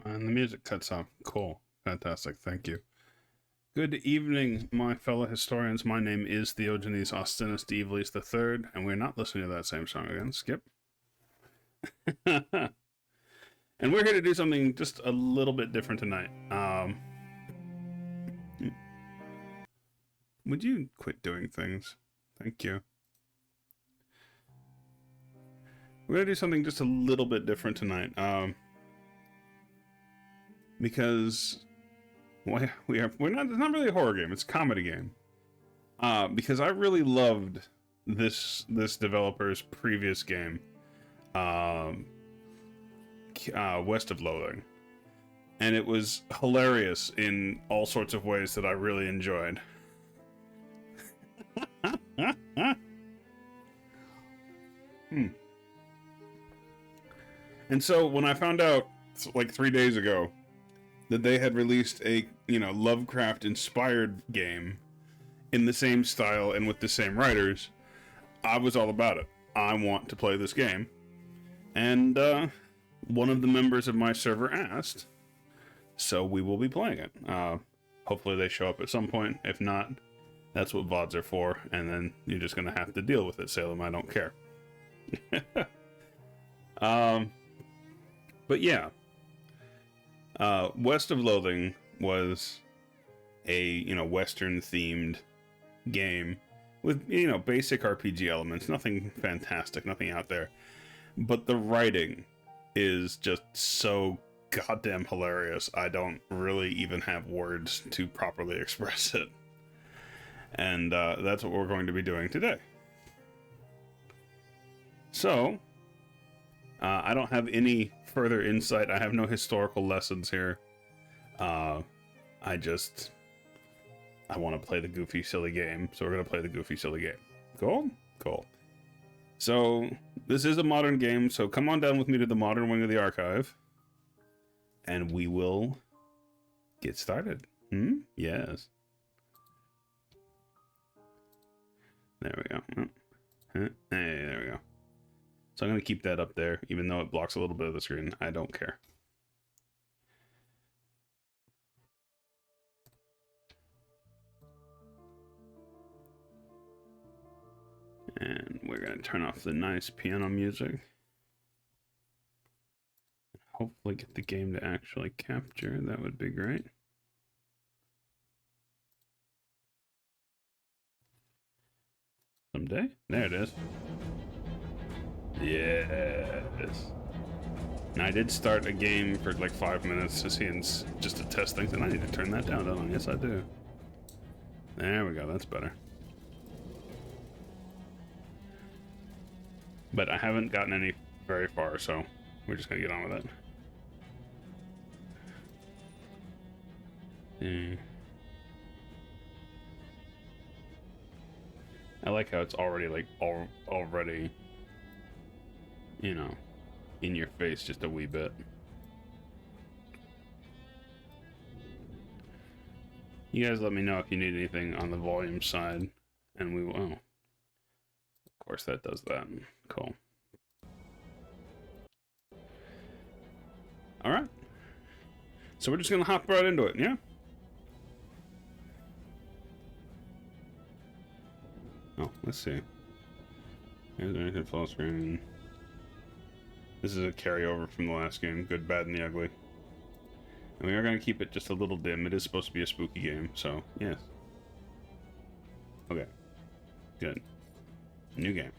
And the music cuts off. Cool. Fantastic. Thank you. Good evening, my fellow historians. My name is Theogenes Austinus Dievlis III, and we're not listening to that same song again. Skip. And we're here to do something just a little bit different tonight. Would you quit doing things? Thank you. We're going to do something just a little bit different tonight. Because we're not. It's not really a horror game. It's a comedy game. Because I really loved this developer's previous game, West of Loathing, and it was hilarious in all sorts of ways that I really enjoyed. And so when I found out like 3 days ago that they had released a, Lovecraft inspired game in the same style and with the same writers, I was all about it. I want to play this game. And one of the members of my server asked, so we will be playing it. Hopefully they show up at some point. If not, that's what VODs are for, and then you're just going to have to deal with it, Salem. I don't care. But yeah, West of Loathing was a, Western-themed game with, basic RPG elements. Nothing fantastic, nothing out there. But the writing is just so goddamn hilarious. I don't really even have words to properly express it. And that's what we're going to be doing today. So, I don't have any further insight. I have no historical lessons here. I want to play the goofy, silly game. So we're going to play the goofy, silly game. Cool? Cool. So, this is a modern game, so come on down with me to the modern wing of the archive. And we will get started. Yes. There we go. Hey, there we go. So I'm going to keep that up there, even though it blocks a little bit of the screen. I don't care. And we're going to turn off the nice piano music. Hopefully get the game to actually capture. That would be great. Someday. There it is. Yes. Now I did start a game for like 5 minutes to see and just to test things, and I need to turn that down, don't I? Yes, I do. There we go. That's better. But I haven't gotten any very far, so we're just gonna get on with it. I like how it's already like already, in your face just a wee bit. You guys let me know if you need anything on the volume side, and we will. Oh, of course that does that. Cool. All right. So we're just gonna hop right into it, yeah? Oh, let's see. Is there anything full screen? This is a carryover from the last game, Good, Bad, and the Ugly. And we are going to keep it just a little dim. It is supposed to be a spooky game, so yes. Okay. Good. New game.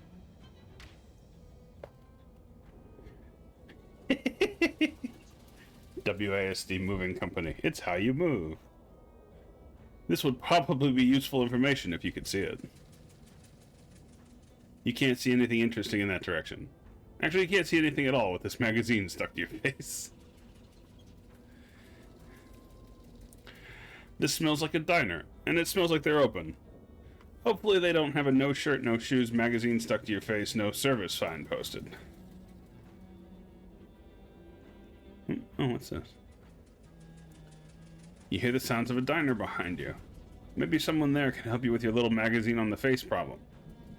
WASD Moving Company. It's how you move. This would probably be useful information if you could see it. You can't see anything interesting in that direction. Actually, you can't see anything at all with this magazine stuck to your face. This smells like a diner, and it smells like they're open. Hopefully they don't have a no shirt, no shoes magazine stuck to your face, no service sign posted. Oh, what's this? You hear the sounds of a diner behind you. Maybe someone there can help you with your little magazine on the face problem.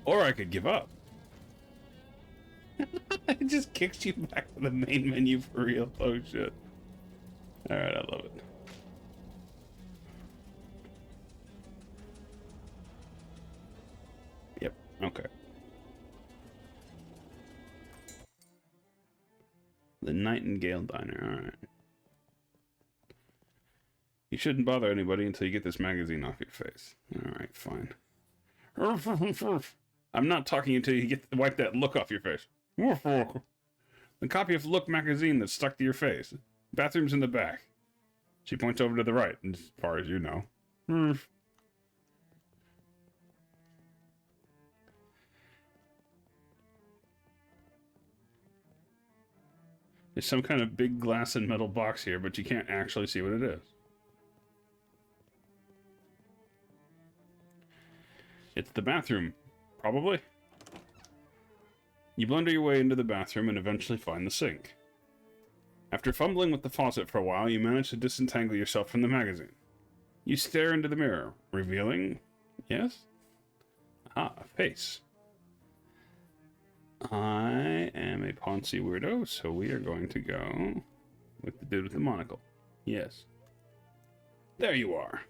Or I could give up. It just kicks you back to the main menu for real. Oh shit. Alright, I love it. Yep, okay. The Nightingale Diner, alright. You shouldn't bother anybody until you get this magazine off your face. Alright, fine. I'm not talking until you wipe that look off your face. The copy of Look magazine that's stuck to your face. Bathroom's in the back. She points over to the right, as far as you know. There's some kind of big glass and metal box here, but you can't actually see what it is. It's the bathroom, probably. You blunder your way into the bathroom and eventually find the sink. After fumbling with the faucet for a while, you manage to disentangle yourself from the magazine. You stare into the mirror, revealing... Yes? Ah, a face. I am a Ponzi weirdo, so we are going to go with the dude with the monocle. Yes. There you are.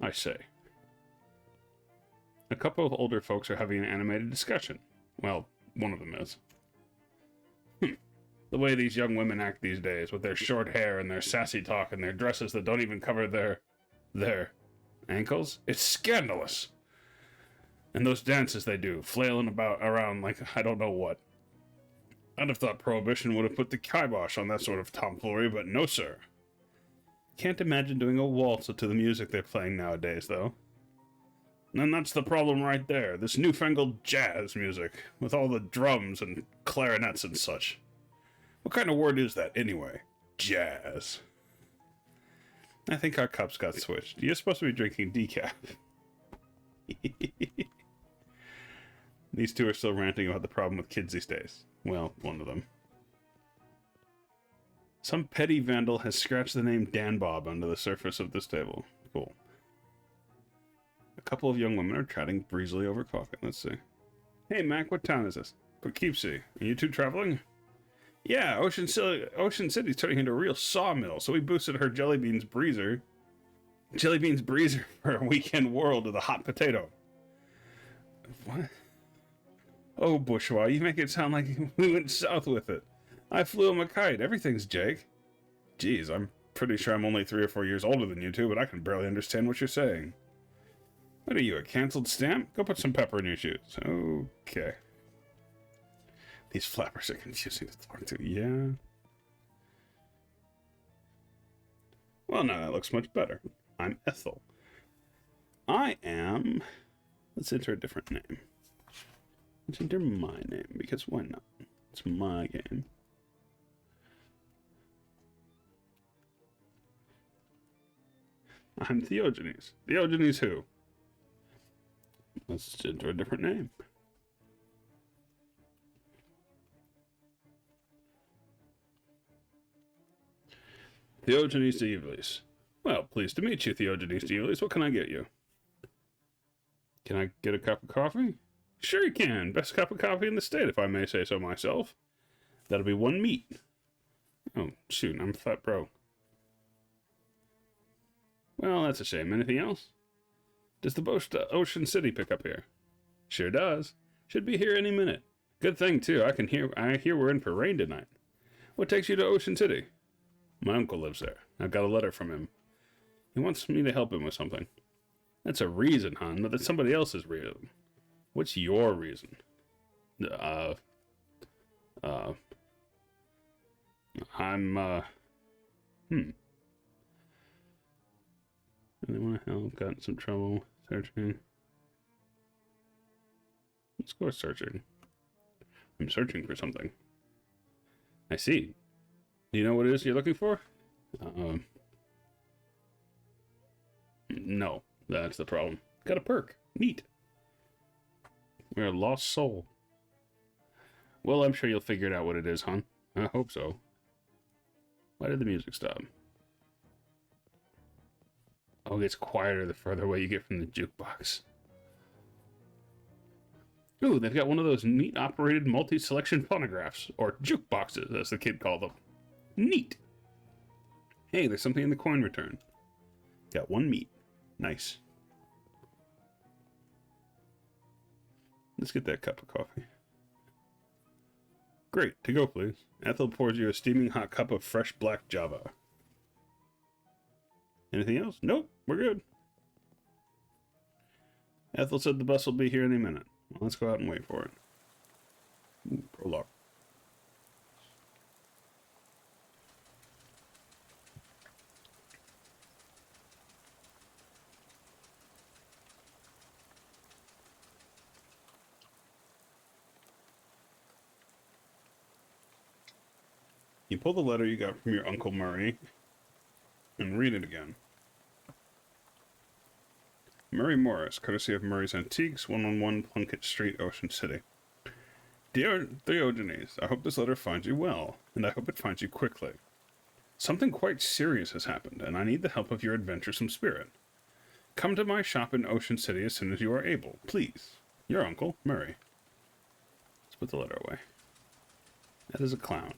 I say. A couple of older folks are having an animated discussion. Well, one of them is. The way these young women act these days, with their short hair and their sassy talk and their dresses that don't even cover their ankles, it's scandalous. And those dances they do, flailing around like I don't know what. I'd have thought Prohibition would have put the kibosh on that sort of tomfoolery, but no, sir. Can't imagine doing a waltz to the music they're playing nowadays, though. And that's the problem right there, this newfangled jazz music, with all the drums and clarinets and such. What kind of word is that, anyway? Jazz. I think our cups got switched. You're supposed to be drinking decaf. These two are still ranting about the problem with kids these days. Well, one of them. Some petty vandal has scratched the name Dan Bob under the surface of this table. Cool. A couple of young women are chatting breezily over coffee. Let's see. Hey, Mac, what town is this? Poughkeepsie. Are you two traveling? Yeah, Ocean City's turning into a real sawmill, so we boosted her Jelly Beans Breezer for a weekend whirl to the hot potato. What? Oh, bourgeois, you make it sound like we went south with it. I flew him a kite. Everything's Jake. Geez, I'm pretty sure I'm only 3 or 4 years older than you two, but I can barely understand what you're saying. What are you, a canceled stamp? Go put some pepper in your shoes. Okay. These flappers are confusing to talk to. Yeah. Well, now that looks much better. I'm Ethel. I am... Let's enter a different name. Let's enter my name, because why not? It's my game. I'm Theogenes. Theogenes who? Let's enter a different name. Theogenes D'Evelis. Well, pleased to meet you, Theogenes D'Evelis. What can I get you? Can I get a cup of coffee? Sure you can. Best cup of coffee in the state, if I may say so myself. That'll be 1 meat. Oh, shoot, I'm a fat bro. Well, that's a shame. Anything else? Does the Ocean City pick up here? Sure does. Should be here any minute. Good thing, too. I hear we're in for rain tonight. What takes you to Ocean City? My uncle lives there. I got a letter from him. He wants me to help him with something. That's a reason, hon, but that's somebody else's reason. What's your reason? I'm, Really want to help, got in some trouble, searching. Let's go searching. I'm searching for something. I see. Do you know what it is you're looking for? No, that's the problem. Got a perk. Neat. We're a lost soul. Well, I'm sure you'll figure it out what it is, hon. I hope so. Why did the music stop? Oh, it gets quieter the further away you get from the jukebox. Ooh, they've got one of those neat operated multi-selection phonographs, or jukeboxes, as the kid called them. Neat. Hey, there's something in the coin return. Got 1 meat. Nice. Let's get that cup of coffee. Great. To go, please. Ethel pours you a steaming hot cup of fresh black Java. Anything else? Nope. We're good. Ethel said the bus will be here any minute. Well, let's go out and wait for it. Ooh, prologue. You pull the letter you got from your Uncle Murray and read it again. Murray Morris, courtesy of Murray's Antiques, 111 Plunkett Street, Ocean City. Dear Diogenes, I hope this letter finds you well, and I hope it finds you quickly. Something quite serious has happened, and I need the help of your adventuresome spirit. Come to my shop in Ocean City as soon as you are able, please. Your uncle, Murray. Let's put the letter away. That is a clown.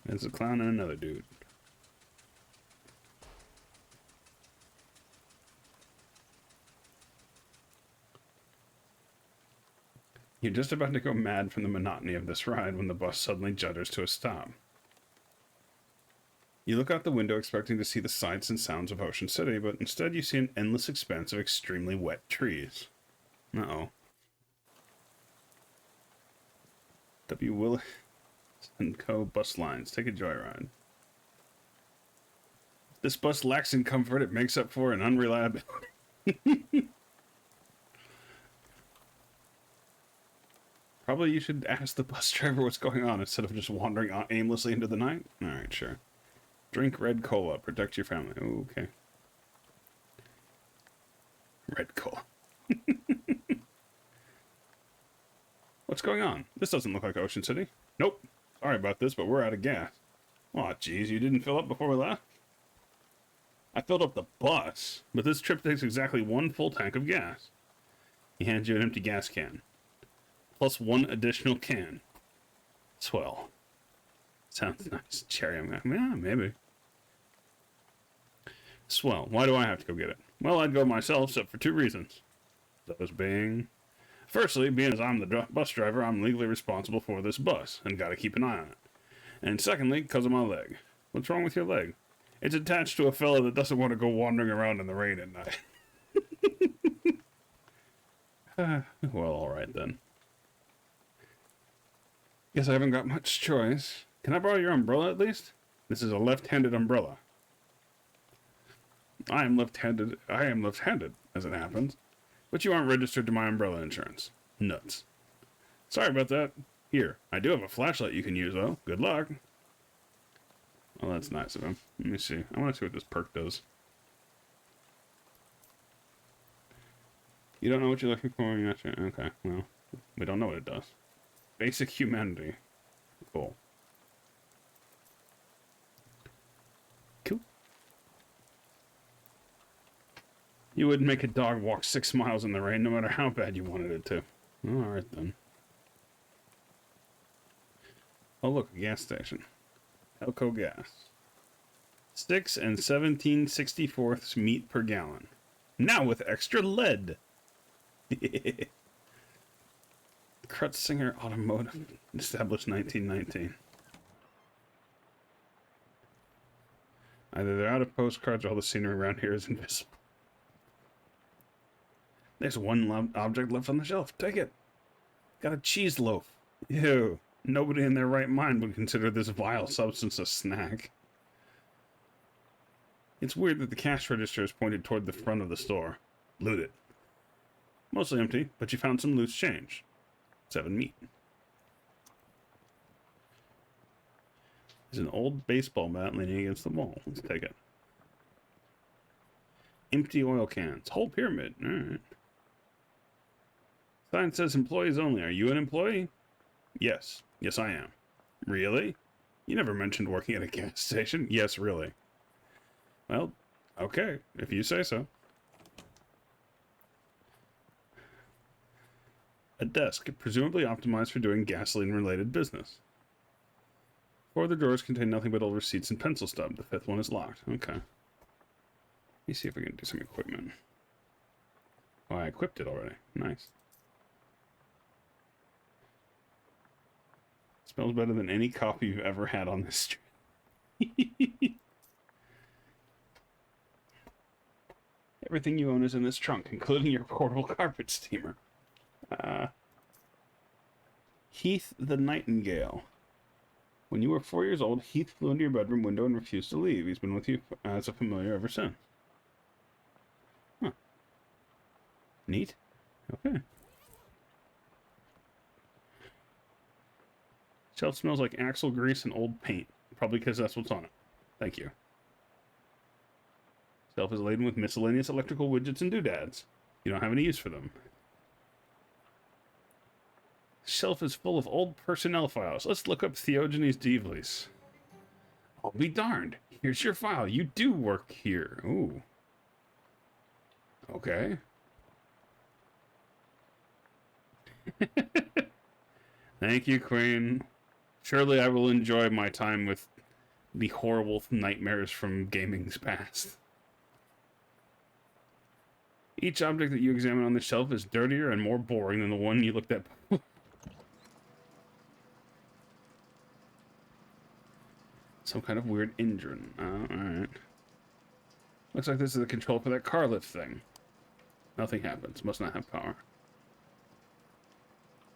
There's a clown and another dude. You're just about to go mad from the monotony of this ride when the bus suddenly judders to a stop. You look out the window expecting to see the sights and sounds of Ocean City, but instead you see an endless expanse of extremely wet trees. Uh-oh. W. Willis and Co. bus lines. Take a joyride. This bus lacks in comfort. It makes up for in unreliability. Probably you should ask the bus driver what's going on instead of just wandering aimlessly into the night. Alright, sure. Drink red cola. Protect your family. Ooh, okay. Red cola. What's going on? This doesn't look like Ocean City. Nope. Sorry about this, but we're out of gas. Aw, geez, you didn't fill up before we left? I filled up the bus, but this trip takes exactly 1 full tank of gas. He hands you an empty gas can. Plus 1 additional can. Swell. Sounds nice. Cherry, yeah, maybe. Swell. Why do I have to go get it? Well, I'd go myself, except for 2 reasons. Those being... Firstly, being as I'm the bus driver, I'm legally responsible for this bus, and gotta keep an eye on it. And secondly, because of my leg. What's wrong with your leg? It's attached to a fella that doesn't want to go wandering around in the rain at night. Well, alright then. Guess I haven't got much choice. Can I borrow your umbrella at least? This is a left-handed umbrella. I am left-handed, as it happens. But you aren't registered to my umbrella insurance. Nuts. Sorry about that. Here, I do have a flashlight you can use, though. Good luck. Well, that's nice of him. Let me see. I want to see what this perk does. You don't know what you're looking for? Okay, well, we don't know what it does. Basic humanity. Cool. Cool. You wouldn't make a dog walk 6 miles in the rain no matter how bad you wanted it to. Alright then. Oh look, a gas station. Elco Gas. 6 and 17/64 meat per gallon. Now with extra lead. Krutzinger Automotive, established 1919. Either they're out of postcards or all the scenery around here is invisible. There's 1 object left on the shelf. Take it. Got a cheese loaf. Ew. Nobody in their right mind would consider this vile substance a snack. It's weird that the cash register is pointed toward the front of the store. Loot it. Mostly empty, but you found some loose change. 7 meat. There's an old baseball bat leaning against the wall. Let's take it. Empty oil cans. Whole pyramid. Alright. Sign says employees only. Are you an employee? Yes. Yes, I am. Really? You never mentioned working at a gas station. Yes, really. Well, okay. If you say so. A desk, presumably optimized for doing gasoline-related business. Four of the drawers contain nothing but old receipts and pencil stub. The fifth one is locked. Okay. Let me see if we can do some equipment. Oh, I equipped it already. Nice. Smells better than any coffee you've ever had on this street. Everything you own is in this trunk, including your portable carpet steamer. Heath the Nightingale. When you were 4 years old, Heath flew into your bedroom window and refused to leave. He's been with you as a familiar ever since. Huh. Neat. Okay. Shelf smells like axle grease and old paint. Probably because that's what's on it. Thank you. Shelf is laden with miscellaneous electrical widgets and doodads. You don't have any use for them. Shelf is full of old personnel files. Let's look up Theogenes Devlis. I'll be darned. Here's your file. You do work here. Ooh. Okay. Thank you, Queen. Surely I will enjoy my time with the horrible nightmares from gaming's past. Each object that you examine on the shelf is dirtier and more boring than the one you looked at before. Some kind of weird engine. Alright. Looks like this is the control for that car lift thing. Nothing happens. Must not have power.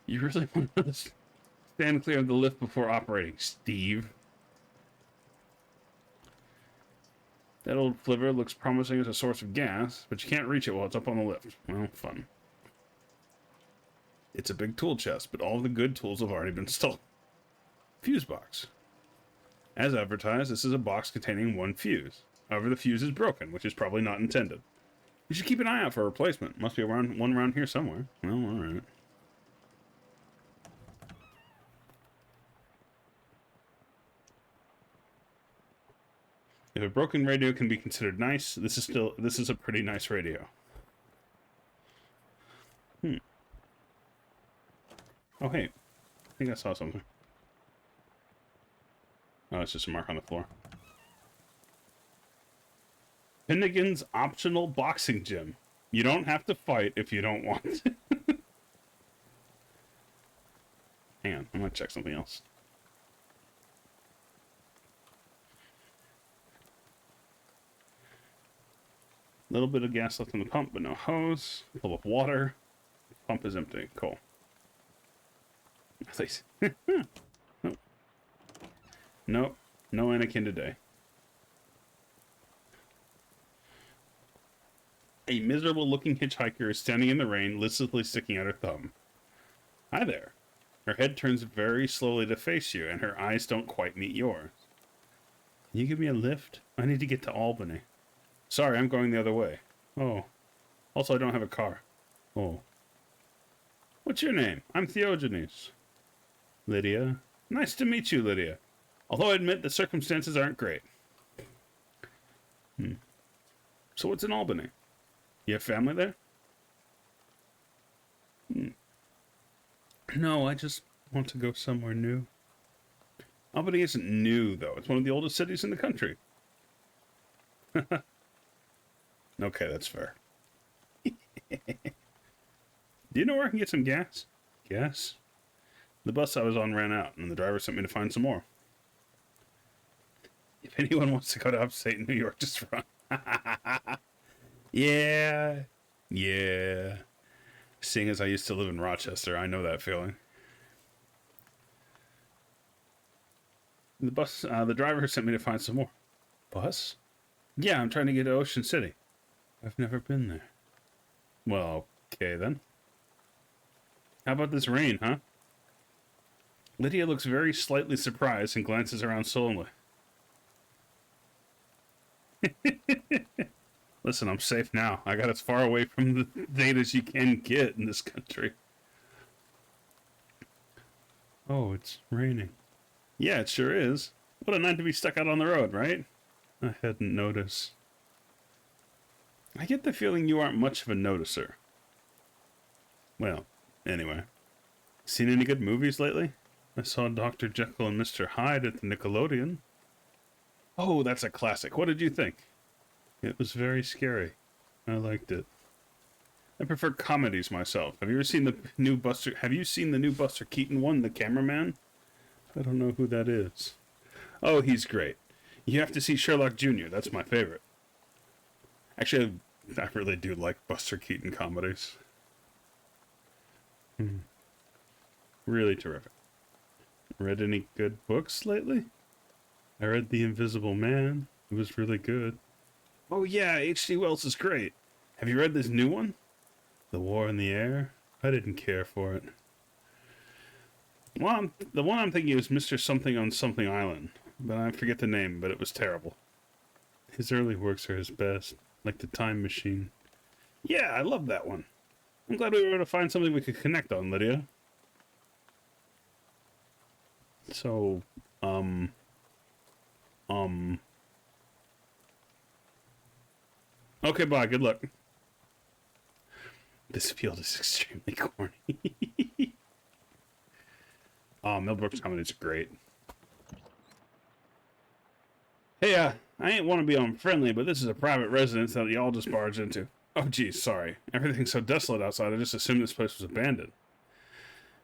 You really want to stand clear of the lift before operating, Steve. That old flivver looks promising as a source of gas, but you can't reach it while it's up on the lift. Well, fun. It's a big tool chest, but all of the good tools have already been stolen. Fuse box. As advertised, this is a box containing one fuse. However, the fuse is broken, which is probably not intended. You should keep an eye out for a replacement. Must be one around here somewhere. Well, alright. If a broken radio can be considered nice, this is a pretty nice radio. Oh, hey. I think I saw something. Oh, it's just a mark on the floor. Finnegan's optional boxing gym. You don't have to fight if you don't want to. Hang on, I'm gonna check something else. A little bit of gas left in the pump, but no hose. Full of water. Pump is empty. Cool. Please. Nope. Nope. No Anakin today. A miserable-looking hitchhiker is standing in the rain, listlessly sticking out her thumb. Hi there. Her head turns very slowly to face you, and her eyes don't quite meet yours. Can you give me a lift? I need to get to Albany. Sorry, I'm going the other way. Oh. Also, I don't have a car. Oh. What's your name? I'm Theogenes. Lydia. Nice to meet you, Lydia. Although I admit the circumstances aren't great. So what's in Albany? You have family there? No, I just want to go somewhere new. Albany isn't new, though. It's one of the oldest cities in the country. Okay, that's fair. Do you know where I can get some gas? Gas? The bus I was on ran out, and the driver sent me to find some more. If anyone wants to go to upstate New York, just run. Yeah. Seeing as I used to live in Rochester, I know that feeling. The driver sent me to find some more. Bus? Yeah, I'm trying to get to Ocean City. I've never been there. Well, okay then. How about this rain, huh? Lydia looks very slightly surprised and glances around sullenly. Listen, I'm safe now. I got as far away from the date as you can get in this country. Oh, it's raining. Yeah, it sure is. What a night to be stuck out on the road, right? I hadn't noticed. I get the feeling you aren't much of a noticer. Well, anyway. Seen any good movies lately? I saw Dr. Jekyll and Mr. Hyde at the Nickelodeon. Oh, that's a classic. What did you think? It was very scary. I liked it. I prefer comedies myself. Have you ever seen the new Buster... Have you seen the new Buster Keaton one, The Cameraman? I don't know who that is. Oh, he's great. You have to see Sherlock Jr. That's my favorite. Actually, I really do like Buster Keaton comedies. Really terrific. Read any good books lately? I read The Invisible Man. It was really good. Oh yeah, H.G. Wells is great. Have you read this new one? The War in the Air? I didn't care for it. Well, the one I'm thinking is Mr. Something on Something Island, but I forget the name, but it was terrible. His early works are his best, like The Time Machine. Yeah, I love that one. I'm glad we were able to find something we could connect on, Lydia. So, Okay, bye, good luck. This field is extremely corny. Oh, Mel Brooks comedies are great. Hey, I ain't want to be unfriendly, but this is a private residence that y'all just barged into. Oh, geez, sorry. Everything's so desolate outside, I just assumed this place was abandoned.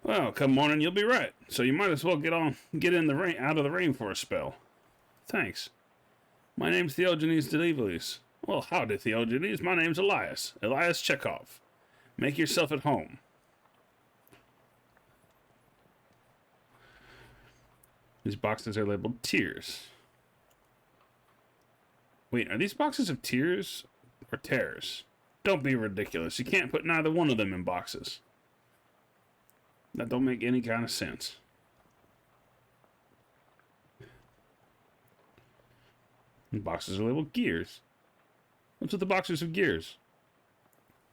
Well, come morning, you'll be right. So you might as well get in the rain, out of the rain for a spell. Thanks. My name's Theogenes Delivelis. Well, howdy, Theogenes. My name's Elias. Elias Chekhov. Make yourself at home. These boxes are labeled tears. Wait, are these boxes of tears or tears? Don't be ridiculous. You can't put neither one of them in boxes. That don't make any kind of sense. The boxes are labeled gears. What's with the boxes of gears?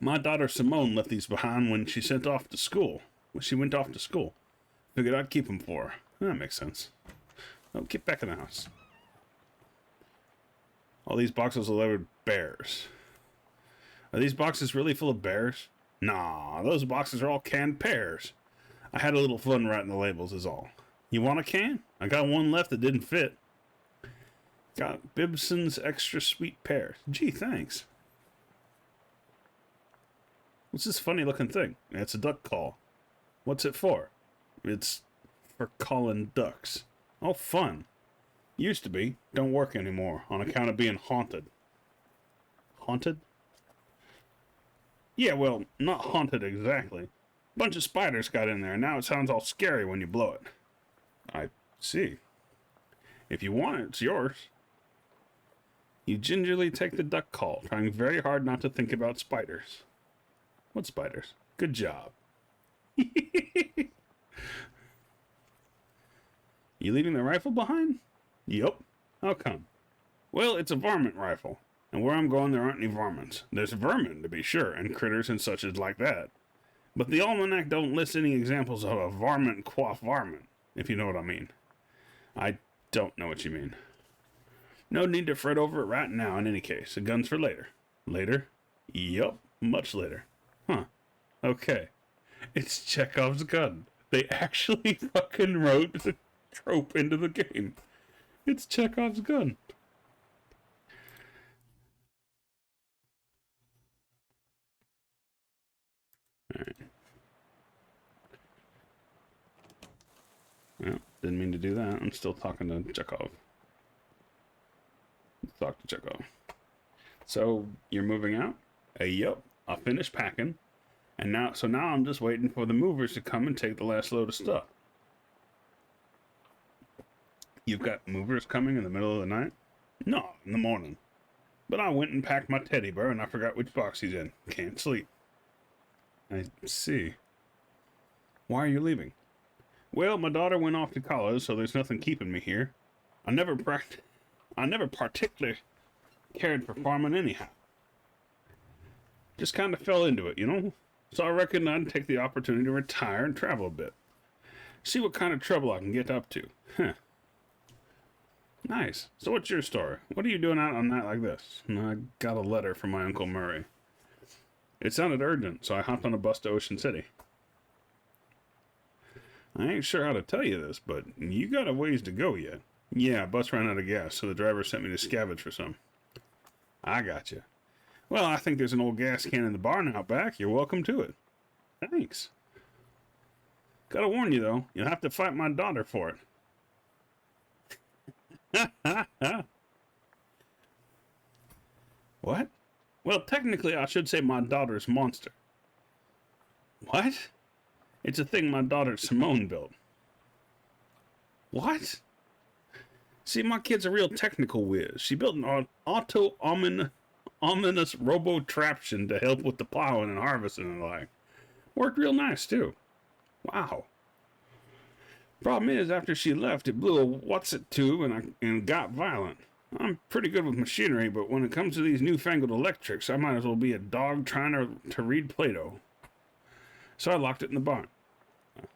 My daughter Simone left these behind when she went off to school. Figured I'd keep them for her. That makes sense. Oh, get back in the house. All these boxes are labeled bears. Are these boxes really full of bears? Nah, those boxes are all canned pears. I had a little fun writing the labels is all. You want a can? I got one left that didn't fit. Got Bibson's extra sweet pears. Gee, thanks. What's this funny looking thing? It's a duck call. What's it for? It's for calling ducks. Oh, fun. Used to be. Don't work anymore on account of being haunted. Haunted? Yeah, well, not haunted exactly. Bunch of spiders got in there, and now it sounds all scary when you blow it. I see. If you want it, it's yours. You gingerly take the duck call, trying very hard not to think about spiders. What spiders? Good job. You leaving the rifle behind? Yup. How come? Well, it's a varmint rifle, and where I'm going there aren't any varmints. There's vermin, to be sure, and critters and such as like that. But the almanac don't list any examples of a varmint quaff varmint, if you know what I mean. I don't know what you mean. No need to fret over it right now in any case. The gun's for later. Later? Yup, much later. Huh. Okay. It's Chekhov's gun. They actually fucking wrote the trope into the game. It's Chekhov's gun. Alright. Well, didn't mean to do that. I'm still talking to Chekhov. Let's talk to Chekhov. So, you're moving out? Yup. I finished packing. And now I'm just waiting for the movers to come and take the last load of stuff. You've got movers coming in the middle of the night? No, in the morning. But I went and packed my teddy bear and I forgot which box he's in. Can't sleep. I see. Why are you leaving? Well, my daughter went off to college, so there's nothing keeping me here. I never particularly cared for farming anyhow. Just kind of fell into it, you know? So I reckoned I'd take the opportunity to retire and travel a bit. See what kind of trouble I can get up to. Huh. Nice. So what's your story? What are you doing out on a night like this? I got a letter from my Uncle Murray. It sounded urgent, so I hopped on a bus to Ocean City. I ain't sure how to tell you this, but you got a ways to go yet. Yeah, bus ran out of gas, so the driver sent me to scavenge for some. I got you. Well, I think there's an old gas can in the barn out back. You're welcome to it. Thanks. Gotta warn you, though, you'll have to fight my daughter for it. What? Well, technically, I should say my daughter's monster. What? It's a thing my daughter Simone built. What? See, my kid's a real technical whiz. She built an ominous robo-traption to help with the plowing and harvesting and the like. Worked real nice, too. Wow. Problem is, after she left, it blew a what's-it-tube and got violent. I'm pretty good with machinery, but when it comes to these newfangled electrics, I might as well be a dog trying to read Plato. So I locked it in the barn.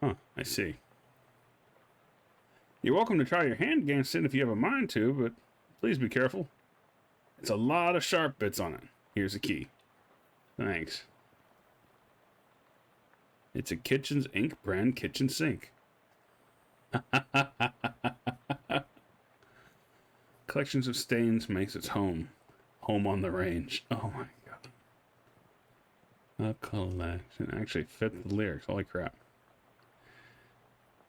I see. You're welcome to try your hand against it if you have a mind to, but please be careful. It's a lot of sharp bits on it. Here's a key. Thanks. It's a Kitchens Inc. brand kitchen sink. Collections of stains makes its home. Home on the range. Oh my god. A collection. Actually fit the lyrics. Holy crap.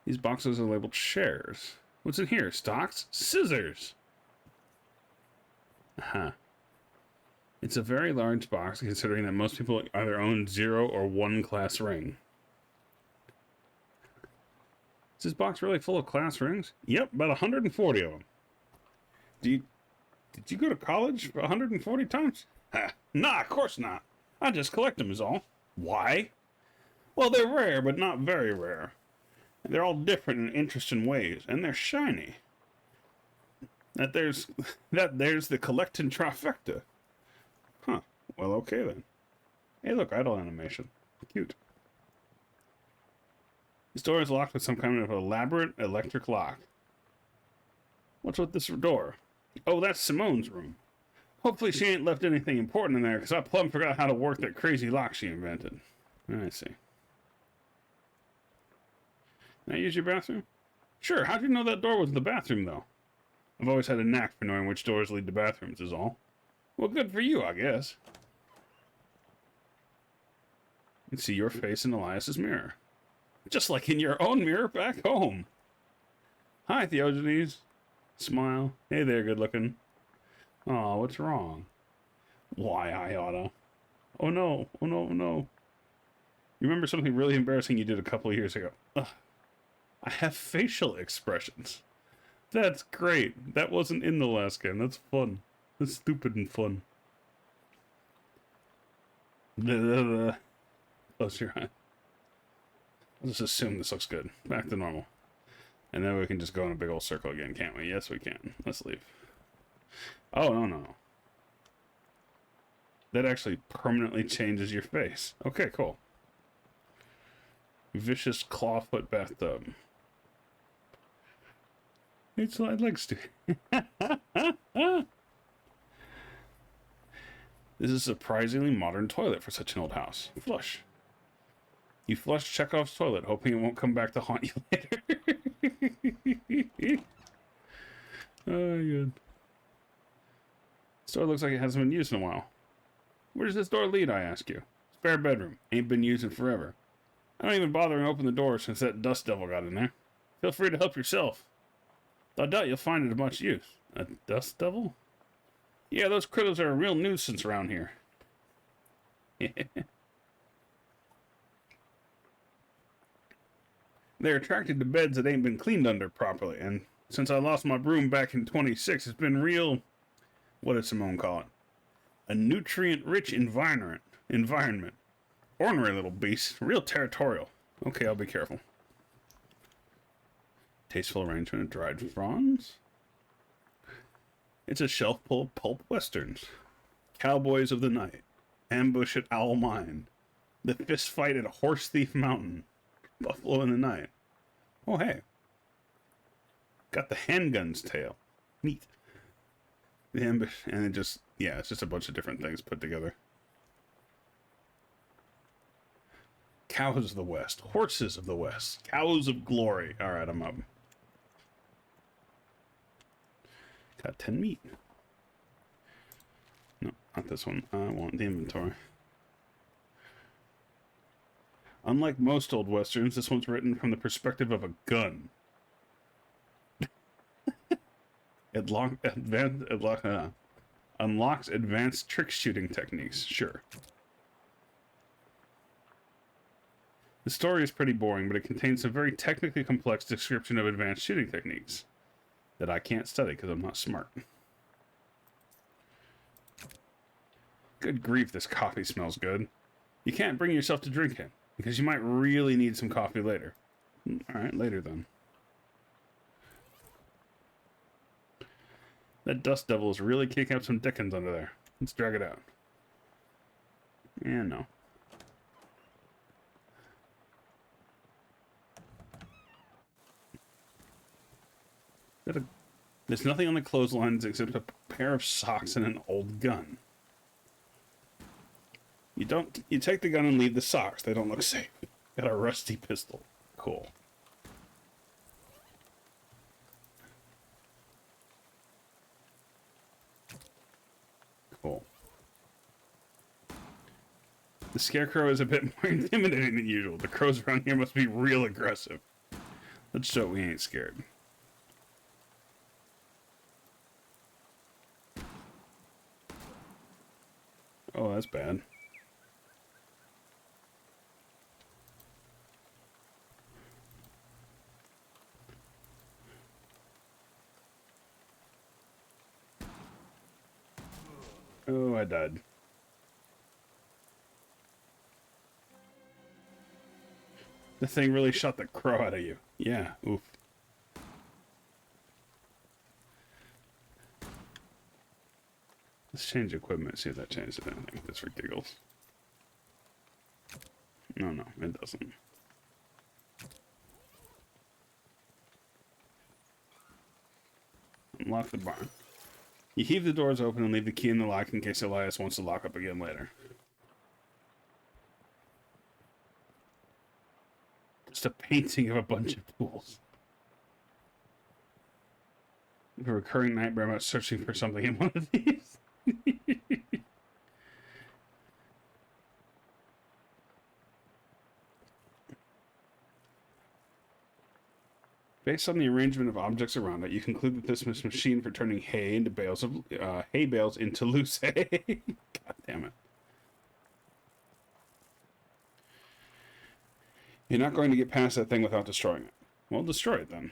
These boxes are labeled shares. What's in here? Stocks? Scissors! Aha. It's a very large box, considering that most people either own 0 or 1 class ring. Is this box really full of class rings? Yep, about 140 of them. Did you go to college for 140 times? Ha, nah, of course not. I just collect them is all. Why? Well, they're rare, but not very rare. They're all different in interesting ways, and they're shiny. There's the collecting trifecta. Huh. Well, okay then. Hey, look, idle animation. Cute. This door is locked with some kind of elaborate electric lock. What's with this door? Oh, that's Simone's room. Hopefully she ain't left anything important in there, because I plumb forgot how to work that crazy lock she invented. I see. Can I use your bathroom? Sure, how'd you know that door was the bathroom, though? I've always had a knack for knowing which doors lead to bathrooms, is all. Well, good for you, I guess. You can see your face in Elias's mirror. Just like in your own mirror back home. Hi, Theogenes. Smile. Hey there, good looking. Aw, what's wrong? Why, I oughta. Oh no, oh no, oh no. You remember something really embarrassing you did a couple of years ago? Ugh. I have facial expressions. That's great. That wasn't in the last game. That's fun. That's stupid and fun. Close your eye. I'll just assume this looks good. Back to normal. And then we can just go in a big old circle again, can't we? Yes, we can. Let's leave. Oh, no. That actually permanently changes your face. Okay, cool. Vicious clawfoot bathtub. It's like This is a surprisingly modern toilet for such an old house. Flush. You flush Chekhov's toilet, hoping it won't come back to haunt you later. Oh, good. This door looks like it hasn't been used in a while. Where does this door lead, I ask you? Spare bedroom. Ain't been used in forever. I don't even bother to open the door since that dust devil got in there. Feel free to help yourself. I doubt you'll find it of much use. A dust devil? Yeah, those critters are a real nuisance around here. They're attracted to beds that ain't been cleaned under properly, and since I lost my broom back in 26, it's been real... What did Simone call it? A nutrient-rich environment. Ornery little beast. Real territorial. Okay, I'll be careful. Tasteful arrangement of dried fronds. It's a shelf full of pulp westerns. Cowboys of the Night. Ambush at Owl Mine. The Fist Fight at Horse Thief Mountain. Buffalo in the Night. Oh, hey. Got the Handgun's Tale. Neat. The ambush, and it just, yeah, it's just a bunch of different things put together. Cows of the West. Horses of the West. Cows of glory. Alright, I'm up. Got 10 meat. No, not this one. I want the inventory. Unlike most old westerns, this one's written from the perspective of a gun. Unlocks advanced trick shooting techniques. Sure. The story is pretty boring, but it contains some very technically complex description of advanced shooting techniques that I can't study because I'm not smart. Good grief, this coffee smells good. You can't bring yourself to drink it, because you might really need some coffee later. Alright, later then. That dust devil is really kicking up some dickens under there. Let's drag it out. Yeah, no. There's nothing on the clotheslines except a pair of socks and an old gun. You take the gun and leave the socks. They don't look safe. Got a rusty pistol. Cool. Cool. The scarecrow is a bit more intimidating than usual. The crows around here must be real aggressive. Let's show we ain't scared. Oh, that's bad. Oh, I died. The thing really shot the crow out of you. Yeah, oof. Let's change equipment, see if that changes anything. That's for giggles. No, it doesn't. Unlock the barn. You heave the doors open and leave the key in the lock in case Elias wants to lock up again later. Just a painting of a bunch of tools. A recurring nightmare about searching for something in one of these. Based on the arrangement of objects around it, you conclude that this is a machine for turning hay into bales of hay bales into loose hay. God damn it! You're not going to get past that thing without destroying it. Well, destroy it then.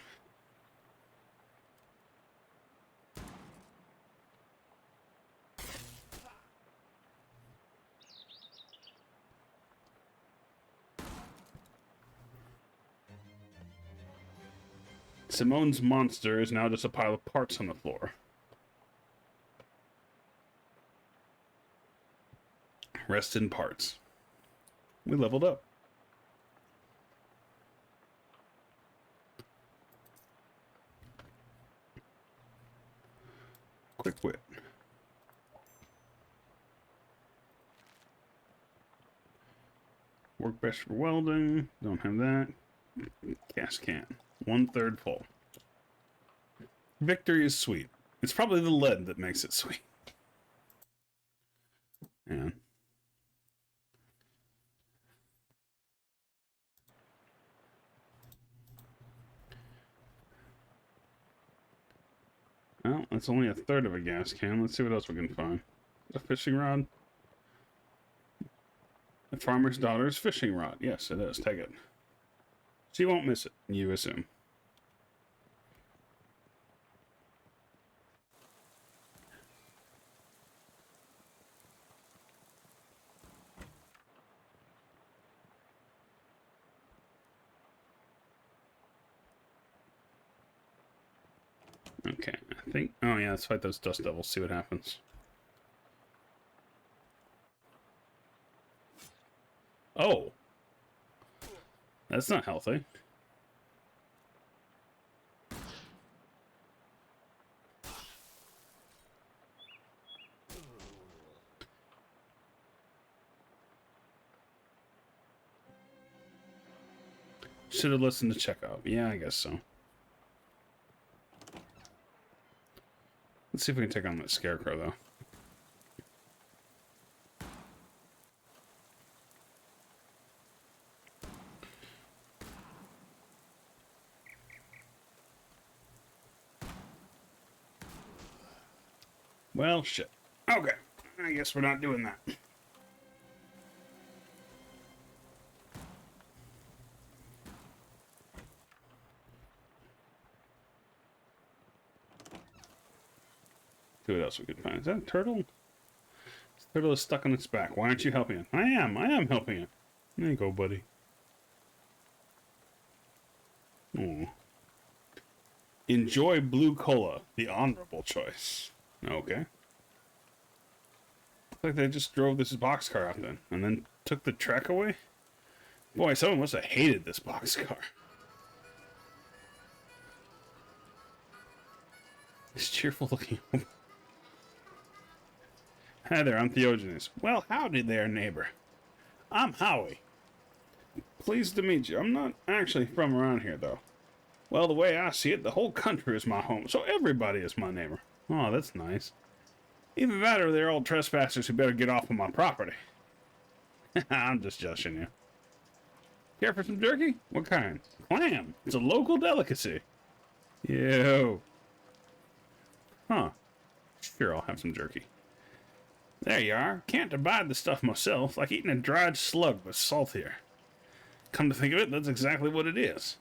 Simone's monster is now just a pile of parts on the floor. Rest in parts. We leveled up. Quick wit. Workbench for welding. Don't have that. Gas can. 1/3 full. Victory is sweet. It's probably the lead that makes it sweet. Yeah. Well, that's only 1/3 of a gas can. Let's see what else we can find. A fishing rod. The farmer's daughter's fishing rod. Yes, it is. Take it. She won't miss it, you assume. Okay, I think... Oh yeah, let's fight those dust devils, see what happens. Oh! That's not healthy. should have listened to Chekhov. Yeah, I guess so. Let's see if we can take on that scarecrow, though. Well, shit. Okay. I guess we're not doing that. See what else we could find. Is that a turtle? This turtle is stuck on its back. Why aren't you helping it? I am helping it. There you go, buddy. Oh. Enjoy blue cola, the honorable choice. Okay. Looks like they just drove this boxcar out then, and then took the track away. Boy, someone must have hated this boxcar. This cheerful looking. Hi there, I'm Theogenes. Well, howdy there, neighbor. I'm Howie. Pleased to meet you. I'm not actually from around here, though. Well, the way I see it, the whole country is my home, so everybody is my neighbor. Oh, that's nice. Either that or they're all trespassers who better get off of my property. I'm just joshing you. Care for some jerky? What kind? Clam. It's a local delicacy. Yo. Huh. Sure, I'll have some jerky. There you are. Can't abide the stuff myself, like eating a dried slug but saltier. Come to think of it, that's exactly what it is.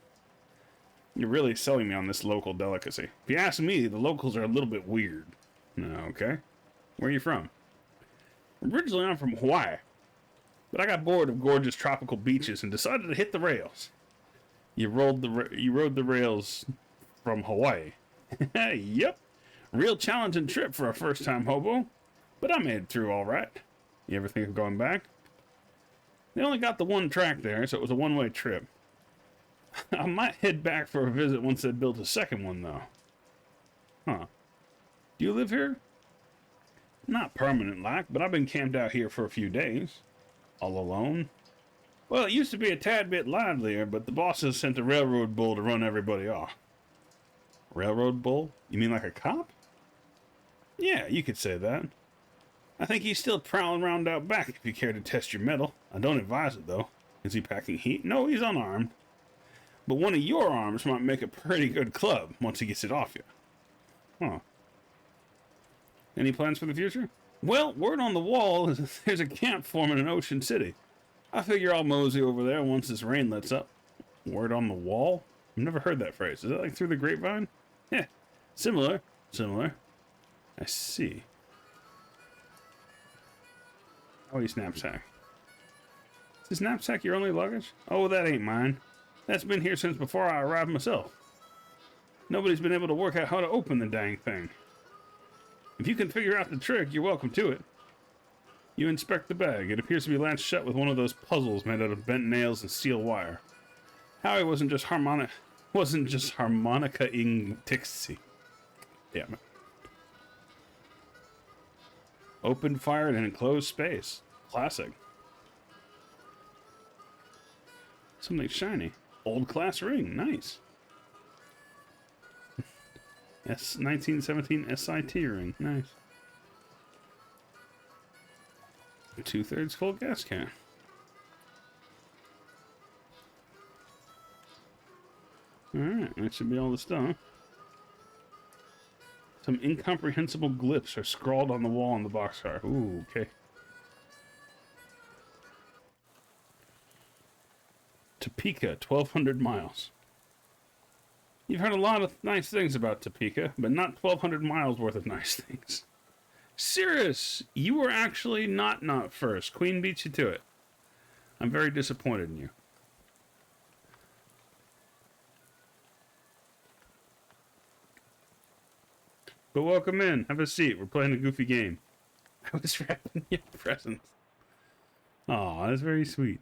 You're really selling me on this local delicacy. If you ask me, the locals are a little bit weird. Okay. Where are you from? Originally, I'm from Hawaii. But I got bored of gorgeous tropical beaches and decided to hit the rails. You rode the rails from Hawaii. Yep. Real challenging trip for a first-time hobo. But I made it through all right. You ever think of going back? They only got the one track there, so it was a one-way trip. I might head back for a visit once they build a second one, though. Huh. Do you live here? Not permanent like, but I've been camped out here for a few days. All alone? Well, it used to be a tad bit livelier, but the bosses sent a railroad bull to run everybody off. Railroad bull? You mean like a cop? Yeah, you could say that. I think he's still prowling around out back if you care to test your mettle. I don't advise it, though. Is he packing heat? No, he's unarmed. But one of your arms might make a pretty good club once he gets it off you. Huh. Any plans for the future? Well, word on the wall is there's a camp forming in Ocean City. I figure I'll mosey over there once this rain lets up. Word on the wall? I've never heard that phrase. Is that like through the grapevine? Yeah. Similar. I see. Oh, your knapsack. Is this knapsack your only luggage? Oh, that ain't mine. That's been here since before I arrived myself. Nobody's been able to work out how to open the dang thing. If you can figure out the trick, you're welcome to it. You inspect the bag. It appears to be latched shut with one of those puzzles made out of bent nails and steel wire. Howie wasn't just harmonica-ing Tixie. Damn it. Open fire in an enclosed space. Classic. Something shiny. Old class ring. Nice. Yes, 1917 SIT ring. Nice. 2/3 full gas can. Alright, that should be all the stuff. Some incomprehensible glyphs are scrawled on the wall in the boxcar. Ooh, okay. Topeka, 1,200 miles. You've heard a lot of nice things about Topeka, but not 1,200 miles worth of nice things. Serious, you were actually not first. Queen beat you to it. I'm very disappointed in you. But welcome in. Have a seat. We're playing a goofy game. I was wrapping your presents. Aw, that's very sweet.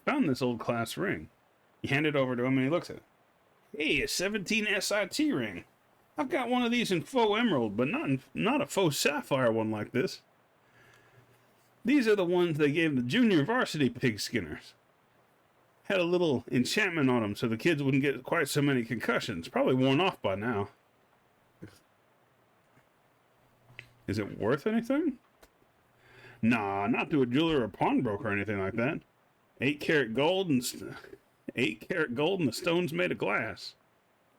I found this old class ring. You hand it over to him and he looks at it. Hey, a 17 SIT ring. I've got one of these in faux emerald, but not a faux sapphire one like this. These are the ones they gave the junior varsity pig skinners. Had a little enchantment on them so the kids wouldn't get quite so many concussions. Probably worn off by now. Is it worth anything? Nah, not to a jeweler or pawnbroker or anything like that. 8-carat gold and 8-carat gold and the stone's made of glass.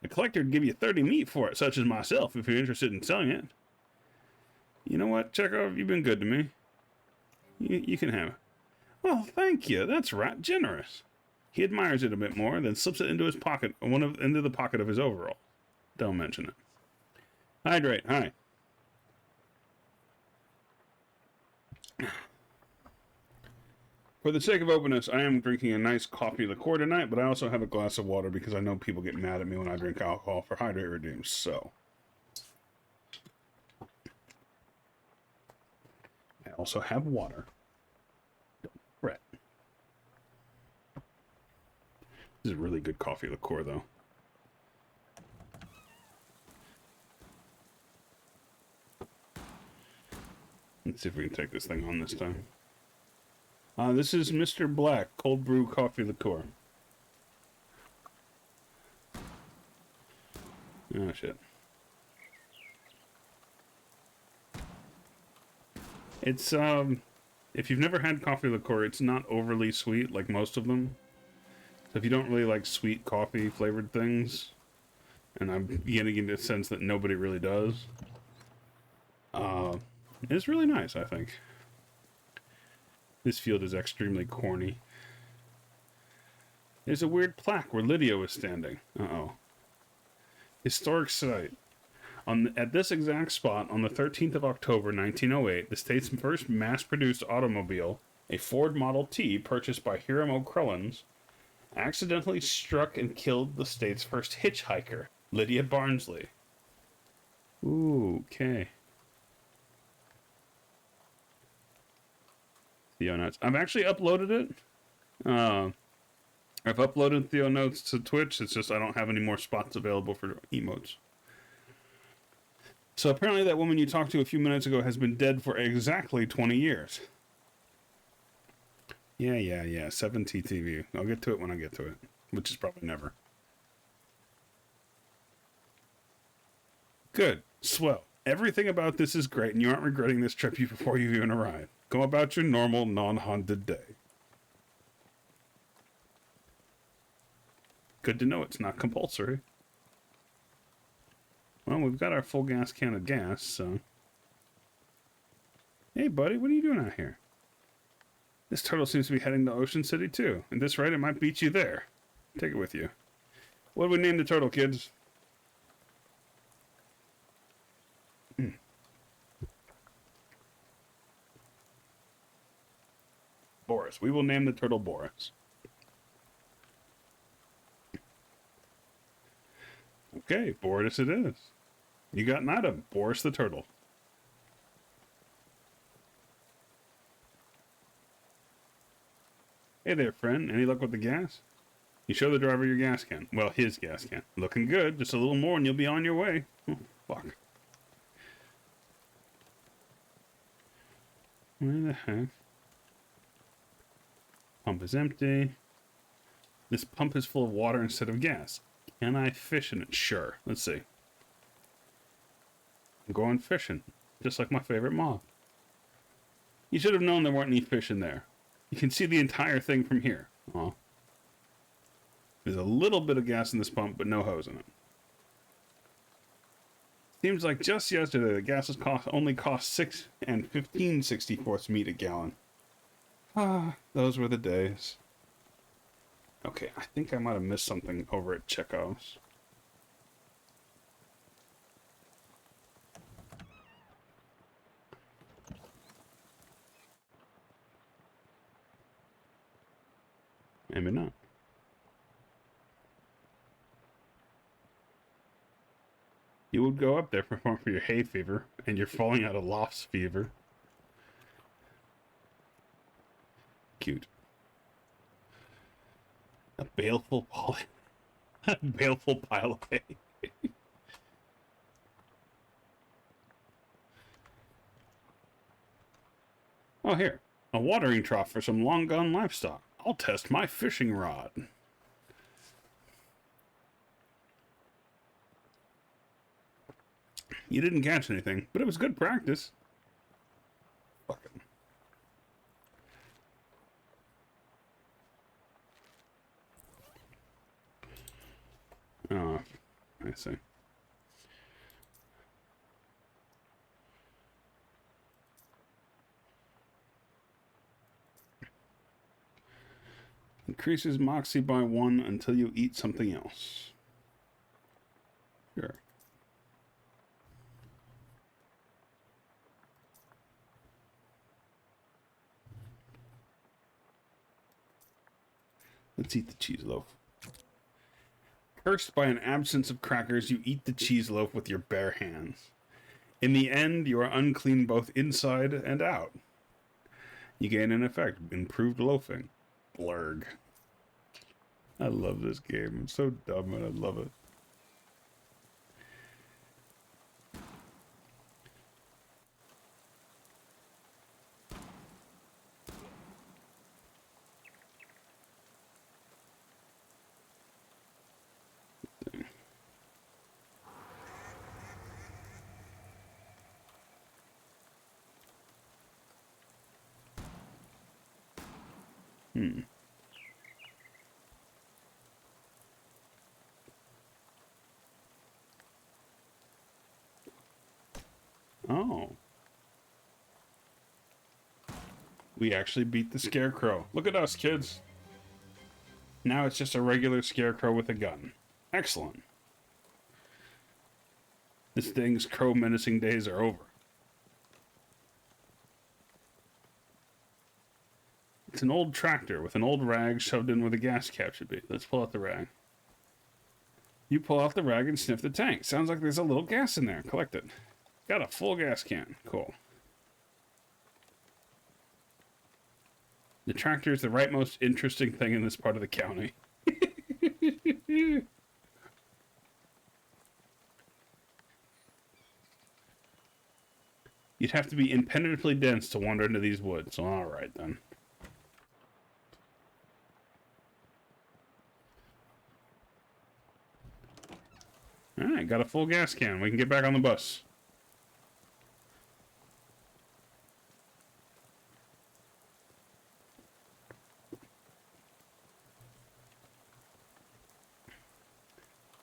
A collector would give you 30 meat for it, such as myself, if you're interested in selling it. You know what, Chekhov? You've been good to me. You can have it. Well, thank you. That's right, generous. He admires it a bit more, then slips it into his pocket, into the pocket of his overall. Don't mention it. Hydrate. Hi. For the sake of openness, I am drinking a nice coffee liqueur tonight, but I also have a glass of water because I know people get mad at me when I drink alcohol for hydrate redeems, so. I also have water. Don't fret. This is a really good coffee liqueur, though. Let's see if we can take this thing on this time. This is Mr. Black Cold Brew Coffee Liqueur. Oh, shit. It's, if you've never had coffee liqueur, it's not overly sweet like most of them. So if you don't really like sweet coffee flavored things, and I'm getting into the sense that nobody really does, it's really nice, I think. This field is extremely corny. There's a weird plaque where Lydia was standing. Uh-oh. Historic site. At this exact spot, on the 13th of October, 1908, the state's first mass-produced automobile, a Ford Model T purchased by Hiram O'Crullins, accidentally struck and killed the state's first hitchhiker, Lydia Barnsley. Ooh, okay. Theo Notes. I've actually uploaded it. I've uploaded Theo Notes to Twitch. It's just I don't have any more spots available for emotes. So apparently that woman you talked to a few minutes ago has been dead for exactly 20 years. Yeah. 7TTV. I'll get to it when I get to it, which is probably never. Good. Swell. Everything about this is great, and you aren't regretting this trip before you even arrived. Go about your normal, non-haunted day. Good to know it's not compulsory. Well, we've got our full gas can of gas, so... Hey, buddy, what are you doing out here? This turtle seems to be heading to Ocean City, too. At this rate, it might beat you there. Take it with you. What do we name the turtle, kids? Boris. We will name the turtle Boris. Okay, Boris it is. You got an item. Boris the turtle. Hey there, friend. Any luck with the gas? You show the driver your gas can. Well, his gas can. Looking good. Just a little more and you'll be on your way. Oh, fuck. Where the heck? Pump is empty. This pump is full of water instead of gas. Can I fish in it? Sure. Let's see. I'm going fishing. Just like my favorite mob. You should have known there weren't any fish in there. You can see the entire thing from here. Aw. There's a little bit of gas in this pump, but no hose in it. Seems like just yesterday the gas only cost 6 and 15/64 meat a gallon. Ah, those were the days. Okay, I think I might have missed something over at Chekhov's. Maybe not. You would go up there for your hay fever, and you're falling out of lofts fever. Cute. A baleful pile of hay. Oh, here. A watering trough for some long-gone livestock. I'll test my fishing rod. You didn't catch anything, but it was good practice. Fucking. Oh, I see. Increases moxie by 1 until you eat something else. Sure. Let's eat the cheese loaf. Cursed by an absence of crackers, you eat the cheese loaf with your bare hands. In the end, you are unclean both inside and out. You gain an effect, improved loafing. Blurg. I love this game. It's so dumb and I love it. Oh. We actually beat the scarecrow. Look at us, kids. Now it's just a regular scarecrow with a gun. Excellent. This thing's crow menacing days are over. It's an old tractor with an old rag shoved in where the gas cap should be. Let's pull out the rag. You pull out the rag and sniff the tank. Sounds like there's a little gas in there. Collect it. Got a full gas can. Cool. The tractor is the right most interesting thing in this part of the county. You'd have to be impenetrably dense to wander into these woods. Alright then. Alright, got a full gas can. We can get back on the bus.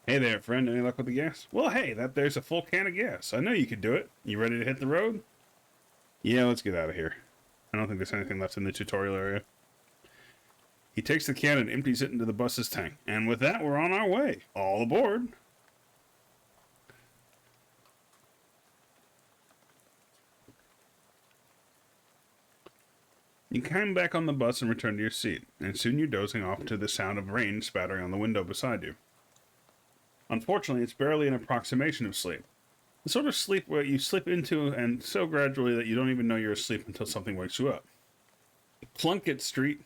Hey there, friend. Any luck with the gas? Well, hey, there's a full can of gas. I know you could do it. You ready to hit the road? Yeah, let's get out of here. I don't think there's anything left in the tutorial area. He takes the can and empties it into the bus's tank. And with that, we're on our way. All aboard. You climb back on the bus and return to your seat, and soon you're dozing off to the sound of rain spattering on the window beside you. Unfortunately, it's barely an approximation of sleep. The sort of sleep where you slip into and so gradually that you don't even know you're asleep until something wakes you up. Plunkett Street,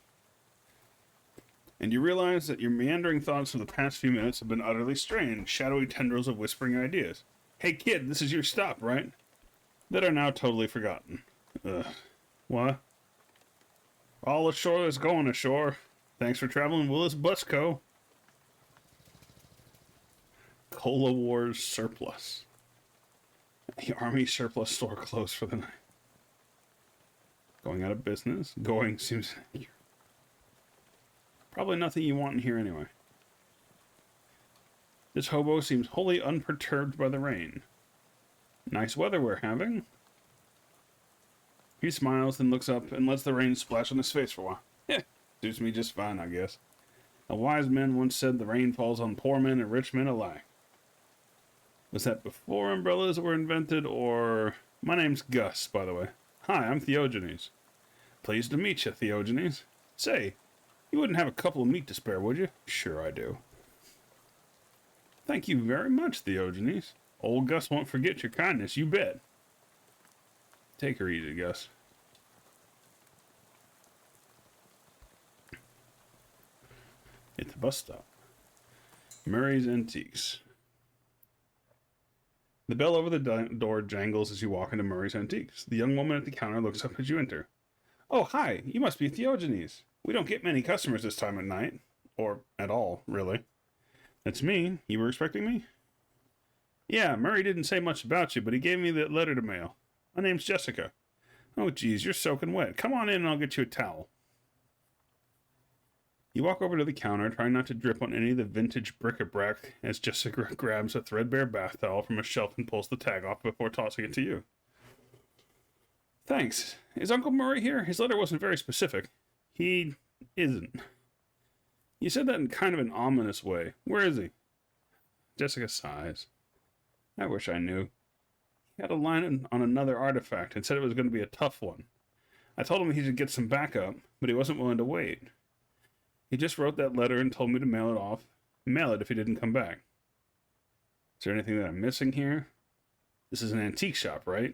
and you realize that your meandering thoughts for the past few minutes have been utterly strange, shadowy tendrils of whispering ideas. Hey kid, this is your stop, right? That are now totally forgotten. Ugh. What? All ashore is going ashore. Thanks for traveling, Willis Busco. Cola Wars surplus. The Army surplus store closed for the night. Going out of business? Going seems... Probably nothing you want in here anyway. This hobo seems wholly unperturbed by the rain. Nice weather we're having. He smiles, then looks up and lets the rain splash on his face for a while. Yeah, suits me just fine, I guess. A wise man once said the rain falls on poor men and rich men alike. Was that before umbrellas were invented, or... My name's Gus, by the way. Hi, I'm Theogenes. Pleased to meet you, Theogenes. Say, you wouldn't have a couple of meat to spare, would you? Sure I do. Thank you very much, Theogenes. Old Gus won't forget your kindness, you bet. Take her easy, Gus. At the bus stop. Murray's Antiques. The bell over the door jangles as you walk into Murray's Antiques. The young woman at the counter looks up as you enter. Oh, hi, you must be Theogenes. We don't get many customers this time of night. Or at all, really. That's me. You were expecting me? Yeah, Murray didn't say much about you, but he gave me that letter to mail. My name's Jessica. Oh, geez, you're soaking wet. Come on in and I'll get you a towel. You walk over to the counter, trying not to drip on any of the vintage bric-a-brac as Jessica grabs a threadbare bath towel from a shelf and pulls the tag off before tossing it to you. Thanks. Is Uncle Murray here? His letter wasn't very specific. He isn't. You said that in kind of an ominous way. Where is he? Jessica sighs. I wish I knew. He had a line on another artifact and said it was going to be a tough one. I told him he should get some backup, but he wasn't willing to wait. He just wrote that letter and told me to mail it if he didn't come back. Is there anything that I'm missing here? This is an antique shop, right?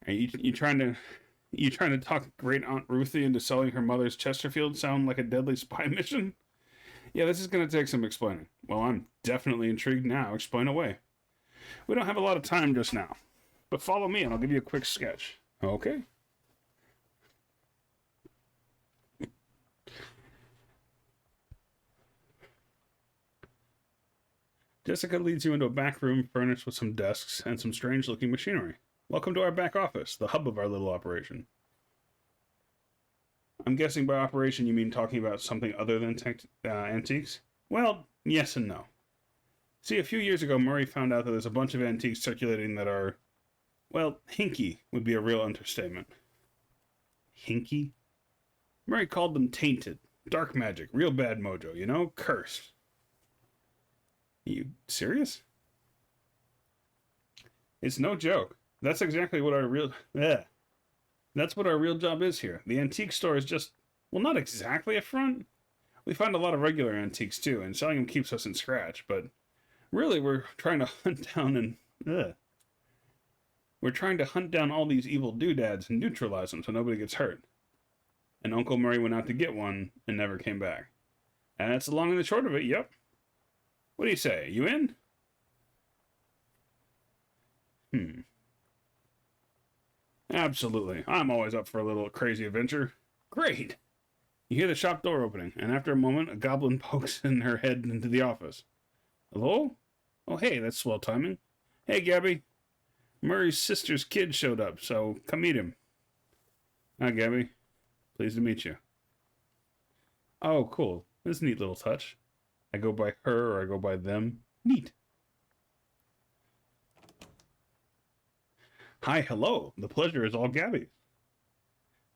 Are you trying to talk Great Aunt Ruthie into selling her mother's Chesterfield sound like a deadly spy mission? Yeah, this is going to take some explaining. Well, I'm definitely intrigued now. Explain away. We don't have a lot of time just now, but follow me and I'll give you a quick sketch. Okay. Jessica leads you into a back room furnished with some desks and some strange-looking machinery. Welcome to our back office, the hub of our little operation. I'm guessing by operation you mean talking about something other than antiques? Well, yes and no. See, a few years ago, Murray found out that there's a bunch of antiques circulating that are, well, hinky would be a real understatement. Hinky? Murray called them tainted, dark magic, real bad mojo, you know, cursed. Are you serious? It's no joke. That's exactly what our real... That's what our real job is here. The antique store is just, well, not exactly a front. We find a lot of regular antiques too, and selling them keeps us in scratch, but really we're trying to hunt down We're trying to hunt down all these evil doodads and neutralize them so nobody gets hurt. And Uncle Murray went out to get one and never came back. And that's the long and the short of it, yep. What do you say? You in? Absolutely. I'm always up for a little crazy adventure. Great. You hear the shop door opening, and after a moment, a goblin pokes in her head into the office. Hello? Oh, hey, that's swell timing. Hey, Gabby. Murray's sister's kid showed up, so come meet him. Hi, Gabby. Pleased to meet you. Oh, cool. This is a neat little touch. I go by her or I go by them. Neat. Hi, hello. The pleasure is all Gabby's.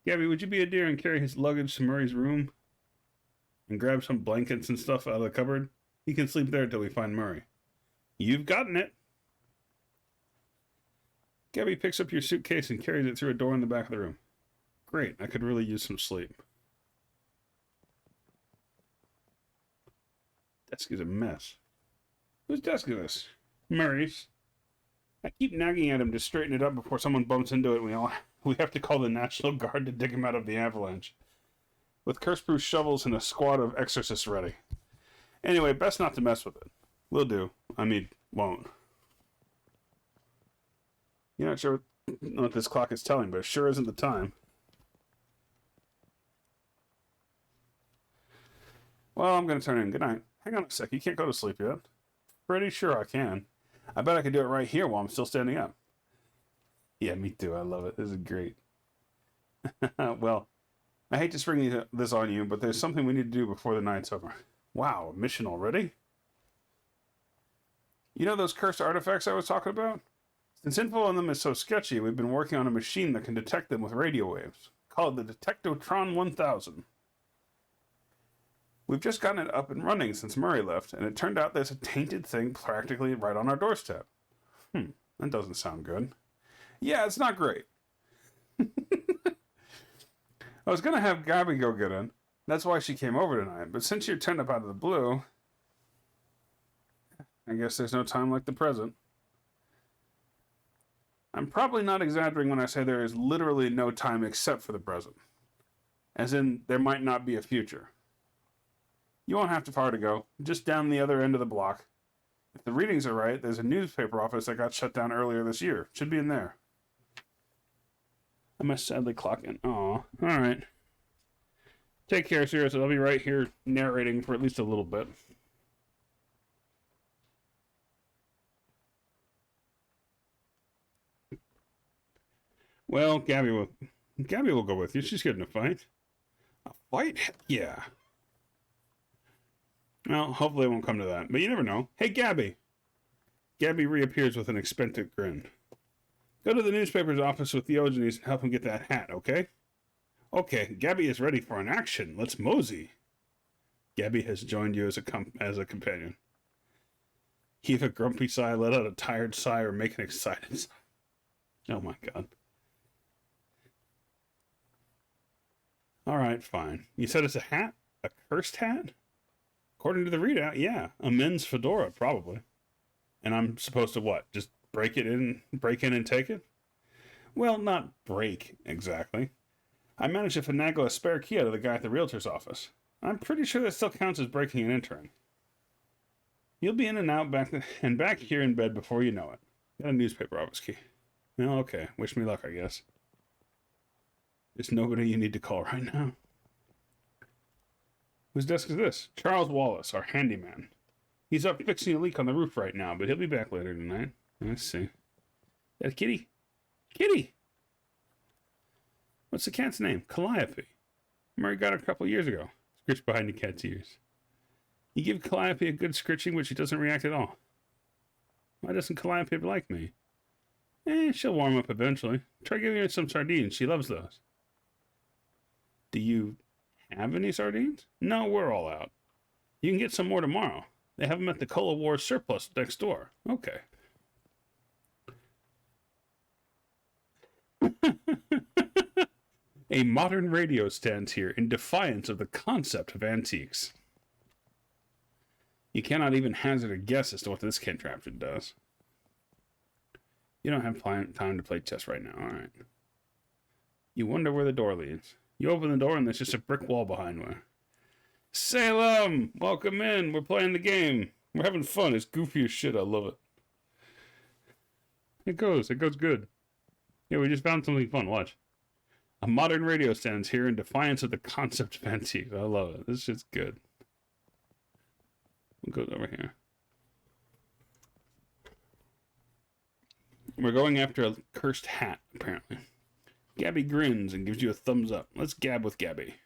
Gabby, would you be a dear and carry his luggage to Murray's room? And grab some blankets and stuff out of the cupboard? He can sleep there till we find Murray. You've gotten it. Gabby picks up your suitcase and carries it through a door in the back of the room. Great, I could really use some sleep. Desk is a mess. Whose desk is this? Murray's. I keep nagging at him to straighten it up before someone bumps into it. We have to call the National Guard to dig him out of the avalanche. With curse-proof shovels and a squad of exorcists ready. Anyway, best not to mess with it. Will do. I mean, won't. You're not sure what this clock is telling, but it sure isn't the time. Well, I'm going to turn in. Good night. Hang on a sec. You can't go to sleep yet. Pretty sure I can. I bet I could do it right here while I'm still standing up. Yeah, me too. I love it. This is great. Well, I hate to spring this on you, but there's something we need to do before the night's over. Wow, a mission already? You know those cursed artifacts I was talking about? Since info on them is so sketchy, we've been working on a machine that can detect them with radio waves. Call it the Detectotron 1000. We've just gotten it up and running since Murray left, and it turned out there's a tainted thing practically right on our doorstep. That doesn't sound good. Yeah, it's not great. I was going to have Gabby go get it. That's why she came over tonight, but since you turned up out of the blue, I guess there's no time like the present. I'm probably not exaggerating when I say there is literally no time except for the present. As in, there might not be a future. You won't have to far to go, just down the other end of the block. If the readings are right, there's a newspaper office that got shut down earlier this year. Should be in there. I must sadly clock in. Aw, alright. Take care, seriously. I'll be right here narrating for at least a little bit. Well, Gabby will go with you. She's good in a fight. A fight? Heck yeah. Well, hopefully it won't come to that, but you never know. Hey, Gabby. Gabby reappears with an expectant grin. Go to the newspaper's office with Diogenes and help him get that hat, okay? Okay, Gabby is ready for an action. Let's mosey. Gabby has joined you as a companion. Heave a grumpy sigh, let out a tired sigh, or make an excited sigh. Oh my god. Alright, fine. You said it's a hat? A cursed hat? According to the readout, yeah. A men's fedora, probably. And I'm supposed to what? Just break in and take it? Well, not break, exactly. I managed to finagle a spare key out of the guy at the realtor's office. I'm pretty sure that still counts as breaking and entering. You'll be in and out back here in bed before you know it. Got a newspaper office key. Well, okay. Wish me luck, I guess. There's nobody you need to call right now. Whose desk is this? Charles Wallace, our handyman. He's up fixing a leak on the roof right now, but he'll be back later tonight. Let's see. That a kitty? Kitty! What's the cat's name? Calliope. Murray got her a couple years ago. Scritched behind the cat's ears. You give Calliope a good scritching, but she doesn't react at all. Why doesn't Calliope like me? She'll warm up eventually. Try giving her some sardines. She loves those. Do you have any sardines? No, we're all out. You can get some more tomorrow. They have them at the Cola Wars surplus next door. Okay. A modern radio stands here in defiance of the concept of antiques. You cannot even hazard a guess as to what this contraption does. You don't have time to play chess right now, alright. You wonder where the door leads. You open the door and there's just a brick wall behind me. Salem! Welcome in. We're playing the game. We're having fun. It's goofy as shit. I love it. It goes good. Yeah, we just found something fun. Watch. A modern radio stands here in defiance of the concept of antiques. I love it. This shit's good. What goes over here? We're going after a cursed hat, apparently. Gabby grins and gives you a thumbs up. Let's gab with Gabby.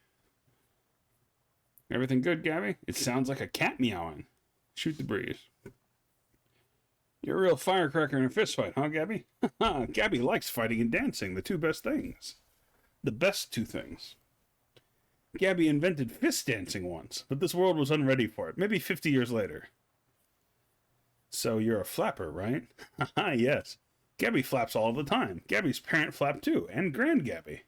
Everything good, Gabby? It sounds like a cat meowing. Shoot the breeze. You're a real firecracker in a fistfight, huh, Gabby? Gabby likes fighting and dancing, the two best things. The best two things. Gabby invented fist dancing once, but this world was unready for it, maybe 50 years later. So you're a flapper, right? Haha, yes. Gabby flaps all the time. Gabby's parent flapped too, and Grand Gabby.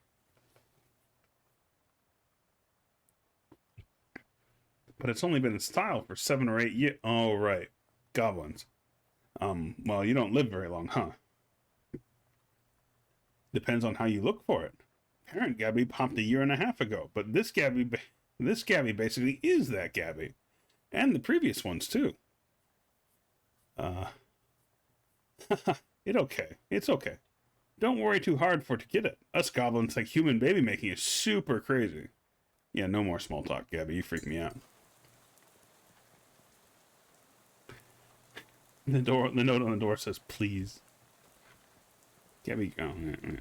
But it's only been in style for 7 or 8 years. Oh, right. Goblins. Well, you don't live very long, huh? Depends on how you look for it. Parent Gabby popped a year and a half ago, but this Gabby basically is that Gabby. And the previous ones, too. It's okay. Don't worry too hard for it to get it. Us goblins think human baby making is super crazy. Yeah, no more small talk, Gabby. You freak me out. The note on the door says, please. Gabby, oh, yeah.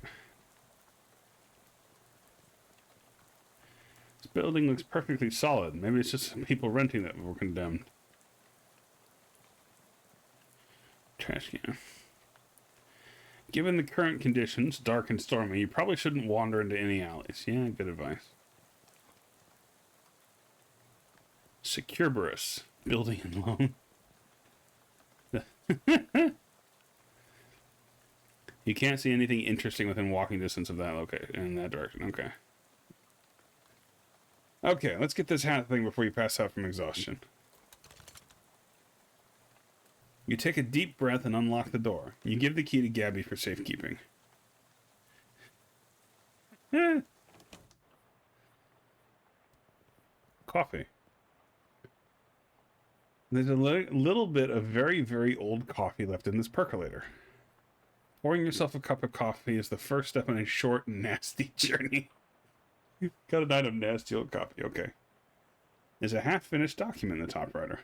This building looks perfectly solid. Maybe it's just some people renting that were condemned. Trash can. Given the current conditions, dark and stormy, you probably shouldn't wander into any alleys. Yeah, good advice. Securberus. Building and loan. You can't see anything interesting within walking distance of that location in that direction. Okay. Okay, let's get this hat thing before you pass out from exhaustion. You take a deep breath and unlock the door. You give the key to Gabby for safekeeping. Coffee. There's a little bit of very, very old coffee left in this percolator. Pouring yourself a cup of coffee is the first step in a short and nasty journey. Got an item nasty old coffee, okay. Is a half-finished document in the top writer.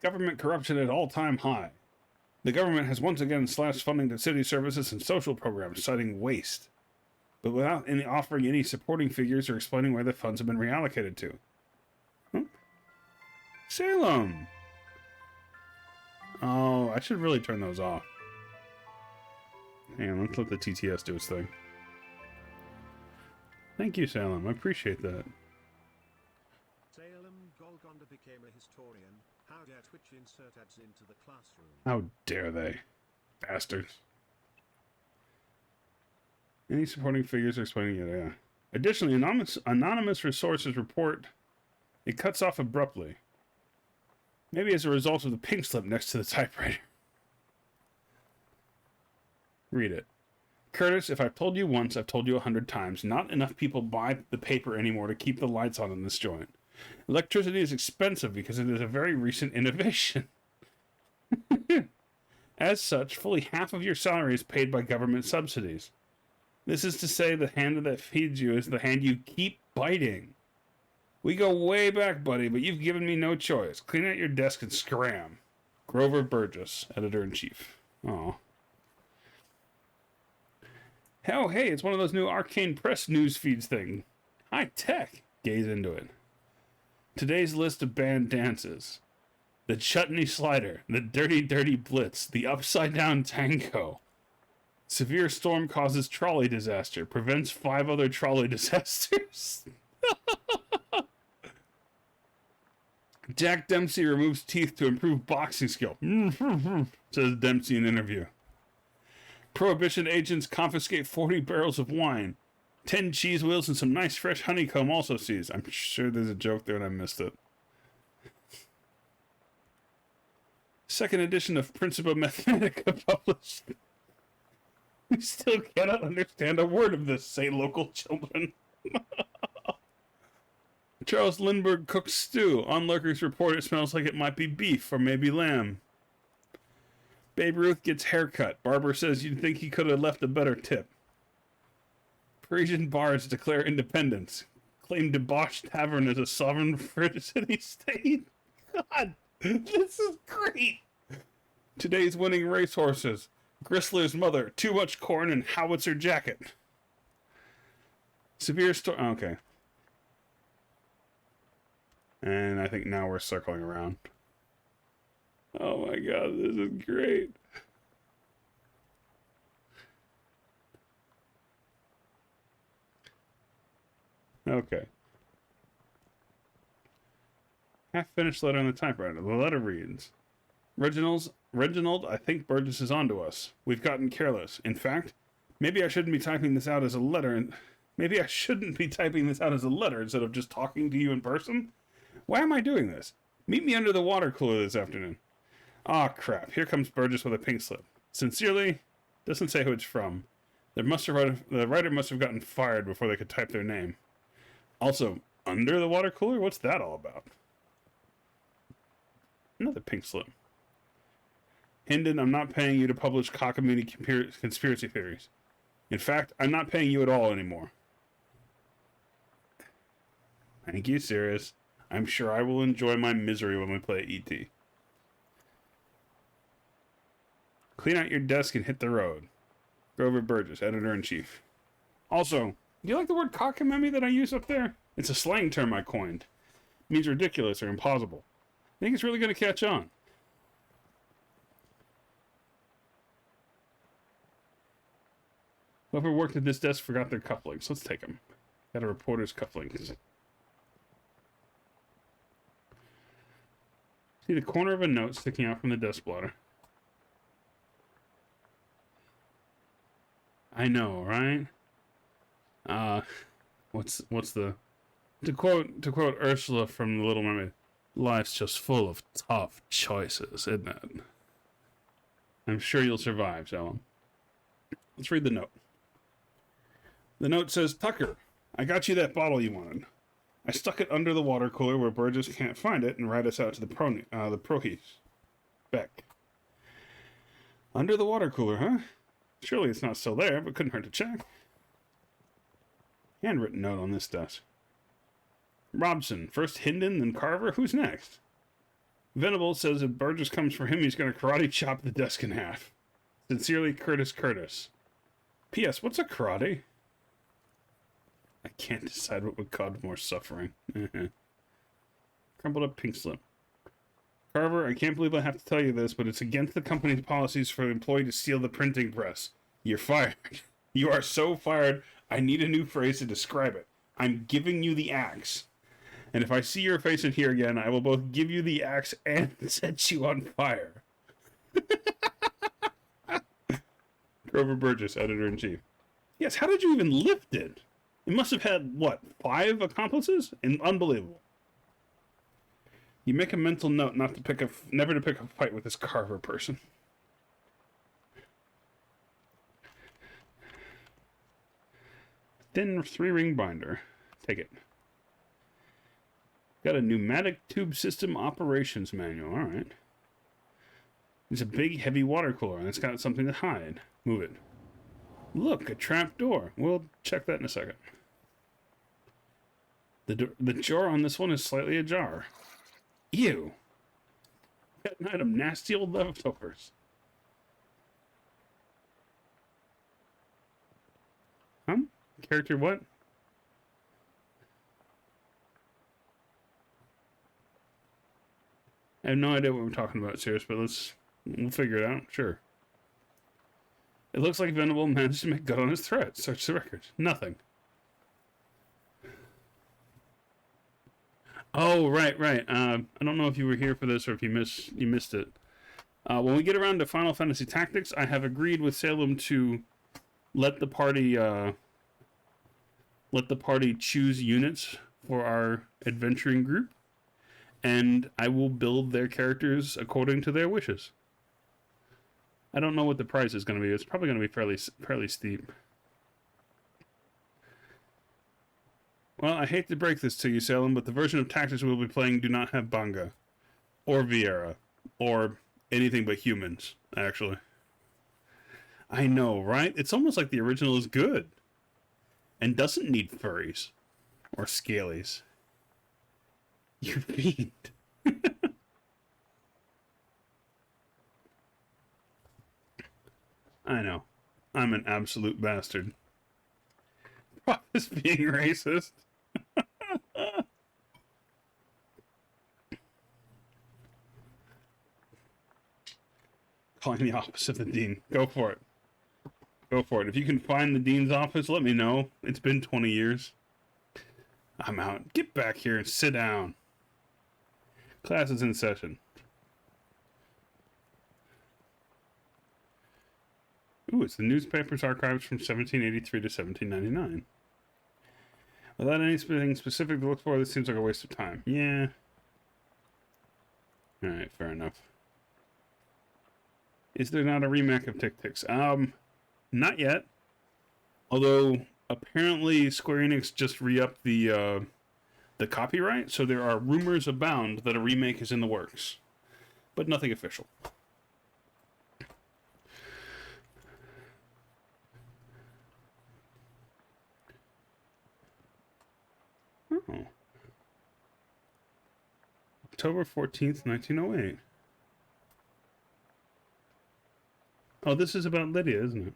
Government corruption at all-time high. The government has once again slashed funding to city services and social programs, citing waste, but without offering any supporting figures or explaining where the funds have been reallocated to. Salem! Oh, I should really turn those off. Hang on, let's let the TTS do its thing. Thank you, Salem. I appreciate that. Salem Golconda became a historian. How dare Twitch insert ads into the classroom? How dare they? Bastards. Any supporting figures are explaining it, yeah. Additionally, anonymous resources report it cuts off abruptly. Maybe as a result of the pink slip next to the typewriter. Read it. Curtis, if I've told you once, I've told you 100 times. Not enough people buy the paper anymore to keep the lights on in this joint. Electricity is expensive because it is a very recent innovation. As such, fully half of your salary is paid by government subsidies. This is to say the hand that feeds you is the hand you keep biting. We go way back, buddy, but you've given me no choice. Clean out your desk and scram. Grover Burgess, Editor-in-Chief. Aw. Oh, hey, it's one of those new Arcane Press news feeds thing. High tech. Gaze into it. Today's list of banned dances. The Chutney Slider, the Dirty Dirty Blitz, the Upside Down Tango. Severe storm causes trolley disaster, prevents 5 other trolley disasters. Jack Dempsey removes teeth to improve boxing skill, says Dempsey in interview. Prohibition agents confiscate 40 barrels of wine. 10 cheese wheels and some nice fresh honeycomb also seized. I'm sure there's a joke there and I missed it. Second edition of Principia Mathematica published. We still cannot understand a word of this, say local children. Charles Lindbergh cooks stew. Onlookers report it smells like it might be beef or maybe lamb. Babe Ruth gets haircut. Barber says you'd think he could have left a better tip. Parisian bards declare independence. Claim debauched tavern as a sovereign city-state. God, this is great. Today's winning racehorses. Gristler's mother. Too much corn and howitzer jacket. Severe storm. Okay. And I think now we're circling around. Oh my god, this is great. Okay. Half-finished letter on the typewriter. The letter reads, Reginald, I think Burgess is onto us. We've gotten careless. In fact, maybe I shouldn't be typing this out as a letter, maybe I shouldn't be typing this out as a letter instead of just talking to you in person. Why am I doing this? Meet me under the water cooler this afternoon. Aw, crap. Here comes Burgess with a pink slip. Sincerely, doesn't say who it's from. The writer must have gotten fired before they could type their name. Also, under the water cooler? What's that all about? Another pink slip. Hinden, I'm not paying you to publish cockamamie conspiracy theories. In fact, I'm not paying you at all anymore. Thank you, Sirius. I'm sure I will enjoy my misery when we play E.T. Clean out your desk and hit the road. Grover Burgess, Editor-in-Chief. Also, do you like the word cockamamie that I use up there? It's a slang term I coined. It means ridiculous or impossible. I think it's really going to catch on. Whoever worked at this desk forgot their cufflinks. Let's take them. Got a reporter's cufflinks. See the corner of a note sticking out from the desk blotter. I know, right? What's the to quote Ursula from The Little Mermaid? Life's just full of tough choices, isn't it? I'm sure you'll survive, Salem. Let's read the note. The note says, Tucker, I got you that bottle you wanted. I stuck it under the water cooler where Burgess can't find it and write us out to the Prohees. Beck. Under the water cooler, huh? Surely it's not still there, but couldn't hurt to check. Handwritten note on this desk. Robson, first Hinden, then Carver. Who's next? Venable says if Burgess comes for him, he's going to karate chop the desk in half. Sincerely, Curtis. P.S. What's a karate? I can't decide what would cause more suffering. Crumpled up pink slip. Carver, I can't believe I have to tell you this, but it's against the company's policies for an employee to steal the printing press. You're fired. You are so fired, I need a new phrase to describe it. I'm giving you the axe. And if I see your face in here again, I will both give you the axe and set you on fire. Grover Burgess, Editor-in-Chief. Yes, how did you even lift it? It must have had, what, 5 accomplices? Unbelievable. You make a mental note never to pick a fight with this Carver person. Thin 3-ring binder. Take it. Got a pneumatic tube system operations manual. All right. It's a big, heavy water cooler, and it's got something to hide. Move it. Look, a trap door. We'll check that in a second. The drawer on this one is slightly ajar. Ew. Got an item. Nasty old leftovers. Character what? I have no idea what we're talking about, serious, but we'll figure it out. Sure. It looks like Venable managed to make good on his threat. Search the record. Nothing. Oh, right. I don't know if you were here for this or if you missed it. When we get around to Final Fantasy Tactics, I have agreed with Salem to let the party choose units for our adventuring group, and I will build their characters according to their wishes. I don't know what the price is going to be. It's probably going to be fairly steep. Well, I hate to break this to you, Salem, but the version of Tactics we'll be playing do not have Banga, or Viera, or anything but humans, actually. I know, right? It's almost like the original is good, and doesn't need furries, or scalies. You fiend. I know. I'm an absolute bastard. This being racist. Calling the office of the dean. Go for it. Go for it. If you can find the dean's office, let me know. It's been 20 years. I'm out. Get back here and sit down. Class is in session. Ooh, it's the newspaper's archives from 1783 to 1799. Without anything specific to look for, this seems like a waste of time. Yeah. Alright, fair enough. Is there not a remake of Tic Tics? Not yet. Although, apparently Square Enix just re-upped the copyright, so there are rumors abound that a remake is in the works. But nothing official. Oh. October 14th, 1908. Oh, this is about Lydia, isn't it?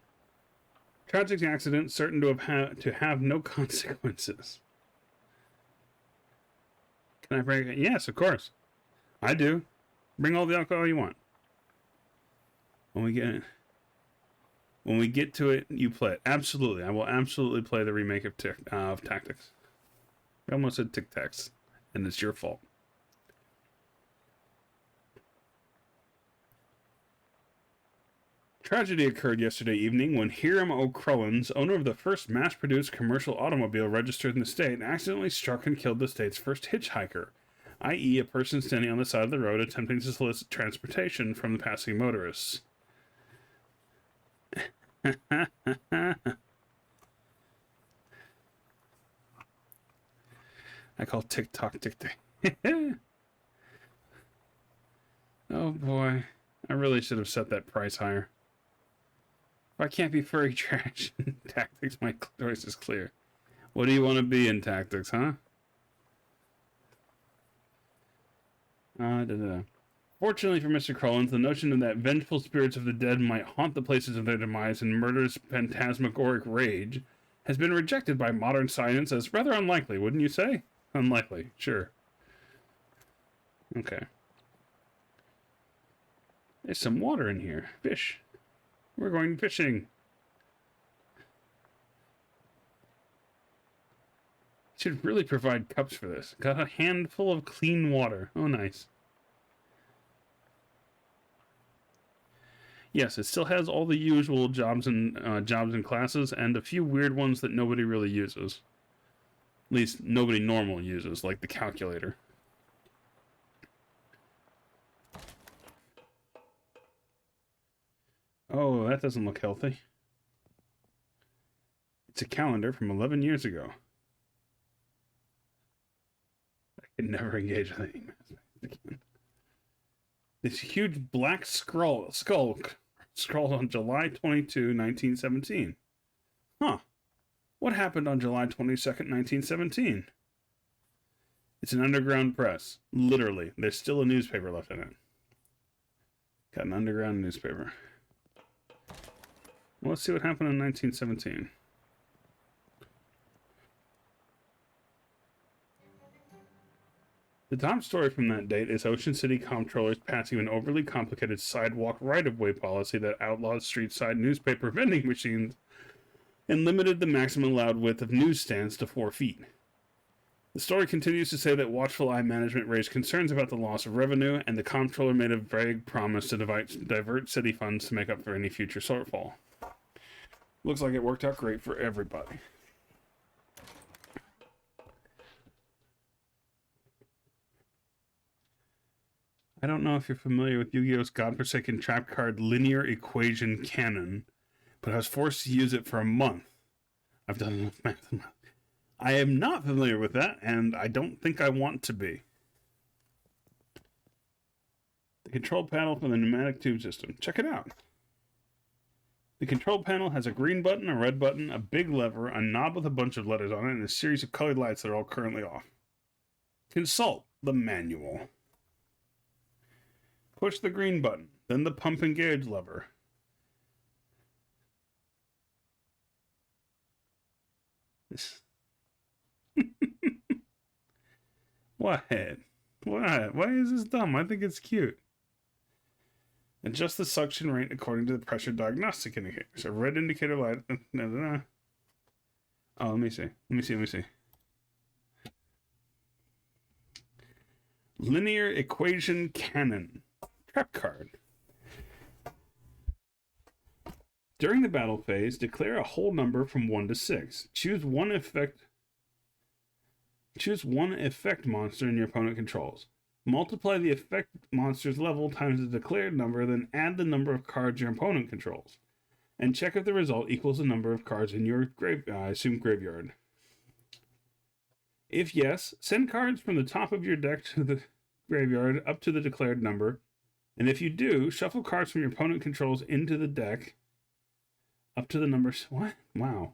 Tragic accident certain to have no consequences. Can I break it? Yes, of course. I do. Bring all the alcohol you want. When we get to it, you play it. Absolutely. I will absolutely play the remake of Tactics. I almost said Tic Tacs, and it's your fault. Tragedy occurred yesterday evening when Hiram O'Crullins, owner of the first mass-produced commercial automobile registered in the state, accidentally struck and killed the state's first hitchhiker, i.e. a person standing on the side of the road attempting to solicit transportation from the passing motorists. I call TikTok Tic-Tac. Oh boy. I really should have set that price higher. I can't be furry trash in tactics. My choice is clear. What do you want to be in tactics, huh? Fortunately for Mr. Crollins, the notion that vengeful spirits of the dead might haunt the places of their demise in murderous phantasmagoric rage has been rejected by modern science as rather unlikely, wouldn't you say? Unlikely, sure. Okay. There's some water in here. Fish. We're going fishing. Should really provide cups for this. Got a handful of clean water. Oh, nice. Yes, it still has all the usual jobs and classes, and a few weird ones that nobody really uses. At least nobody normal uses, like the calculator. Oh, that doesn't look healthy. It's a calendar from 11 years ago. I can never engage with any math again. This huge black skull scrawled on July 22, 1917. Huh. What happened on July 22nd, 1917? It's an underground press. Literally. There's still a newspaper left in it. Got an underground newspaper. Well, let's see what happened in 1917. The top story from that date is Ocean City comptrollers passing an overly complicated sidewalk right-of-way policy that outlawed street-side newspaper vending machines and limited the maximum allowed width of newsstands to 4 feet. The story continues to say that watchful eye management raised concerns about the loss of revenue, and the comptroller made a vague promise to divert city funds to make up for any future shortfall. Looks like it worked out great for everybody. I don't know if you're familiar with Yu-Gi-Oh's godforsaken trap card Linear Equation Canon, but I was forced to use it for a month. I've done enough math. I am not familiar with that, and I don't think I want to be. The control panel for the pneumatic tube system. Check it out. The control panel has a green button, a red button, a big lever, a knob with a bunch of letters on it, and a series of colored lights that are all currently off. Consult the manual. Push the green button, then the pump and gauge lever. What? What? Why is this dumb? I think it's cute. Adjust the suction rate according to the pressure diagnostic indicators. A red indicator light. Oh, let me see. Linear Equation Canon. Trap card. During the battle phase, declare a whole number from 1 to 6. Choose one effect monster in your opponent controls. Multiply the effect monster's level times the declared number, then add the number of cards your opponent controls. And check if the result equals the number of cards in your graveyard. If yes, send cards from the top of your deck to the graveyard up to the declared number. And if you do, shuffle cards from your opponent controls into the deck up to the numbers. What? Wow.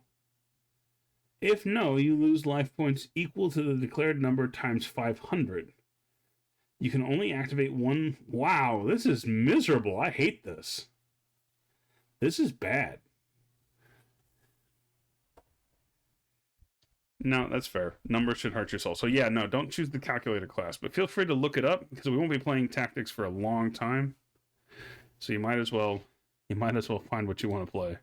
If no, you lose life points equal to the declared number times 500. You can only activate one. Wow, this is miserable. I hate this. This is bad. No, that's fair. Numbers should hurt your soul. So yeah, no, don't choose the calculator class, but feel free to look it up because we won't be playing tactics for a long time. So you might as well find what you want to play.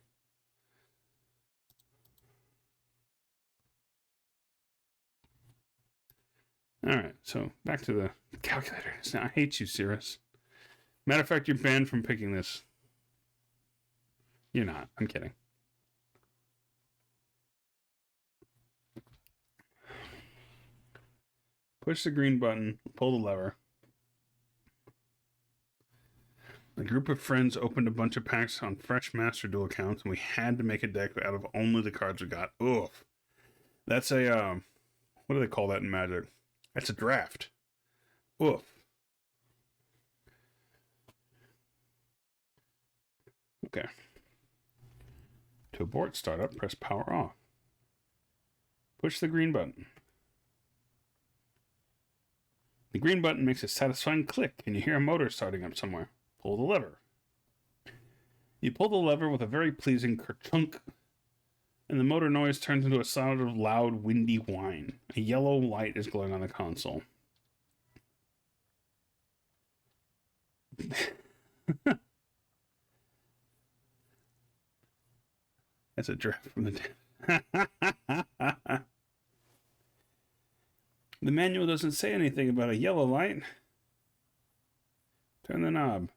All right, so back to the calculator. Now, I hate you, Cirrus. Matter of fact, you're banned from picking this. You're not. I'm kidding. Push the green button, pull the lever. A group of friends opened a bunch of packs on fresh Master Duel accounts, and we had to make a deck out of only the cards we got. Oof. That's a, what do they call that in Magic? That's a draft. Oof. Okay. To abort startup, press power off. Push the green button. The green button makes a satisfying click, and you hear a motor starting up somewhere. Pull the lever. You pull the lever with a very pleasing kerchunk, and the motor noise turns into a sound of loud, windy whine. A yellow light is glowing on the console. That's a draft from the... The manual doesn't say anything about a yellow light. Turn the knob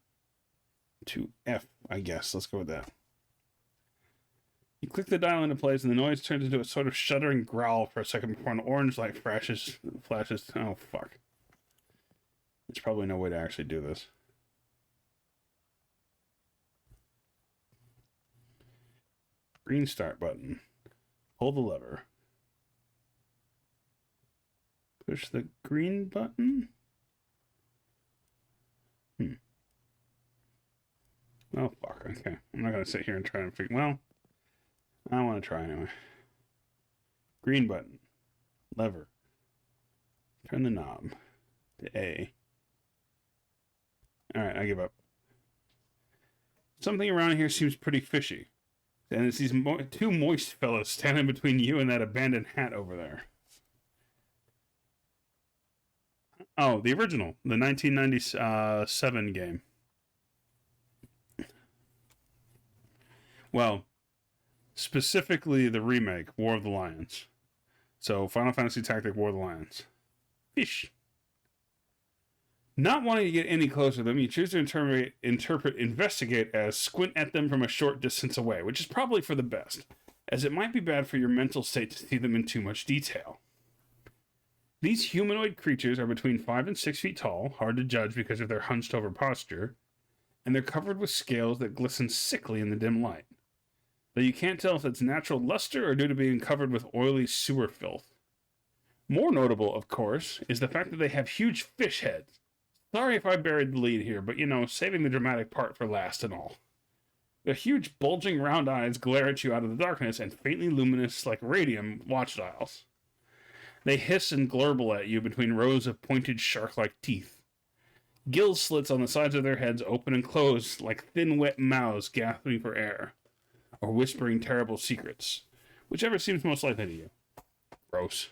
to F, I guess. Let's go with that. You click the dial into place, and the noise turns into a sort of shuddering growl for a second before an orange light flashes. Oh, fuck. There's probably no way to actually do this. Green start button. Pull the lever. Push the green button? Oh, fuck. Okay. I'm not going to sit here and try and figure... Well, I want to try anyway. Green button. Lever. Turn the knob to A. Alright, I give up. Something around here seems pretty fishy. And it's these two moist fellows standing between you and that abandoned hat over there. Oh, the original. The 1997 game. Well, specifically the remake, War of the Lions. So, Final Fantasy Tactic War of the Lions. Fish. Not wanting to get any closer to them, you choose to interpret investigate as squint at them from a short distance away, which is probably for the best, as it might be bad for your mental state to see them in too much detail. These humanoid creatures are between 5 and 6 feet tall, hard to judge because of their hunched over posture, and they're covered with scales that glisten sickly in the dim light. Though you can't tell if it's natural luster or due to being covered with oily sewer filth. More notable, of course, is the fact that they have huge fish heads. Sorry if I buried the lead here, but saving the dramatic part for last and all. Their huge, bulging round eyes glare at you out of the darkness and faintly luminous like radium watch dials. They hiss and glurble at you between rows of pointed shark-like teeth. Gill slits on the sides of their heads open and close like thin, wet mouths gasping for air, or whispering terrible secrets, whichever seems most likely to you. Gross.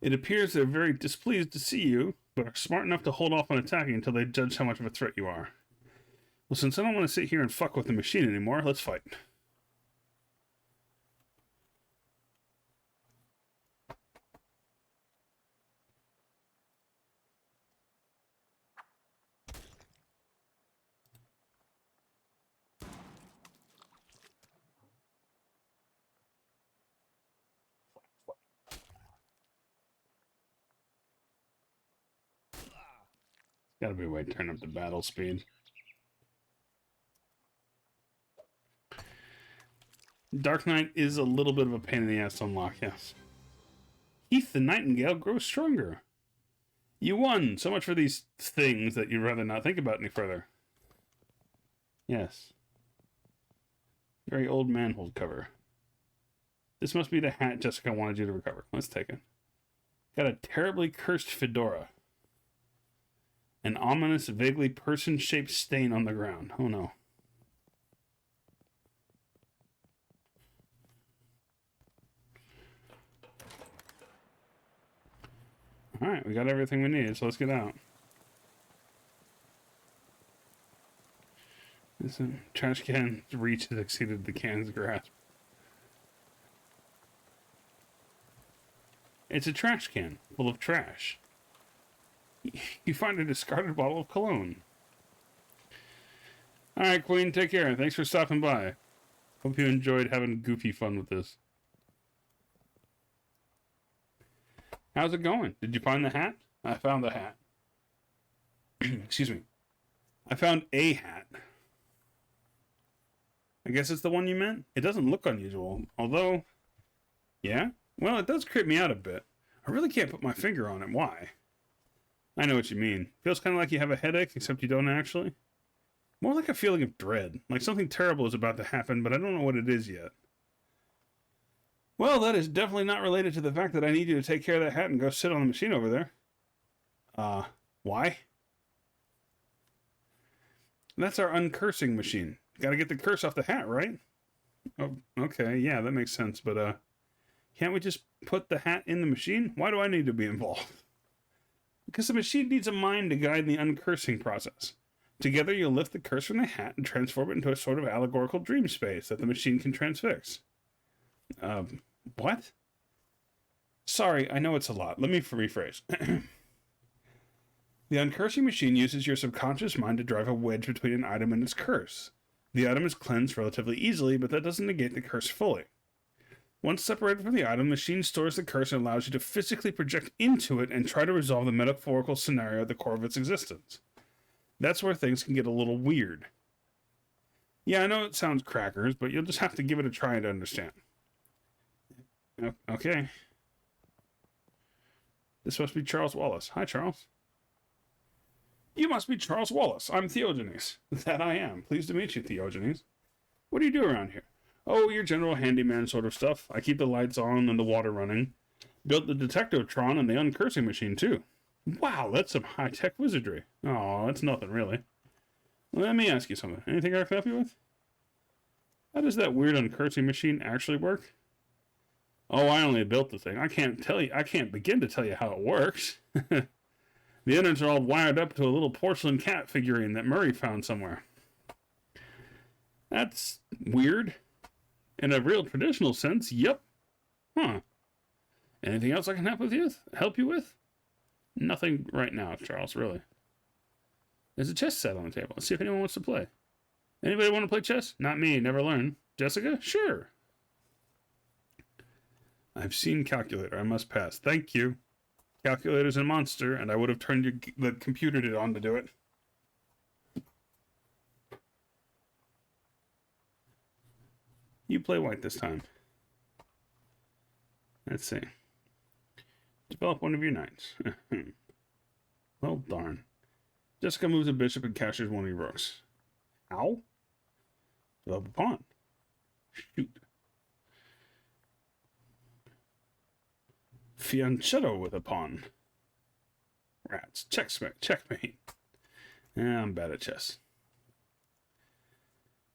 It appears they're very displeased to see you, but are smart enough to hold off on attacking until they judge how much of a threat you are. Well, since I don't want to sit here and fuck with the machine anymore, let's fight. Gotta be a way to turn up the battle speed. Dark Knight is a little bit of a pain in the ass to unlock, yes. Heath the Nightingale grows stronger. You won! So much for these things that you'd rather not think about any further. Yes. Very old manhole cover. This must be the hat Jessica wanted you to recover. Let's take it. Got a terribly cursed fedora. An ominous, vaguely person-shaped stain on the ground. Oh no. Alright, we got everything we need, so let's get out. This trash can reach has exceeded the can's grasp. It's a trash can full of trash. You find a discarded bottle of cologne. Alright, Queen, take care. Thanks for stopping by. Hope you enjoyed having goofy fun with this. How's it going? Did you find the hat? I found the hat. Excuse me. I found a hat. I guess it's the one you meant? It doesn't look unusual, although... Yeah? Well, it does creep me out a bit. I really can't put my finger on it. Why? I know what you mean. Feels kind of like you have a headache, except you don't actually. More like a feeling of dread, like something terrible is about to happen, but I don't know what it is yet. Well, that is definitely not related to the fact that I need you to take care of that hat and go sit on the machine over there. Why? That's our uncursing machine. Gotta get the curse off the hat, right? Oh, okay, yeah, that makes sense, but, can't we just put the hat in the machine? Why do I need to be involved? Because the machine needs a mind to guide the uncursing process. Together, you'll lift the curse from the hat and transform it into a sort of allegorical dream space that the machine can transfix. What? Sorry, I know it's a lot. Let me rephrase. The uncursing machine uses your subconscious mind to drive a wedge between an item and its curse. The item is cleansed relatively easily, but that doesn't negate the curse fully. Once separated from the item, the machine stores the curse and allows you to physically project into it and try to resolve the metaphorical scenario at the core of its existence. That's where things can get a little weird. Yeah, I know it sounds crackers, but you'll just have to give it a try to understand. Okay. This must be Charles Wallace. Hi, Charles. You must be Charles Wallace. I'm Theogenes. That I am. Pleased to meet you, Theogenes. What do you do around here? Oh, your general handyman sort of stuff. I keep the lights on and the water running. Built the Detectivetron and the uncursing machine, too. Wow, that's some high-tech wizardry. Oh, that's nothing, really. Let me ask you something. Anything I can help you with? How does that weird uncursing machine actually work? Oh, I only built the thing. I can't begin to tell you how it works. The innards are all wired up to a little porcelain cat figurine that Murray found somewhere. That's weird. In a real traditional sense, yep. Huh. Anything else I can help you with? Nothing right now, Charles, really. There's a chess set on the table. Let's see if anyone wants to play. Anybody want to play chess? Not me, never learned. Jessica? Sure. I've seen calculator. I must pass. Thank you. Calculator's a monster, and I would have turned the computer on to do it. You play white this time. Let's see. Develop one of your knights. Well, darn. Jessica moves a bishop and captures one of your rooks. How? Develop a pawn. Shoot. Fianchetto with a pawn. Rats. Checkmate. I'm bad at chess.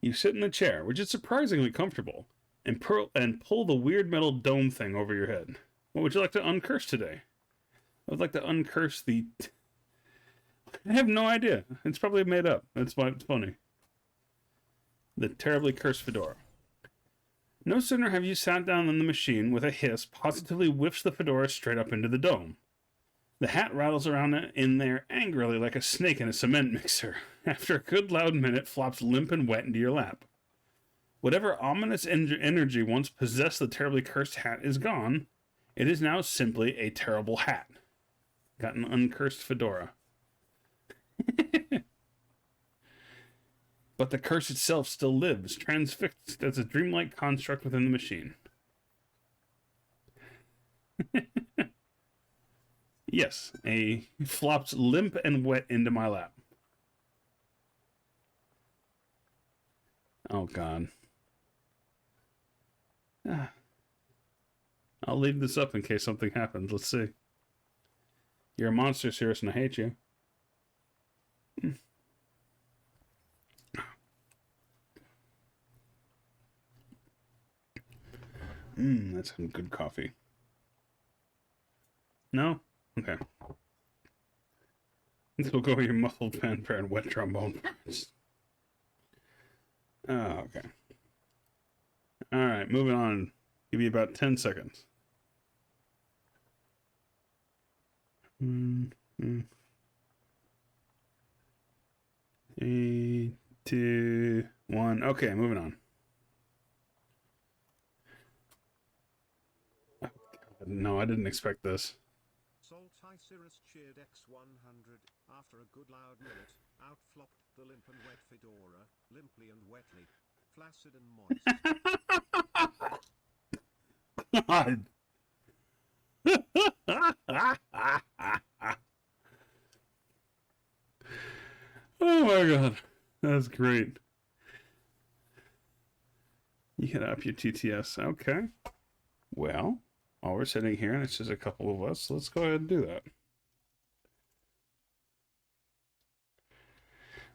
You sit in the chair, which is surprisingly comfortable, and pull the weird metal dome thing over your head. What would you like to uncurse today? I would like to uncurse the... I have no idea. It's probably made up. That's why it's funny. The terribly cursed fedora. No sooner have you sat down on the machine with a hiss, positively whiffs the fedora straight up into the dome. The hat rattles around in there angrily like a snake in a cement mixer. After a good loud minute, flops limp and wet into your lap. Whatever ominous energy once possessed the terribly cursed hat is gone. It is now simply a terrible hat. Got an uncursed fedora. But the curse itself still lives, transfixed as a dreamlike construct within the machine. Yes, flops limp and wet into my lap. Oh, God. I'll leave this up in case something happens. Let's see. You're a monster, Cirrus, and I hate you. That's some good coffee. No? Okay. This will go with your muffled fanfare and wet trombone parts. Oh, okay. Alright, moving on. Give you about 10 seconds. 3, 2, 1. Okay, moving on. Oh, no, I didn't expect this. Salty Cirrus cheered X100. After a good loud minute, out flopped the limp and wet fedora, limply and wetly, flaccid and moist. God. Oh my God. That's great. You hit up your TTS. Okay. Well, while we're sitting here and it's just a couple of us, let's go ahead and do that.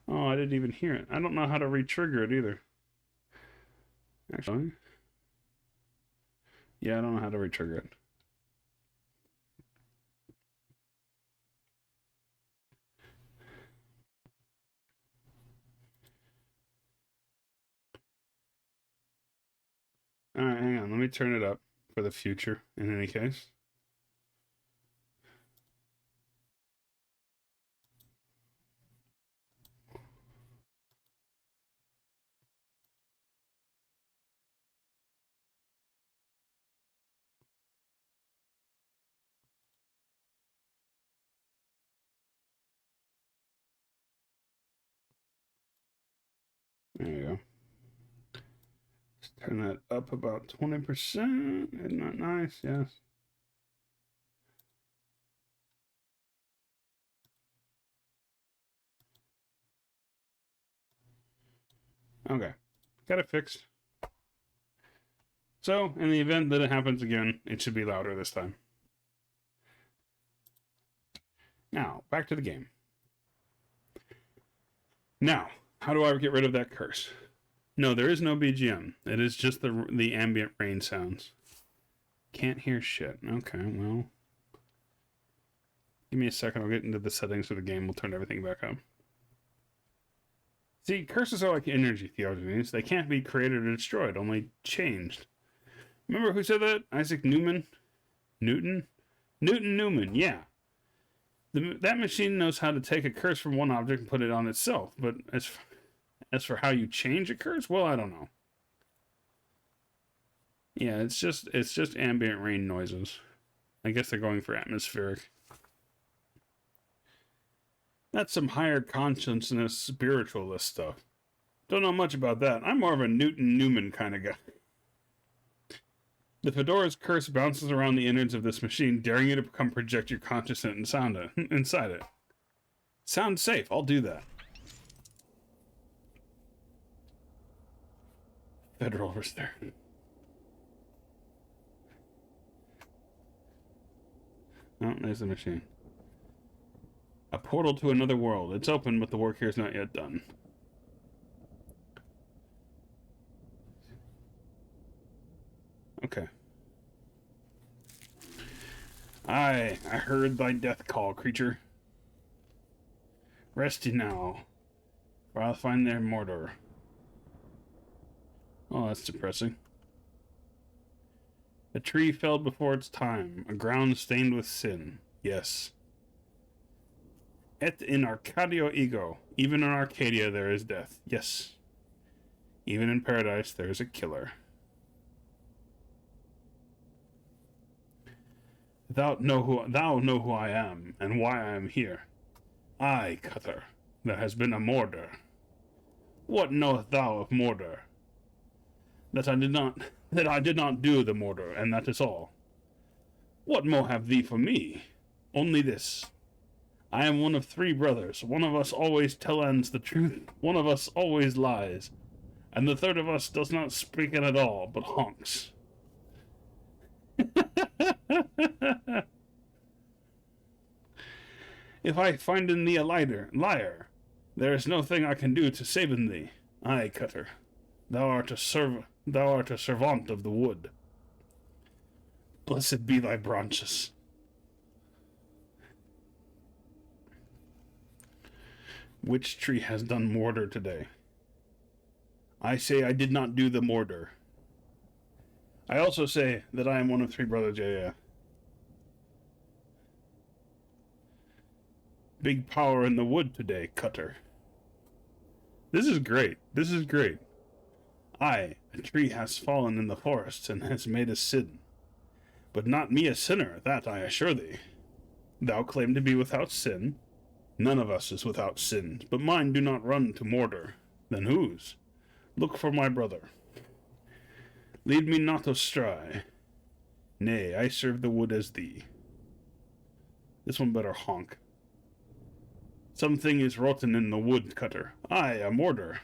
Oh, I didn't even hear it. I don't know how to re-trigger it either. Actually. Yeah, I don't know how to re-trigger it. Alright, hang on. Let me turn it up for the future, in any case. There you go. Let's turn that up about 20%. Isn't that nice? Yes. Okay. Got it fixed. So, in the event that it happens again, it should be louder this time. Now, back to the game. Now, how do I get rid of that curse? No, there is no BGM. It is just the ambient rain sounds. Can't hear shit. Okay, well. Give me a second. I'll get into the settings of the game. We'll turn everything back up. See, curses are like energy, Theogenes. They can't be created or destroyed, only changed. Remember who said that? Isaac Newman? Newton? Newton Newman, yeah. That machine knows how to take a curse from one object and put it on itself, but as for how you change a curse, well, I don't know. Yeah, it's just ambient rain noises. I guess they're going for atmospheric. That's some higher consciousness spiritualist stuff. Don't know much about that. I'm more of a Newton Newman kind of guy. The Fedora's curse bounces around the innards of this machine, daring you to project your consciousness inside it. Sounds safe. I'll do that. Federal over there. Oh, there's the machine. A portal to another world. It's open, but the work here is not yet done. Okay. I heard thy death call, creature. Rest ye now, for I'll find their Mordor. Oh, that's depressing. A tree felled before its time, a ground stained with sin. Yes. Et in Arcadio ego. Even in Arcadia there is death. Yes. Even in paradise there is a killer. Thou know who I am, and why I am here. I, Cutter, that has been a Mordor. What knowest thou of Mordor? That I did not do the Mordor, and that is all. What more have thee for me? Only this. I am one of 3 brothers. One of us always tells the truth, one of us always lies, and the third of us does not speak it at all, but honks. If I find in thee a liar, there is no thing I can do to save in thee. Aye, Cutter, thou art a servant of the wood. Blessed be thy branches. Which tree has done Mordor today? I say I did not do the Mordor. I also say that I am one of 3 brothers, yeah. Big power in the wood today, Cutter. This is great. This is great. Aye, a tree has fallen in the forest and has made a sin. But not me a sinner, that I assure thee. Thou claim to be without sin. None of us is without sin, but mine do not run to Mordor. Then whose? Look for my brother. Lead me not astray. Nay, I serve the wood as thee. This one better honk. Something is rotten in the wood, Cutter. I, a mortar,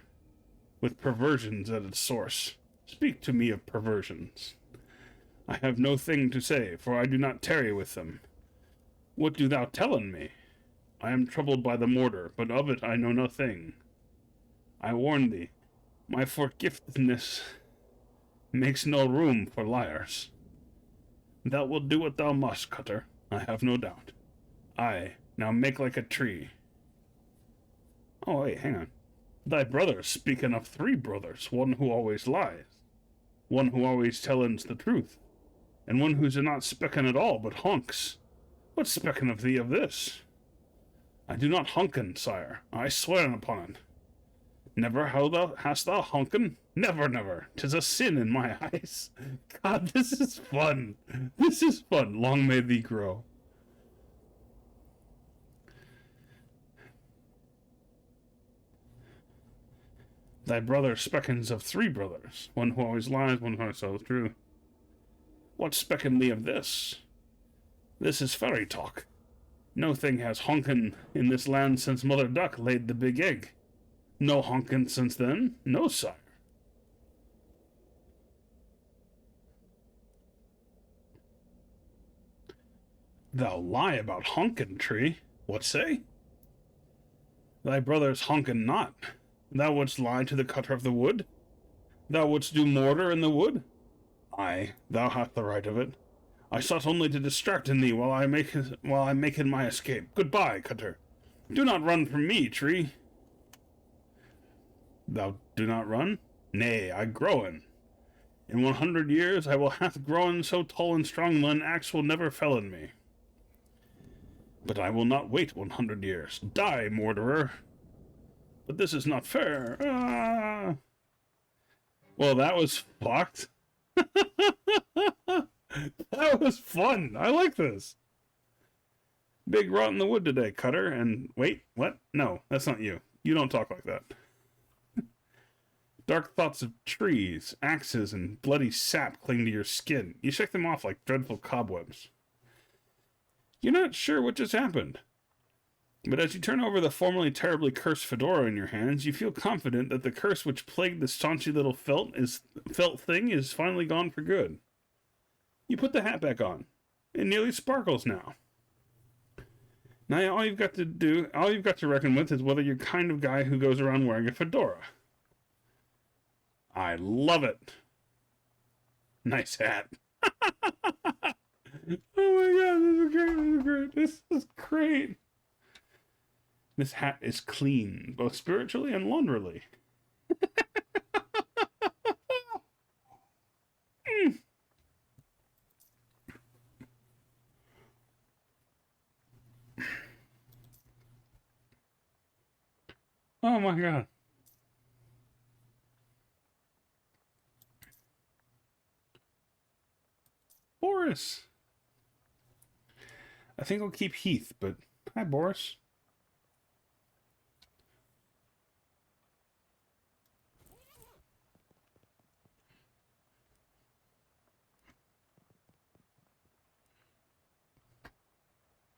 with perversions at its source. Speak to me of perversions. I have no thing to say, for I do not tarry with them. What do thou tellin me? I am troubled by the mortar, but of it I know no thing. I warn thee, my forgiftedness makes no room for liars. Thou wilt do what thou must, Cutter, I have no doubt. Aye, now make like a tree. Oh, wait, hang on. Thy brother speaking of three brothers, one who always lies, one who always tellins the truth, and one who's not specking at all, but honks. What's specking of thee of this? I do not honken, sire. I swear upon it. Never hast thou honken? Never, never. 'Tis a sin in my eyes. God, this is fun. This is fun. Long may thee grow. Thy brother speckins of three brothers, one who always lies, one who always tells the truth. What specken thee of this? This is fairy talk. No thing has honkin in this land since Mother Duck laid the big egg. No honkin since then? No, sire. Thou lie about honkin, tree. What say? Thy brother's honkin not. Thou wouldst lie to the cutter of the wood? Thou wouldst do mortar in the wood? Aye, thou hast the right of it. I sought only to distract in thee while I make my escape. Goodbye, Cutter. Do not run from me, tree. Thou do not run? Nay, I growen. In 100 years I will hath grown so tall and strong that an axe will never fell in me. But I will not wait 100 years. Die, mortarer. But this is not fair. Ah. Well, that was fucked. That was fun. I like this. Big rot in the wood today, Cutter. And wait, what? No, that's not you. You don't talk like that. Dark thoughts of trees, axes, and bloody sap cling to your skin. You shake them off like dreadful cobwebs. You're not sure what just happened. But as you turn over the formerly terribly cursed fedora in your hands, you feel confident that the curse which plagued the staunchy little felt thing is finally gone for good. You put the hat back on. It nearly sparkles now. Now all you've got to reckon with is whether you're the kind of guy who goes around wearing a fedora. I love it. Nice hat. Oh my god, this is great, this is great, this is great. This hat is clean, both spiritually and launderily. Oh my god. Boris. I think I'll keep Heath, but hi, Boris.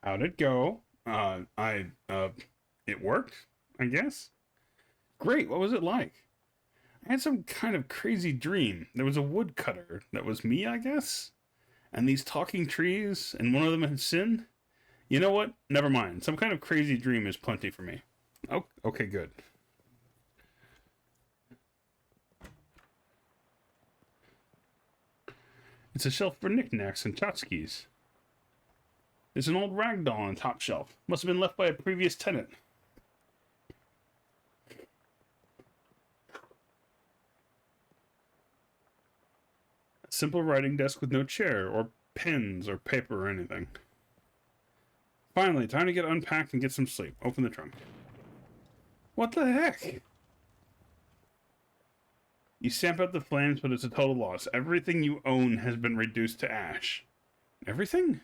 How'd it go? It worked, I guess. Great, what was it like? I had some kind of crazy dream. There was a woodcutter that was me, I guess? And these talking trees, and one of them had sinned? You know what? Never mind. Some kind of crazy dream is plenty for me. Oh, okay, good. It's a shelf for knickknacks and tchotchkes. There's an old rag doll on the top shelf. Must have been left by a previous tenant. A simple writing desk with no chair, or pens, or paper, or anything. Finally, time to get unpacked and get some sleep. Open the trunk. What the heck? You stamp out the flames, but it's a total loss. Everything you own has been reduced to ash. Everything?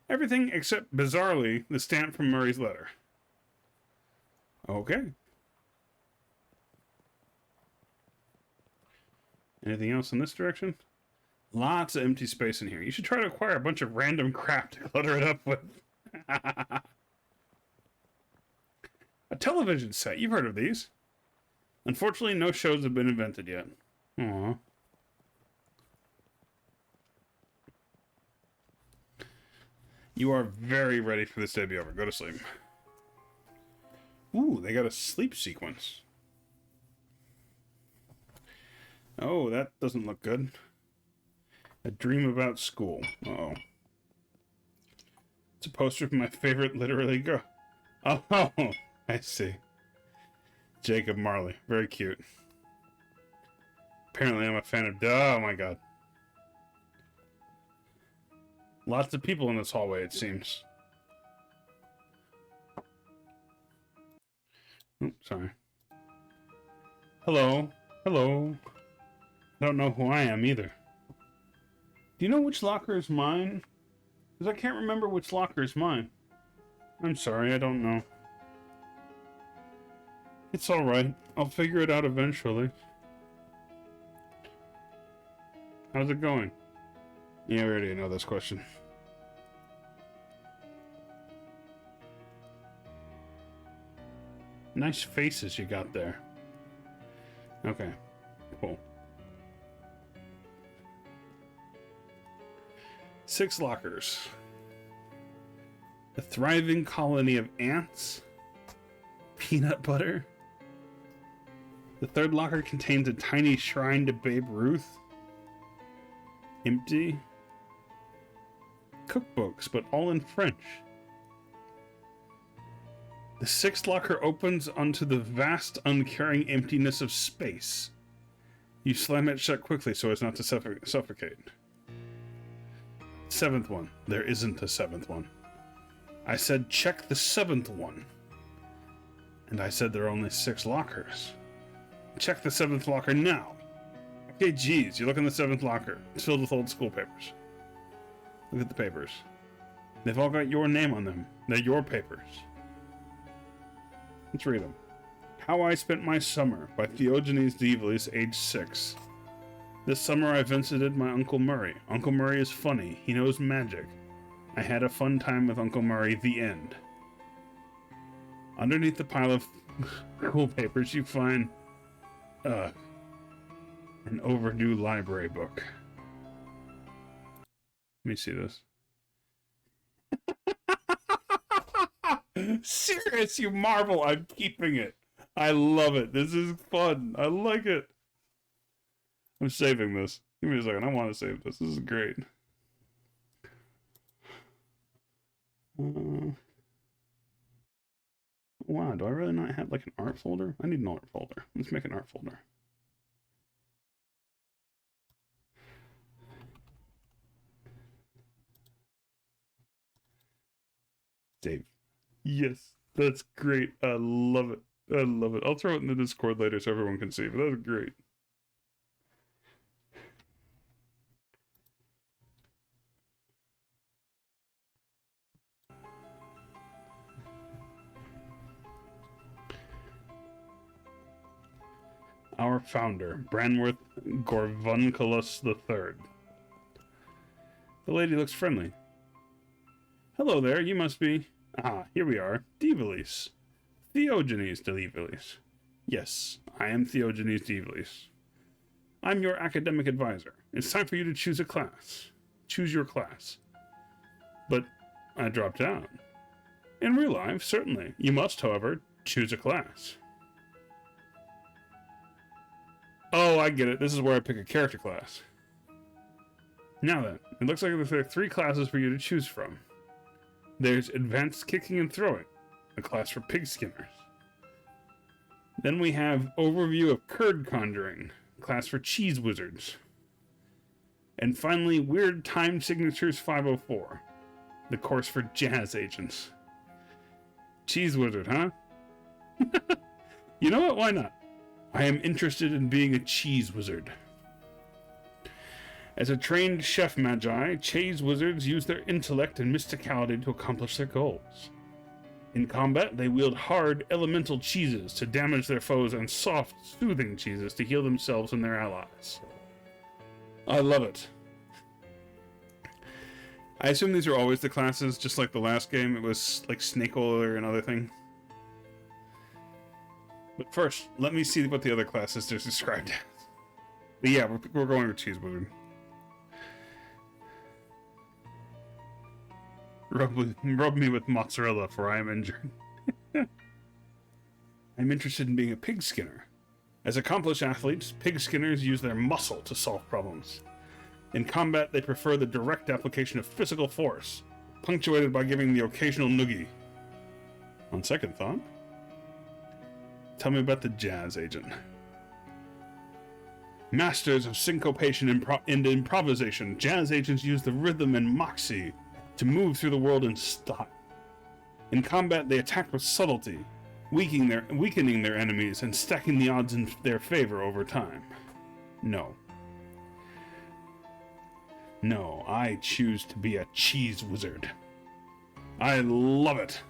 Everything except, bizarrely, the stamp from Murray's letter. Okay. Anything else in this direction? Lots of empty space in here. You should try to acquire a bunch of random crap to clutter it up with. A television set. You've heard of these. Unfortunately, no shows have been invented yet. Aww. You are very ready for this day to be over. Go to sleep. Ooh, they got a sleep sequence. Oh, that doesn't look good. A dream about school. Uh-oh. It's a poster of my favorite literally girl. Oh, I see. Jacob Marley. Very cute. Apparently I'm a fan of... Oh my god. Lots of people in this hallway, it seems. Oh, sorry. Hello. Hello. I don't know who I am either. Do you know which locker is mine? Because I can't remember which locker is mine. I'm sorry, I don't know. It's alright. I'll figure it out eventually. How's it going? Yeah, we already know this question. Nice faces you got there. Okay, cool. 6 lockers. A thriving colony of ants. Peanut butter. The 3rd locker contains a tiny shrine to Babe Ruth. Empty. Cookbooks, but all in French. The 6th locker opens onto the vast, uncaring emptiness of space. You slam it shut quickly so as not to suffocate. 7th one. There isn't a 7th one. I said check the 7th one. And I said there are only 6 lockers. Check the 7th locker now. Okay, geez, you look in the 7th locker. It's filled with old school papers. Look at the papers. They've all got your name on them. They're your papers. Let's read them. How I Spent My Summer by Theogenes Divalis, age 6. This summer I visited my Uncle Murray. Uncle Murray is funny. He knows magic. I had a fun time with Uncle Murray. The end. Underneath the pile of cool papers you find an overdue library book. Let me see this. Serious, you marvel. I'm keeping it. I love it. This is fun. I like it. I'm saving this. Give me a second. I want to save this. This is great. Wow, do I really not have like an art folder? I need an art folder. Let's make an art folder. Save. Yes, that's great. I love it. I love it. I'll throw it in the Discord later so everyone can see, but that's great. Our founder, Branworth Gorvunculus III. The lady looks friendly. Hello there, you must be... Ah, here we are. Divalis. Theogenes Divalis. Yes, I am Theogenes Divalis. I'm your academic advisor. It's time for you to choose a class. Choose your class. But I dropped out. In real life, certainly. You must, however, choose a class. Oh, I get it. This is where I pick a character class. Now then, it looks like there are 3 classes for you to choose from. There's Advanced Kicking and Throwing, a class for pig skinners. Then we have Overview of Curd Conjuring, a class for cheese wizards. And finally, Weird Time Signatures 504, the course for jazz agents. Cheese wizard, huh? You know what? Why not? I am interested in being a cheese wizard. As a trained chef magi, cheese wizards use their intellect and mysticality to accomplish their goals. In combat, they wield hard, elemental cheeses to damage their foes and soft, soothing cheeses to heal themselves and their allies. I love it. I assume these are always the classes, just like the last game. It was like Snake Oil or another thing. But first, let me see what the other classes are described as. But yeah, we're going with Cheese Wizard. Rub me with mozzarella, for I am injured. I'm interested in being a pig skinner. As accomplished athletes, pig skinners use their muscle to solve problems. In combat, they prefer the direct application of physical force, punctuated by giving the occasional noogie. On second thought, tell me about the jazz agent. Masters of syncopation and improvisation, jazz agents use the rhythm and moxie to move through the world in style. In combat, they attack with subtlety, weakening their enemies and stacking the odds in their favor over time. No, I choose to be a cheese wizard. I love it,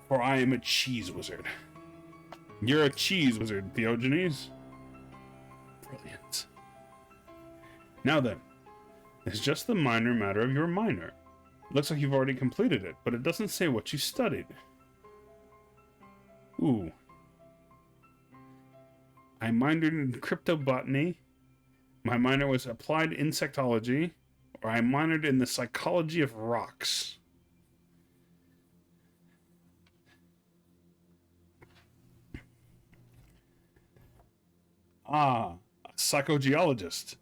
for I am a cheese wizard. You're a cheese wizard, Theogenes. Brilliant. Now then, it's just the minor matter of your minor. Looks like you've already completed it, but it doesn't say what you studied. Ooh. I minored in cryptobotany. My minor was applied insectology, or I minored in the psychology of rocks. Ah, a psychogeologist.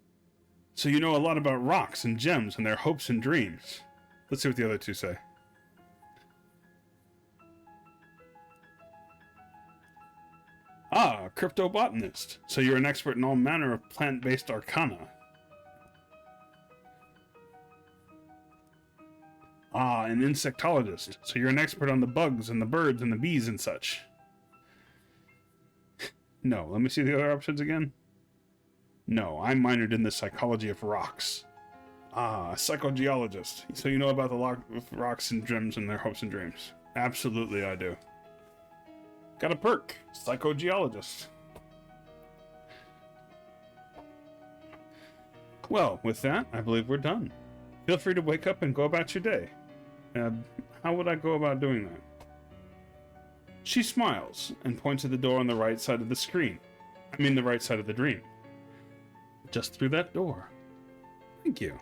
So you know a lot about rocks and gems and their hopes and dreams. Let's see what the other two say. Ah, a cryptobotanist. So you're an expert in all manner of plant-based arcana. Ah, an insectologist. So you're an expert on the bugs and the birds and the bees and such. No, let me see the other options again. No, I minored in the psychology of rocks. Ah, a psychogeologist. So you know about the rocks and gems and their hopes and dreams. Absolutely I do. Got a perk. Psychogeologist. Well, with that, I believe we're done. Feel free to wake up and go about your day. How would I go about doing that? She smiles and points at the door on the right side of the screen. I mean the right side of the dream. Just through that door. Thank you.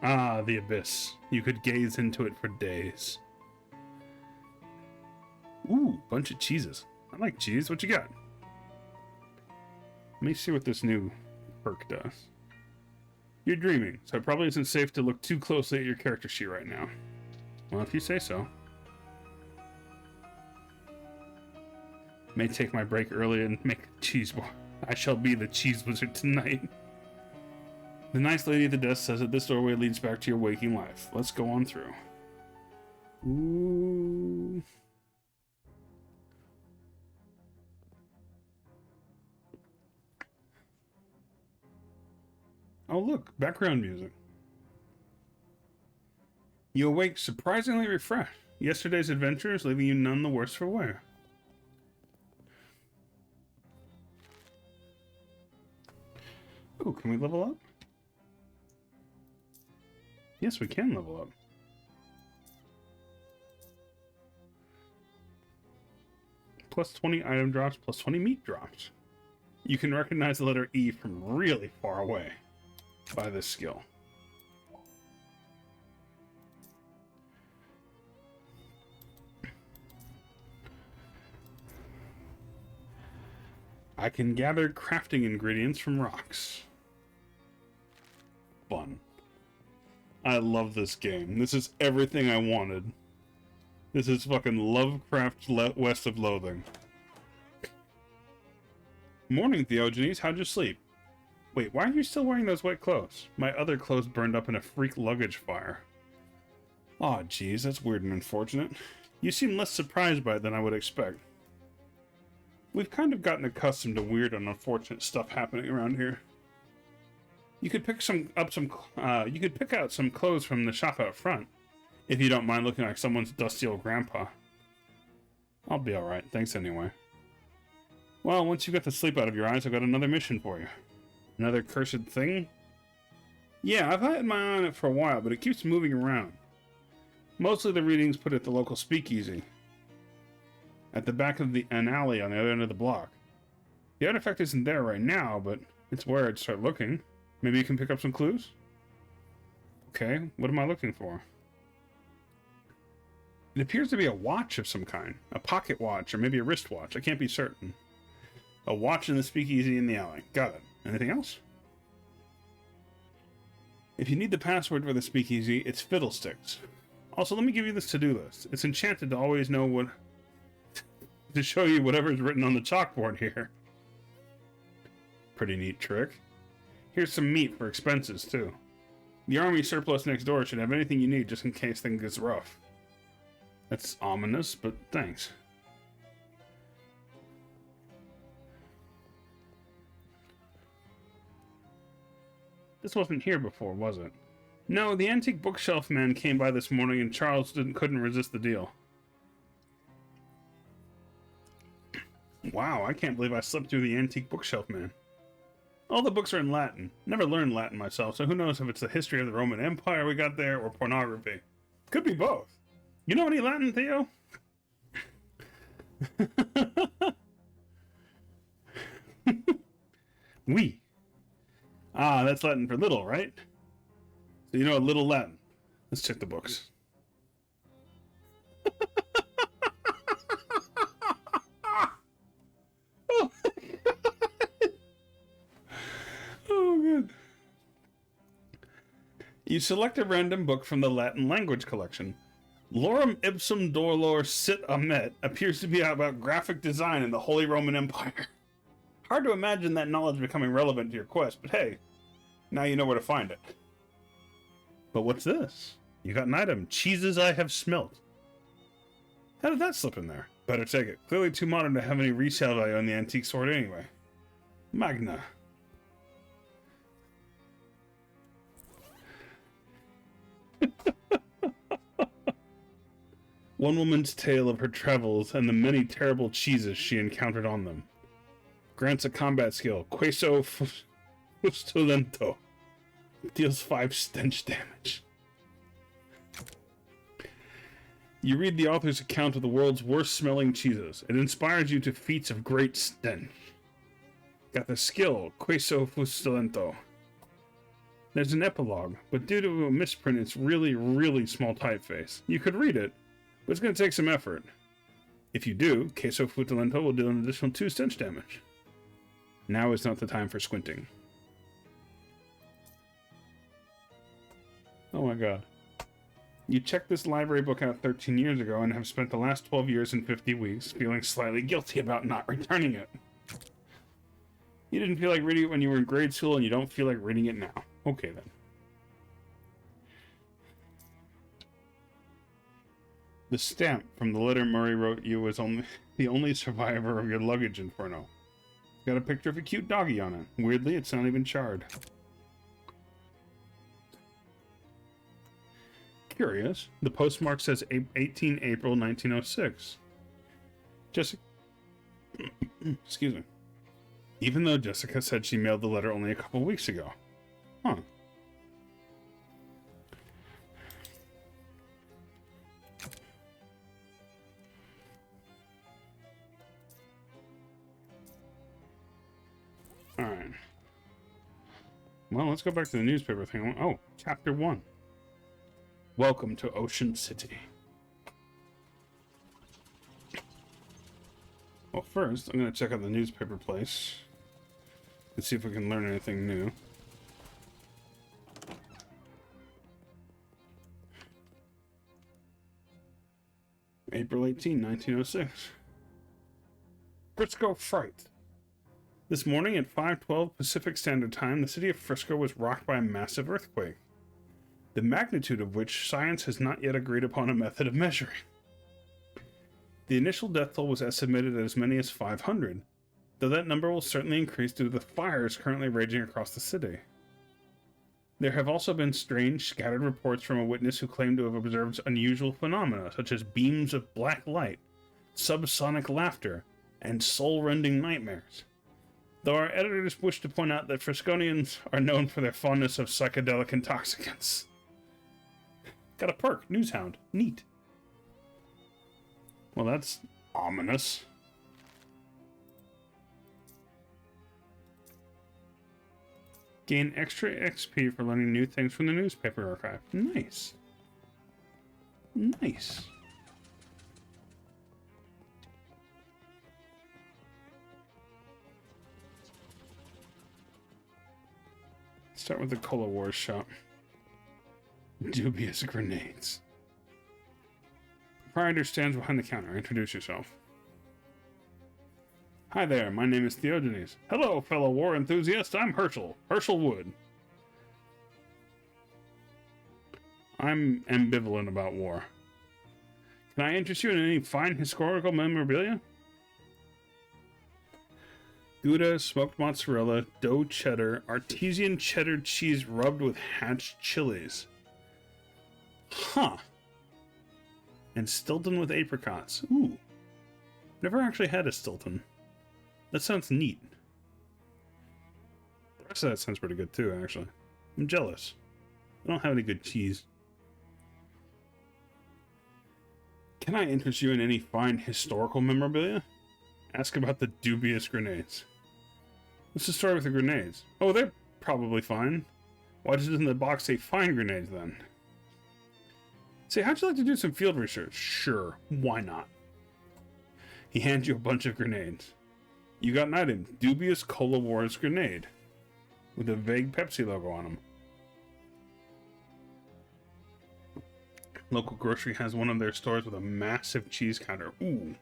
Ah, the abyss. You could gaze into it for days. Ooh, bunch of cheeses. I like cheese. What you got? Let me see what this new perk does. You're dreaming, so it probably isn't safe to look too closely at your character sheet right now. Well, if you say so. May take my break early and make a cheese bar. I shall be the cheese wizard tonight. The nice lady at the desk says that this doorway leads back to your waking life. Let's go on through. Ooh. Oh look, background music. You awake surprisingly refreshed. Yesterday's adventures leaving you none the worse for wear. Ooh, can we level up? Yes, we can level up. Plus 20 item drops, plus 20 meat drops. You can recognize the letter E from really far away by this skill. I can gather crafting ingredients from rocks. Fun. I love this game. This is everything I wanted. This is fucking Lovecraft west of Loathing. Morning, Theogenes. How'd you sleep? Wait, why are you still wearing those white clothes? My other clothes burned up in a freak luggage fire. Aw, geez, that's weird and unfortunate. You seem less surprised by it than I would expect. We've kind of gotten accustomed to weird and unfortunate stuff happening around here. You could pick out some clothes from the shop out front, if you don't mind looking like someone's dusty old grandpa. I'll be alright, thanks anyway. Well, once you get the sleep out of your eyes, I've got another mission for you. Another cursed thing? Yeah, I've had my eye on it for a while, but it keeps moving around. Mostly the readings put at the local speakeasy, at the back of an alley on the other end of the block. The artifact isn't there right now, but it's where I'd start looking. Maybe you can pick up some clues? Okay, what am I looking for? It appears to be a watch of some kind. A pocket watch, or maybe a wristwatch. I can't be certain. A watch in the speakeasy in the alley. Got it. Anything else? If you need the password for the speakeasy, it's Fiddlesticks. Also, let me give you this to-do list. It's enchanted to always know what... to show you whatever is written on the chalkboard here. Pretty neat trick. Here's some meat for expenses, too. The army surplus next door should have anything you need just in case things gets rough. That's ominous, but thanks. This wasn't here before, was it? No, the antique bookshelf man came by this morning and Charles couldn't resist the deal. Wow, I can't believe I slept through the antique bookshelf man. All the books are in Latin. Never learned Latin myself, so who knows if it's the history of the Roman Empire we got there or pornography. Could be both. You know any Latin, Theo? Oui. Ah, that's Latin for little, right? So you know a little Latin. Let's check the books. Oh, oh, good. You select a random book from the Latin language collection. Lorem ipsum dolor sit amet appears to be about graphic design in the Holy Roman Empire. Hard to imagine that knowledge becoming relevant to your quest, but hey, now you know where to find it. But what's this? You got an item. Cheeses I have smelt. How did that slip in there? Better take it. Clearly too modern to have any resale value on the antique sword anyway. Magna. One woman's tale of her travels and the many terrible cheeses she encountered on them. Grants a combat skill. Queso Fustulento. Deals 5 stench damage. You read the author's account of the world's worst smelling cheeses. It inspires you to feats of great stench. Got the skill. Queso Fustulento. There's an epilogue, but due to a misprint, it's really, really small typeface. You could read it, but it's going to take some effort. If you do, Queso Fustulento will deal an additional 2 stench damage. Now is not the time for squinting. Oh my god. You checked this library book out 13 years ago and have spent the last 12 years and 50 weeks feeling slightly guilty about not returning it. You didn't feel like reading it when you were in grade school and you don't feel like reading it now. Okay then. The stamp from the letter Murray wrote you was the only survivor of your luggage inferno. Got a picture of a cute doggy on it. Weirdly, it's not even charred. Curious. The postmark says 18 April 1906. Jessica... Excuse me. Even though Jessica said she mailed the letter only a couple weeks ago. Huh. Alright. Well, let's go back to the newspaper thing. Oh, Chapter 1. Welcome to Ocean City. Well, first, I'm going to check out the newspaper place and see if we can learn anything new. April 18, 1906. Frisco Fright. This morning at 5:12 Pacific Standard Time, the city of Frisco was rocked by a massive earthquake, the magnitude of which science has not yet agreed upon a method of measuring. The initial death toll was estimated at as many as 500, though that number will certainly increase due to the fires currently raging across the city. There have also been strange, scattered reports from a witness who claimed to have observed unusual phenomena, such as beams of black light, subsonic laughter, and soul-rending nightmares. Though our editors wish to point out that Frisconians are known for their fondness of psychedelic intoxicants. Got a perk. News Hound. Neat. Well, that's ominous. Gain extra XP for learning new things from the newspaper archive. Nice. Nice. Start with the Cola Wars shop. Dubious grenades. Proprietor stands behind the counter. Introduce yourself. Hi there, my name is Theogenes. Hello, fellow war enthusiast. I'm Herschel. Herschel Wood. I'm ambivalent about war. Can I interest you in any fine historical memorabilia? Gouda, smoked mozzarella, dough cheddar, artesian cheddar cheese rubbed with hatched chilies. Huh. And Stilton with apricots. Ooh. Never actually had a Stilton. That sounds neat. The rest of that sounds pretty good too, actually. I'm jealous. I don't have any good cheese. Can I interest you in any fine historical memorabilia? Ask about the dubious grenades. What's the story with the grenades? Oh, they're probably fine. Why doesn't the box say fine grenades then? Say, how'd you like to do some field research? Sure, why not? He hands you a bunch of grenades. You got an item, Dubious Cola Wars Grenade, with a vague Pepsi logo on them. Local grocery has one of their stores with a massive cheese counter. Ooh.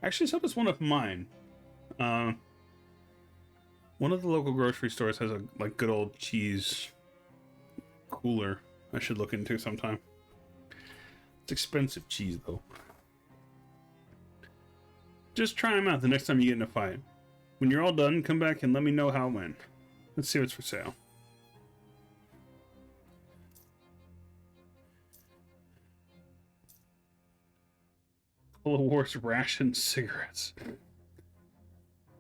Actually, so does one of mine. One of the local grocery stores has a good old cheese cooler I should look into sometime. It's expensive cheese though. Just try them out the next time you get in a fight. When you're all done, come back and let me know how it went. Let's see what's for sale. Cola Wars ration cigarettes.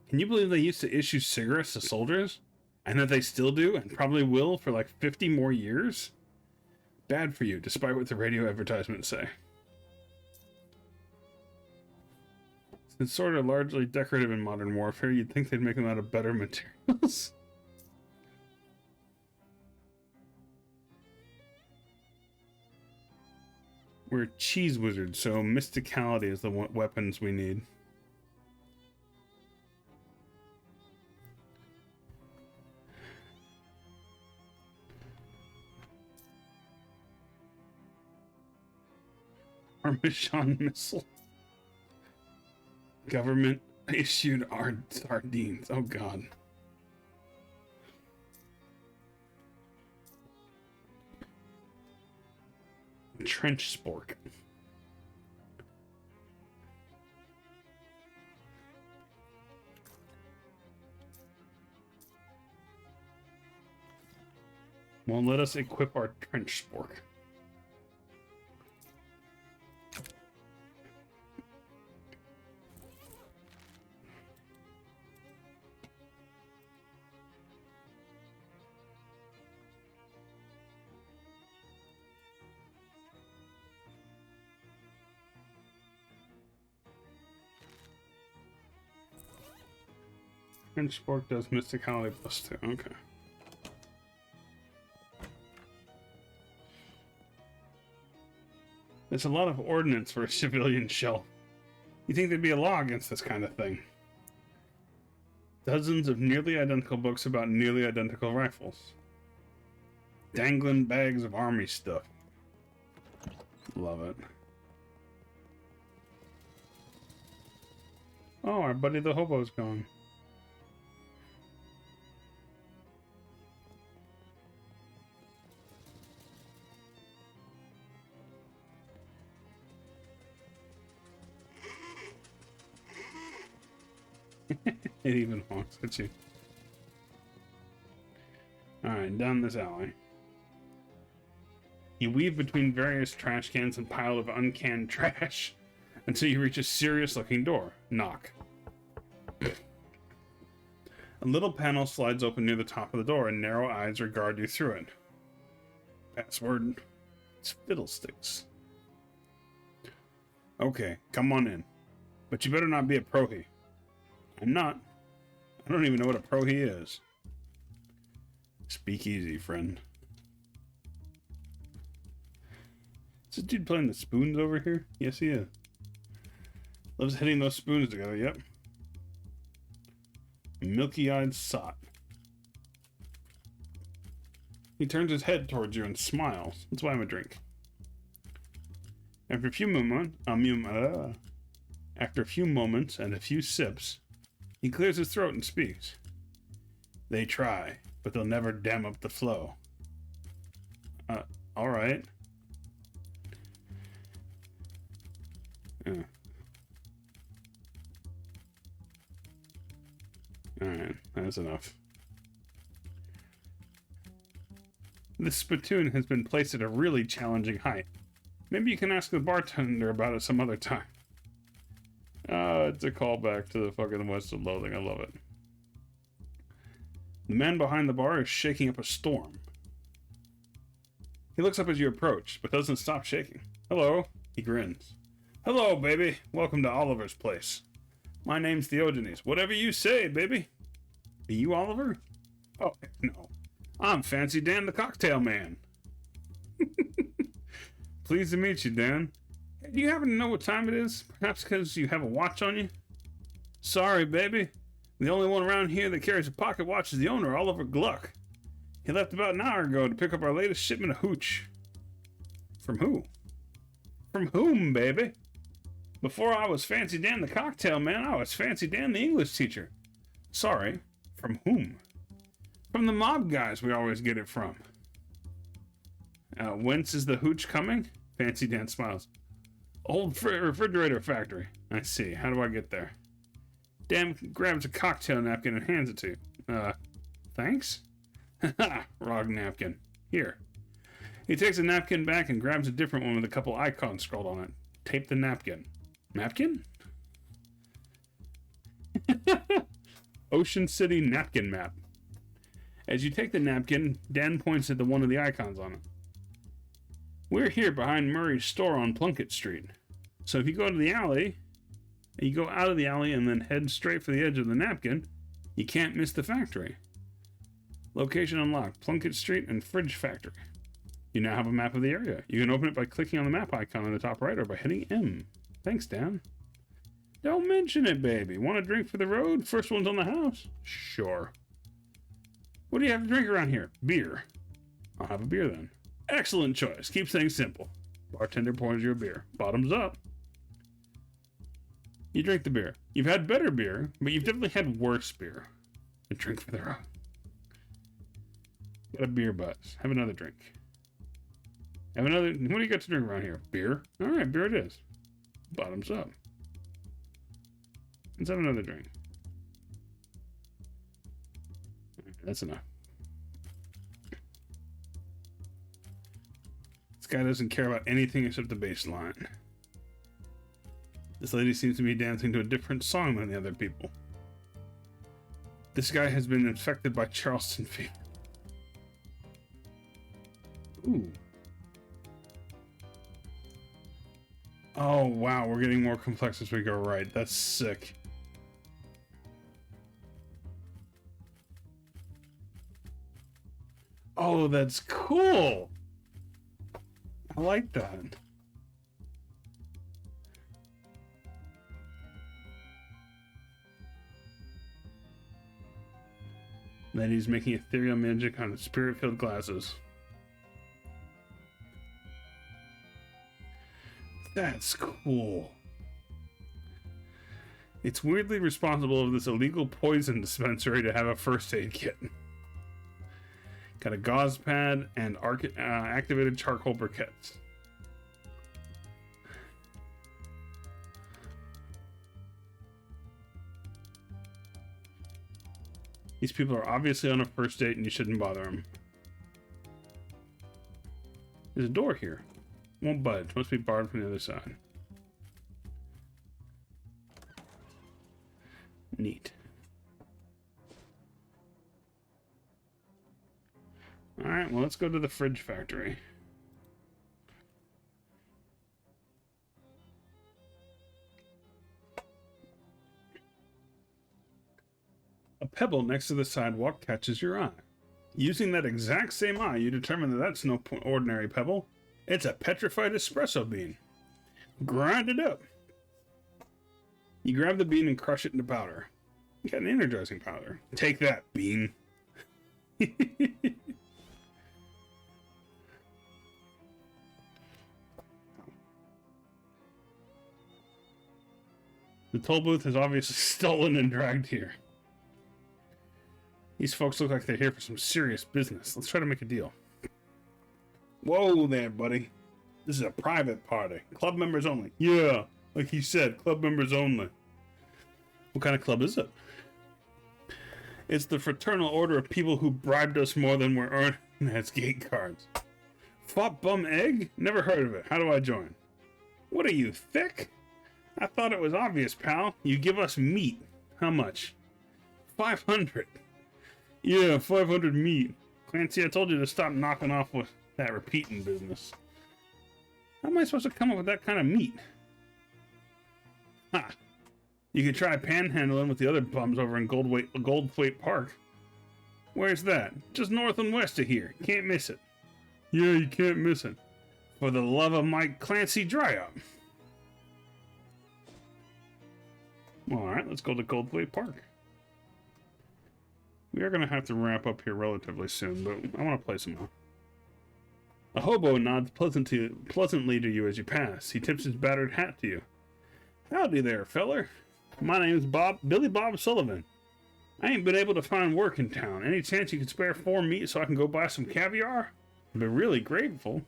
Can you believe they used to issue cigarettes to soldiers? And that they still do, and probably will for like 50 more years? Bad for you, despite what the radio advertisements say. Since swords are largely decorative in modern warfare, you'd think they'd make them out of better materials. We're cheese wizards, so mysticality is the weapons we need. Parmesan missile. Government issued our sardines. Oh god. Trench spork. Well, let us equip our trench spork. Trench spork does mysticality +2. Okay. There's a lot of ordnance for a civilian shell. You think there'd be a law against this kind of thing? Dozens of nearly identical books about nearly identical rifles. Dangling bags of army stuff. Love it. Oh, our buddy the hobo's gone. It even honks at you. Alright, down this alley. You weave between various trash cans and pile of uncanned trash until you reach a serious-looking door. Knock. A little panel slides open near the top of the door, and narrow eyes regard you through it. Password. It's fiddlesticks. Okay, come on in. But you better not be a prohi. I'm not. I don't even know what a prohi is. Speak easy, friend. Is this dude playing the spoons over here? Yes, he is. Loves hitting those spoons together, yep. Milky-eyed sot. He turns his head towards you and smiles. Let's buy him a drink. After a few moments and a few sips, he clears his throat and speaks. They try, but they'll never dam up the flow. Alright. Alright, that's enough. This spittoon has been placed at a really challenging height. Maybe you can ask the bartender about it some other time. It's a callback to the fucking West of Loathing. I love it. The man behind the bar is shaking up a storm. He looks up as you approach, but doesn't stop shaking. Hello. He grins. Hello, baby. Welcome to Oliver's place. My name's Theogenes. Whatever you say, baby. Are you Oliver? Oh, no. I'm Fancy Dan the Cocktail Man. Pleased to meet you, Dan. Hey, do you happen to know what time it is? Perhaps because you have a watch on you? Sorry, baby. The only one around here that carries a pocket watch is the owner, Oliver Gluck. He left about an hour ago to pick up our latest shipment of hooch. From who? From whom, baby? Before I was Fancy Dan the Cocktail Man, I was Fancy Dan the English teacher. Sorry, from whom? From the mob guys we always get it from. Whence is the hooch coming? Fancy Dan smiles. Old refrigerator factory. I see. How do I get there? Dan grabs a cocktail napkin and hands it to you. Thanks? Haha, wrong napkin. Here. He takes a napkin back and grabs a different one with a couple icons scrawled on it. Tape the napkin. Napkin? Ocean City napkin map. As you take the napkin, Dan points at the one of the icons on it. We're here behind Murray's store on Plunkett Street. So if you go to the alley, you go out of the alley and then head straight for the edge of the napkin, you can't miss the factory. Location unlocked, Plunkett Street and Fridge Factory. You now have a map of the area. You can open it by clicking on the map icon in the top right or by hitting M. Thanks, Dan. Don't mention it, baby. Want a drink for the road? First one's on the house? Sure. What do you have to drink around here? Beer. I'll have a beer then. Excellent choice. Keep things simple. Bartender pours you a beer. Bottoms up. You drink the beer. You've had better beer, but you've definitely had worse beer. A drink for the road. Got a beer buzz. Have another drink. Have another. What do you got to drink around here? Beer? Alright, beer it is. Bottoms up. Let's have another drink. That's enough. This guy doesn't care about anything except the bass line. This lady seems to be dancing to a different song than the other people. This guy has been infected by Charleston fever. Ooh. Oh, wow, we're getting more complex as we go right. That's sick. Oh, that's cool. I like that. Then he's making ethereal magic on spirit-filled glasses. That's cool. It's weirdly responsible of this illegal poison dispensary to have a first aid kit. Got a gauze pad and activated charcoal briquettes. These people are obviously on a first date and you shouldn't bother them. There's a door here. Won't budge. Must be barred from the other side. Neat. Alright, well, let's go to the Fridge Factory. pebble next to the sidewalk catches your eye. Using that exact same eye, you determine that that's no ordinary pebble. It's a petrified espresso bean. Grind it up. You grab the bean and crush it into powder. You got an energizing powder. Take that, bean. The toll booth is obviously stolen and dragged here. These folks look like they're here for some serious business. Let's try to make a deal. Whoa there, buddy. This is a private party. Club members only. Yeah, like he said, club members only. What kind of club is it? It's the fraternal order of people who bribed us more than we're earning as gate cards. Fop bum egg? Never heard of it. How do I join? What are you, thick? I thought it was obvious, pal. You give us meat. How much? 500. Yeah, 500 meat. Clancy, I told you to stop knocking off with that repeating business. How am I supposed to come up with that kind of meat? Ha! You could try panhandling with the other bums over in Goldthwaite Park. Where's that? Just north and west of here. Can't miss it. Yeah, you can't miss it. For the love of Mike Clancy, dry up. Alright, let's go to Goldthwaite Park. We are going to have to wrap up here relatively soon, but I want to play some more. A hobo nods pleasantly to you as you pass. He tips his battered hat to you. Howdy there, feller. My name's Billy Bob Sullivan. I ain't been able to find work in town. Any chance you could spare 4 meat so I can go buy some caviar? I'd be really grateful.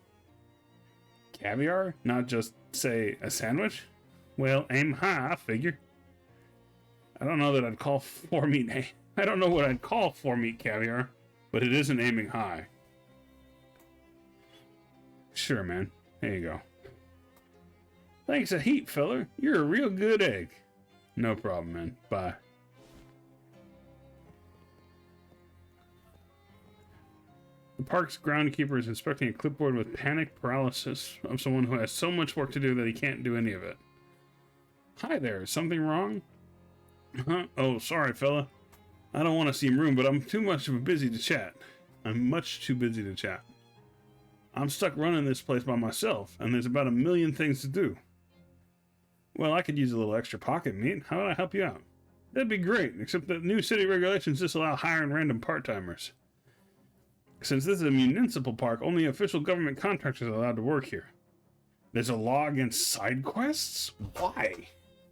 Caviar? Not just, say, a sandwich? Well, aim high, I figure. I don't know that I'd call 4 meat... I don't know what I'd call 4 meat caviar, but it isn't aiming high. Sure, man. There you go. Thanks a heap, feller. You're a real good egg. No problem, man. Bye. The park's groundskeeper is inspecting a clipboard with panic paralysis of someone who has so much work to do that he can't do any of it. Hi there. Is something wrong? Huh? Oh, sorry, fella. I don't want to seem rude, but I'm too much of a busy to chat. I'm much too busy to chat. I'm stuck running this place by myself, and there's about 1 million things to do. Well, I could use a little extra pocket meat. How would I help you out? That'd be great, except that new city regulations disallow hiring random part-timers. Since this is a municipal park, only official government contractors are allowed to work here. There's a law against side quests? Why?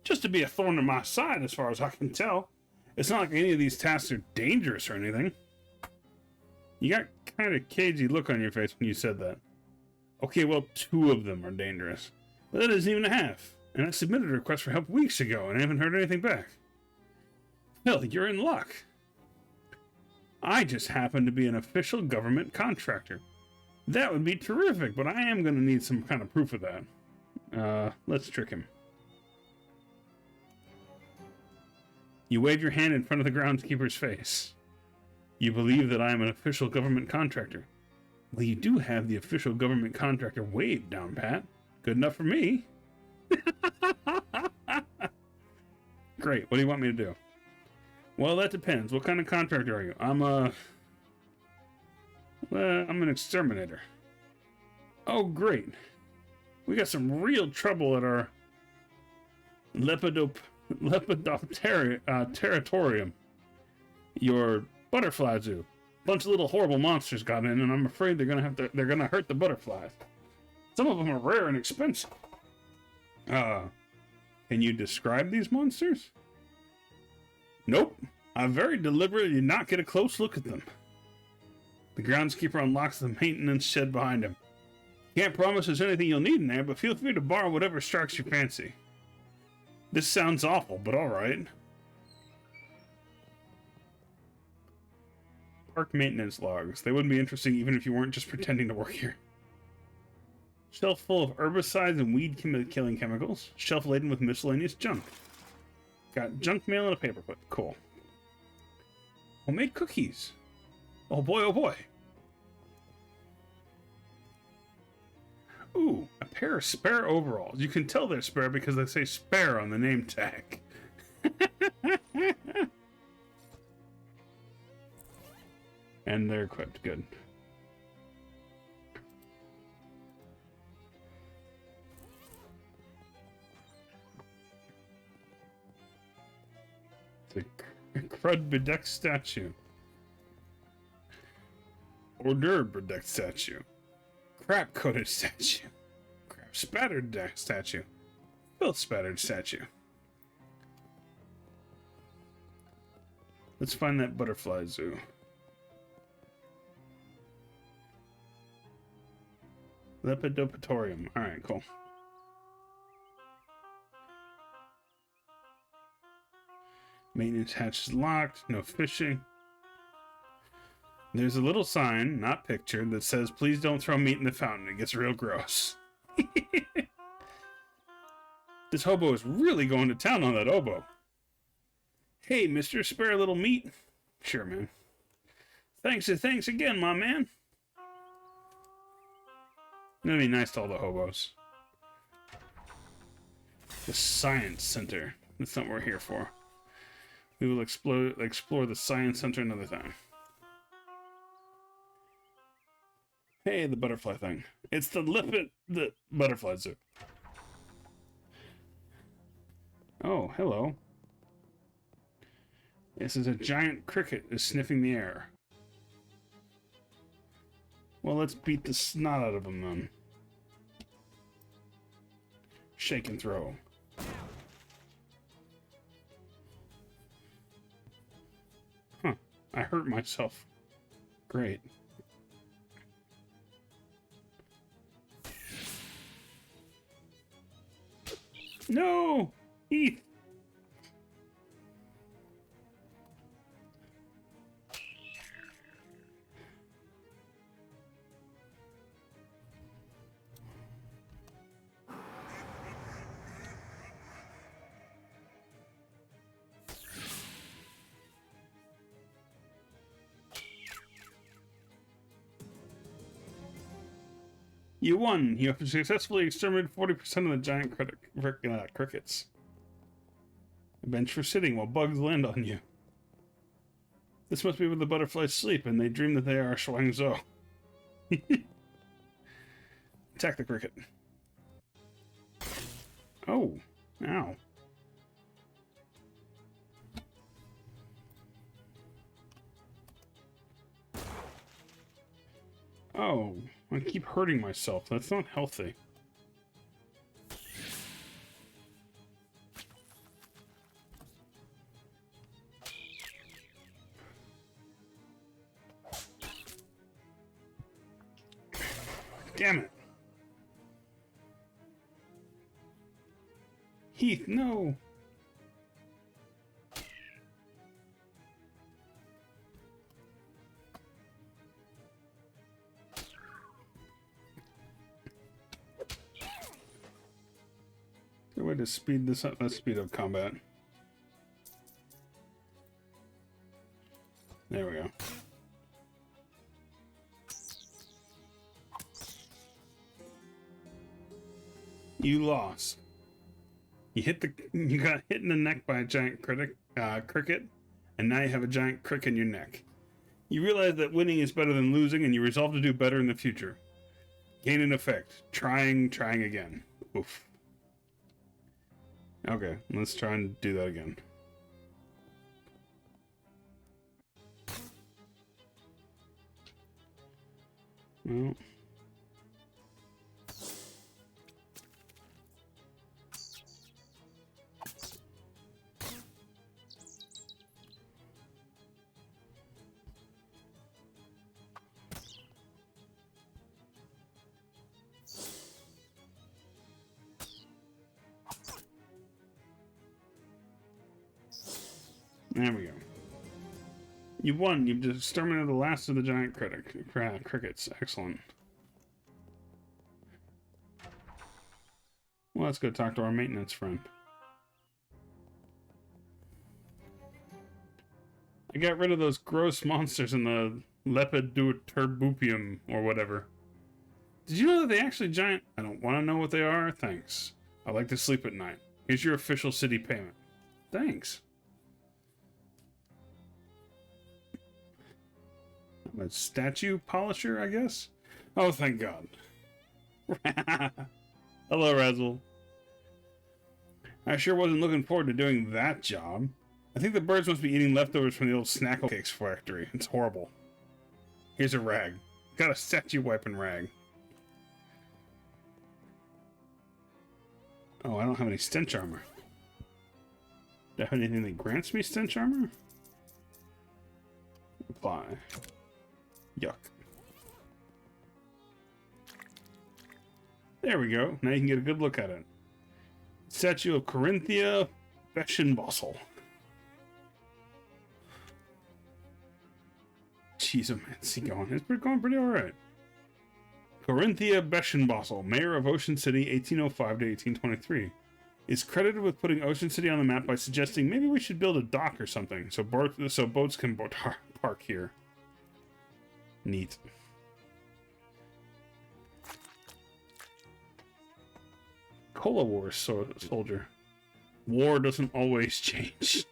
Just to be a thorn in my side, as far as I can tell. It's not like any of these tasks are dangerous or anything. You got kind of cagey look on your face when you said that. Okay, well, 2 of them are dangerous. But that isn't even half. And I submitted a request for help weeks ago, and I haven't heard anything back. Hell, you're in luck. I just happen to be an official government contractor. That would be terrific, but I am going to need some kind of proof of that. Let's trick him. You wave your hand in front of the groundskeeper's face. You believe that I am an official government contractor. Well, you do have the official government contractor wave down pat. Good enough for me. Great. What do you want me to do? Well, that depends. What kind of contractor are you? I'm an exterminator. Oh, great. We got some real trouble at our Lepidopterium. Your butterfly zoo. A bunch of little horrible monsters got in, and I'm afraid they're gonna hurt the butterflies. Some of them are rare and expensive. Can you describe these monsters? Nope. I very deliberately did not get a close look at them. The groundskeeper unlocks the maintenance shed behind him. Can't promise there's anything you'll need in there, but feel free to borrow whatever strikes your fancy. This sounds awful, but alright. Park maintenance logs. They wouldn't be interesting even if you weren't just pretending to work here. Shelf full of herbicides and weed-killing chemicals. Shelf laden with miscellaneous junk. Got junk mail and a paperclip. Cool. Homemade cookies. Oh boy, oh boy. Ooh, a pair of spare overalls. You can tell they're spare because they say spare on the name tag. And they're equipped. Good. The crud bedecked statue. Hors d'oeuvre bedecked statue. Crap coated statue. Crap spattered statue. Filth spattered statue. Let's find that butterfly zoo. Lepidopatorium. Alright, cool. Maintenance hatch is locked. No fishing. There's a little sign, not pictured, that says, please don't throw meat in the fountain. It gets real gross. This hobo is really going to town on that oboe. Hey, mister, spare a little meat? Sure, man. Thanks again, my man. It'll be nice to all the hobos. The Science Center. That's not what we're here for. We will explore the Science Center another time. Hey, the butterfly thing. It's the butterfly zoo. Oh, hello. This is a giant cricket is sniffing the air. Well, let's beat the snot out of him then. Shake and throw. Huh. I hurt myself. Great. No! Heath! You won! You have successfully exterminated 40% of the giant crickets. A bench for sitting while bugs land on you. This must be where the butterflies sleep, and they dream that they are Shuangzhou. Attack the cricket. Oh. Ow. Oh. I keep hurting myself. That's not healthy. Damn it. Heath, no. Good way to speed this up. Let's speed up combat. There we go. You lost. You got hit in the neck by a giant cricket, and now you have a giant crick in your neck. You realize that winning is better than losing, and you resolve to do better in the future. Gain an effect. Trying again. Oof. Okay, let's try and do that again. Well. There we go. You won. You've exterminated the last of the giant crickets. Excellent. Well, let's go talk to our maintenance friend. I got rid of those gross monsters in the Lepidoturbupium or whatever. Did you know that they actually giant? I don't want to know what they are. Thanks. I like to sleep at night. Here's your official city payment. Thanks. I'm a statue polisher, I guess? Oh, thank God. Hello, Razzle. I sure wasn't looking forward to doing that job. I think the birds must be eating leftovers from the old Snackle Cakes factory. It's horrible. Here's a rag. Got a statue wiping rag. Oh, I don't have any stench armor. Do I have anything that grants me stench armor? Apply. Yuck. There we go. Now you can get a good look at it. Statue of Corinthia Beschenbossel. Jeez, oh man, see going. It's going pretty alright. Corinthia Beschenbossel, mayor of Ocean City, 1805 to 1823, is credited with putting Ocean City on the map by suggesting maybe we should build a dock or something so boats can park here. Neat. Cola Wars soldier. War doesn't always change.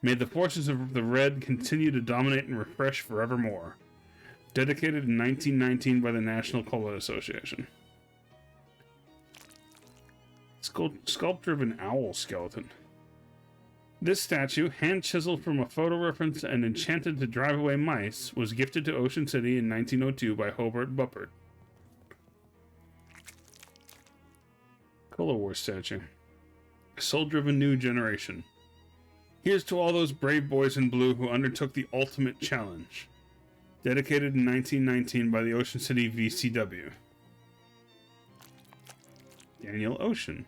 May the forces of the Red continue to dominate and refresh forevermore. Dedicated in 1919 by the National Cola Association. Sculpture of an owl skeleton. This statue, hand-chiseled from a photo reference and enchanted to drive away mice, was gifted to Ocean City in 1902 by Hobart Buppert. Cola War statue. Soldier of a new generation. Here's to all those brave boys in blue who undertook the ultimate challenge. Dedicated in 1919 by the Ocean City VCW. Daniel Ocean.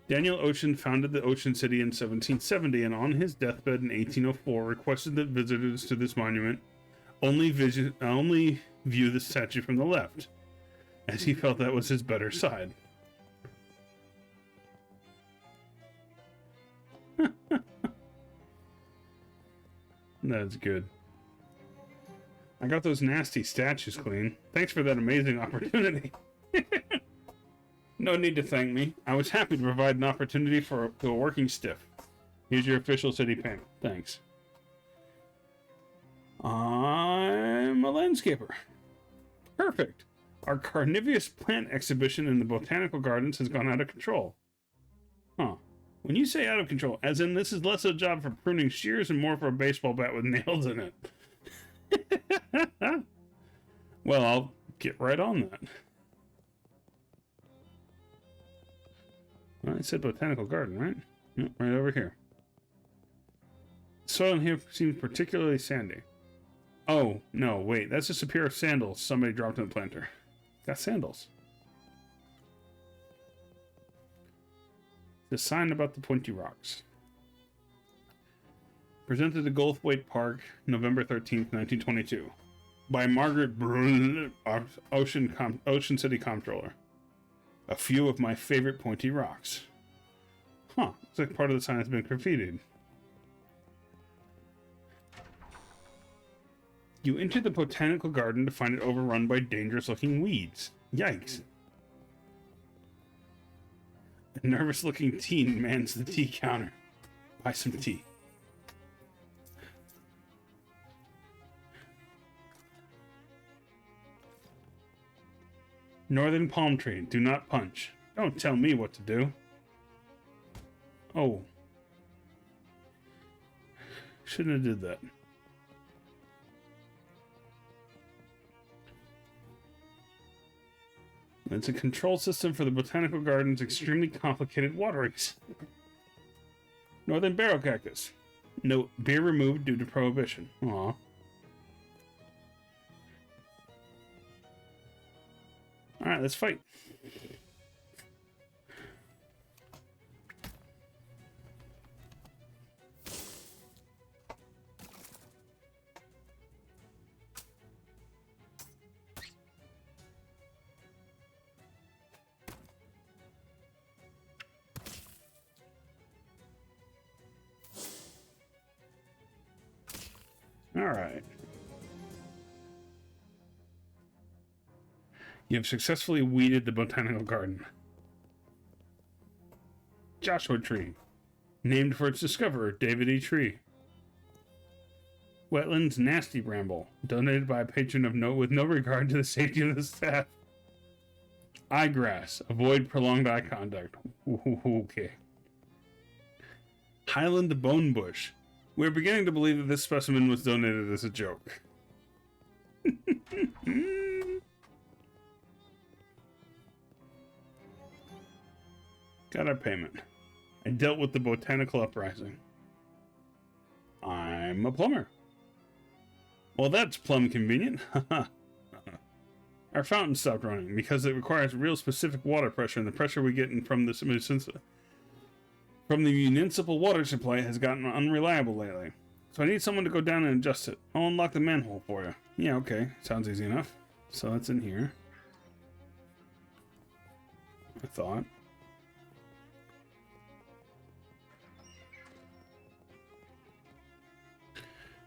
Daniel Ocean founded the Ocean City in 1770 and on his deathbed in 1804 requested that visitors to this monument only view the statue from the left, as he felt that was his better side. That's good. I got those nasty statues clean. Thanks for that amazing opportunity. No need to thank me. I was happy to provide an opportunity for a working stiff. Here's your official city payment. Thanks. I'm a landscaper. Perfect. Our carnivorous plant exhibition in the botanical gardens has gone out of control. Huh. When you say out of control, as in this is less a job for pruning shears and more for a baseball bat with nails in it. Well, I'll get right on that. Well, it said botanical garden, right? Yep, right over here. Soil in here seems particularly sandy. Oh, no, wait. That's just a pair of sandals somebody dropped in the planter. Got sandals. The sign about the pointy rocks. Presented at Goldthwaite Park, November 13th, 1922. By Margaret Brun, Ocean City Comptroller. A few of my favorite pointy rocks. Huh, looks like part of the sign has been graffitied. You enter the botanical garden to find it overrun by dangerous-looking weeds. Yikes. A nervous-looking teen mans the tea counter. Buy some tea. Northern palm tree. Do not punch. Don't tell me what to do. Oh. Shouldn't have did that. It's a control system for the botanical garden's extremely complicated waterings. Northern barrel cactus. Note, beer removed due to prohibition. Aw. Alright, let's fight. Alright. You have successfully weeded the botanical garden. Joshua Tree. Named for its discoverer, David E. Tree. Wetlands Nasty Bramble, donated by a patron of note with no regard to the safety of the staff. Eyegrass, avoid prolonged eye contact. Okay. Highland Bone Bush. We're beginning to believe that this specimen was donated as a joke. Got our payment. I dealt with the botanical uprising. I'm a plumber. Well, that's plumb convenient. Our fountain stopped running because it requires real specific water pressure, and the pressure we get from the municipal water supply has gotten unreliable lately. So I need someone to go down and adjust it. I'll unlock the manhole for you. Yeah, okay. Sounds easy enough. So that's in here. I thought.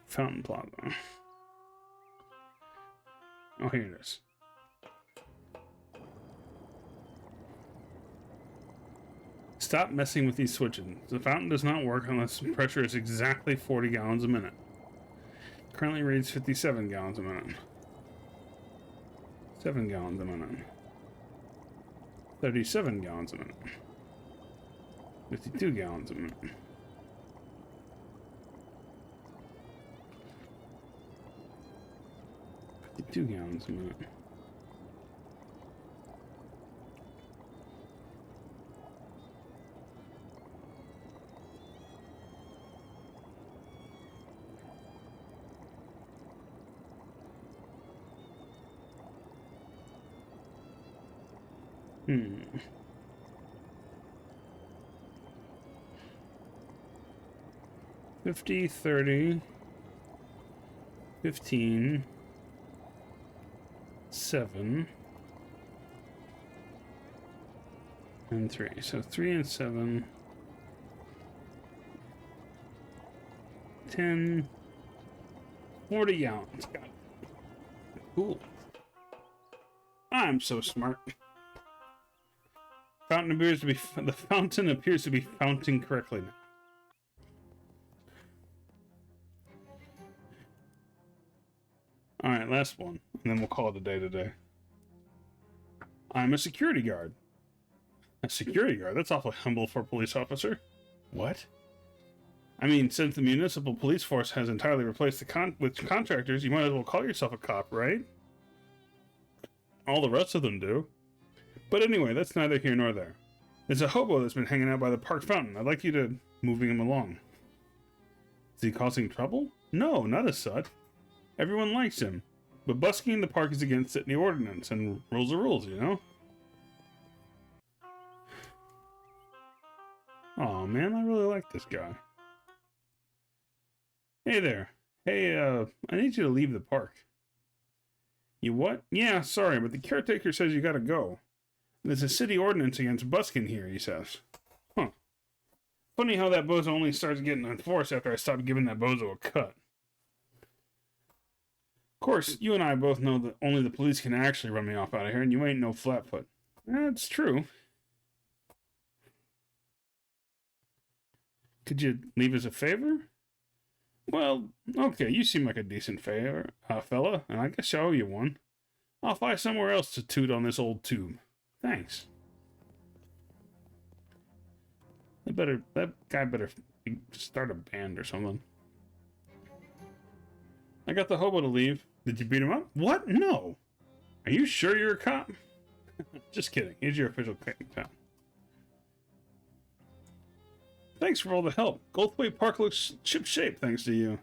Fountain plaza. Oh, here it is. Stop messing with these switches. The fountain does not work unless the pressure is exactly 40 gallons a minute. Currently reads 57 gallons a minute. 7 gallons a minute. 37 gallons a minute. 52 gallons a minute. Two gallons a minute. Hmm. 50, 30, 15, 7, and 3. So 3 and 7, 10, 40 gallons. Got it. Cool. I'm so smart. The fountain appears to be founting correctly now. Alright, last one, and then we'll call it a day today. I'm a security guard. A security guard? That's awfully humble for a police officer. What? I mean, since the municipal police force has entirely replaced with contractors, you might as well call yourself a cop, right? All the rest of them do. But anyway, that's neither here nor there. There's a hobo that's been hanging out by the park fountain. I'd like you to moving him along. Is he causing trouble? No, not as such. Everyone likes him. But busking in the park is against city ordinance, and rules are rules, you know? Aw, man, I really like this guy. Hey there. Hey, I need you to leave the park. You what? Yeah, sorry, but the caretaker says you gotta go. There's a city ordinance against busking here, he says. Huh. Funny how that bozo only starts getting enforced after I stop giving that bozo a cut. Of course, you and I both know that only the police can actually run me off out of here, and you ain't no flatfoot. That's true. Could you leave us a favor? Well, okay, you seem like a decent fella, and I guess I owe you one. I'll find somewhere else to toot on this old tube. Thanks. That guy better start a band or something. I got the hobo to leave. Did you beat him up? What? No. Are you sure you're a cop? Just kidding. Here's your official town. Thanks for all the help. Goldthwait Park looks ship-shape thanks to you.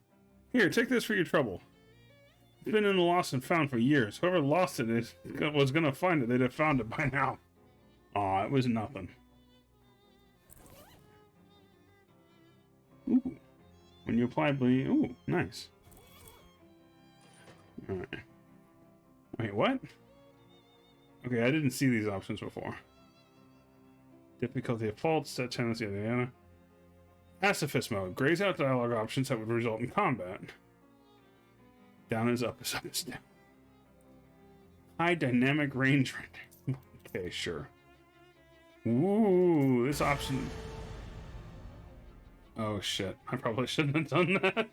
Here, take this for your trouble. It's been in the lost and found for years. Whoever lost it was going to find it. They'd have found it by now. Aw, it was nothing. Ooh. When you apply bleed... Ooh, nice. Alright. Wait, what? Okay, I didn't see these options before. Difficulty of fault, set tendency, yada. Pacifist mode. Grays out dialogue options that would result in combat. Down is up is down. High dynamic range rendering. Okay, sure. Ooh, this option... Oh shit, I probably shouldn't have done that.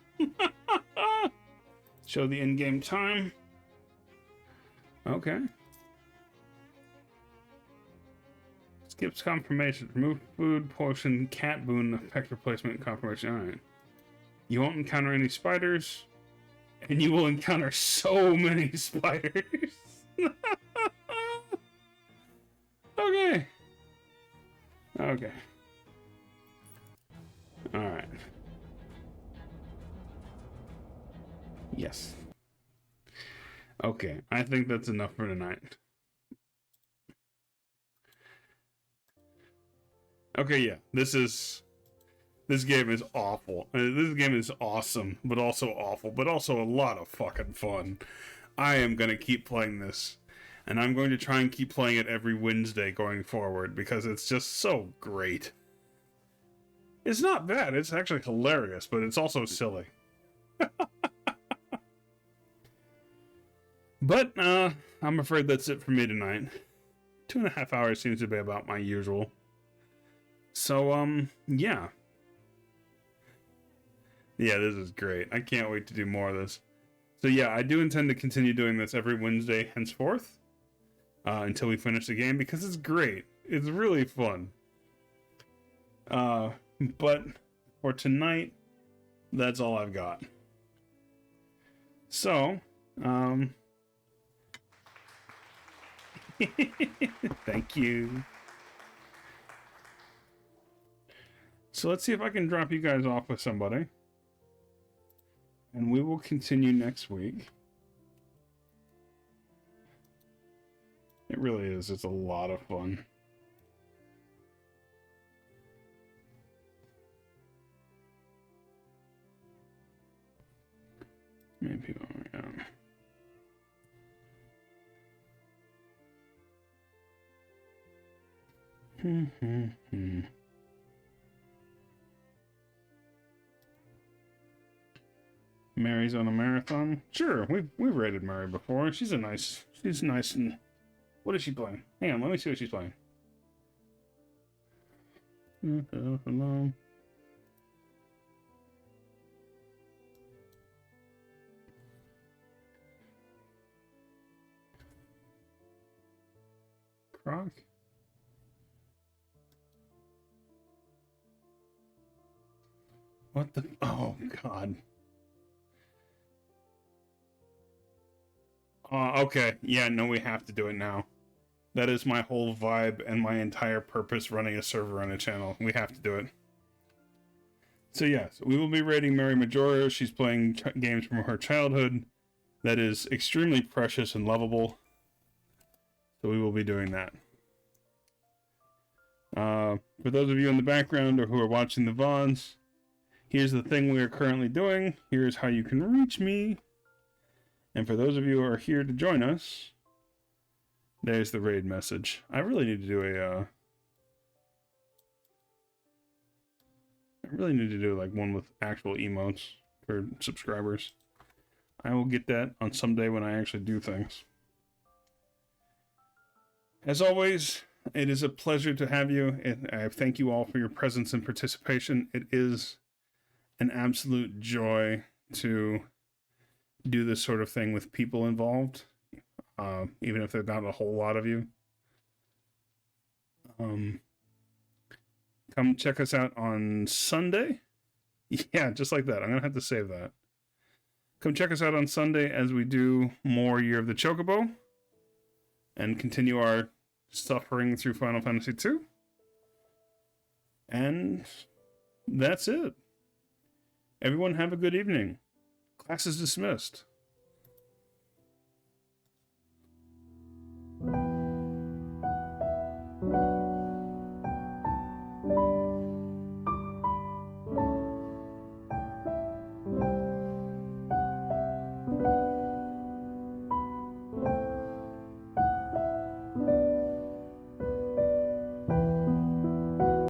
Show the in-game time. Okay. Skips confirmation. Remove food, potion, cat boon, effect replacement, confirmation. Alright. You won't encounter any spiders. And you will encounter so many spiders. Okay. Okay. Alright. Yes. Okay, I think that's enough for tonight. Okay, yeah. This game is awful. This game is awesome, but also awful, but also a lot of fucking fun. I am going to keep playing this, and I'm going to try and keep playing it every Wednesday going forward, because it's just so great. It's not bad. It's actually hilarious, but it's also silly. But, I'm afraid that's it for me tonight. 2.5 hours seems to be about my usual. So, yeah. Yeah, this is great. I can't wait to do more of this. So yeah, I do intend to continue doing this every Wednesday henceforth. Until we finish the game, because it's great. It's really fun. But for tonight, that's all I've got. So, thank you. So let's see if I can drop you guys off with somebody. And we will continue next week. It really is. It's a lot of fun. Maybe Mary's on a marathon. Sure, we've rated Mary before. She's nice and what is she playing? Hang on, let me see what she's playing. Hello. Croc? What the? Oh, God. Okay. Yeah, no, we have to do it now. That is my whole vibe and my entire purpose running a server on a channel. We have to do it. So yes, we will be rating Mary Majora. She's playing games from her childhood. That is extremely precious and lovable. So we will be doing that. For those of you in the background or who are watching the VODs, here's the thing we are currently doing. Here's how you can reach me. And for those of you who are here to join us, there's the raid message. I really need to do like one with actual emotes for subscribers. I will get that on some day when I actually do things. As always, it is a pleasure to have you, and I thank you all for your presence and participation. It is an absolute joy to do this sort of thing with people involved, even if there's not a whole lot of you. Come check us out on Sunday. Yeah, just like that. I'm gonna have to save that. Come check us out on Sunday as we do more Year of the Chocobo and continue our suffering through Final Fantasy II. And that's it. Everyone have a good evening. Class is dismissed.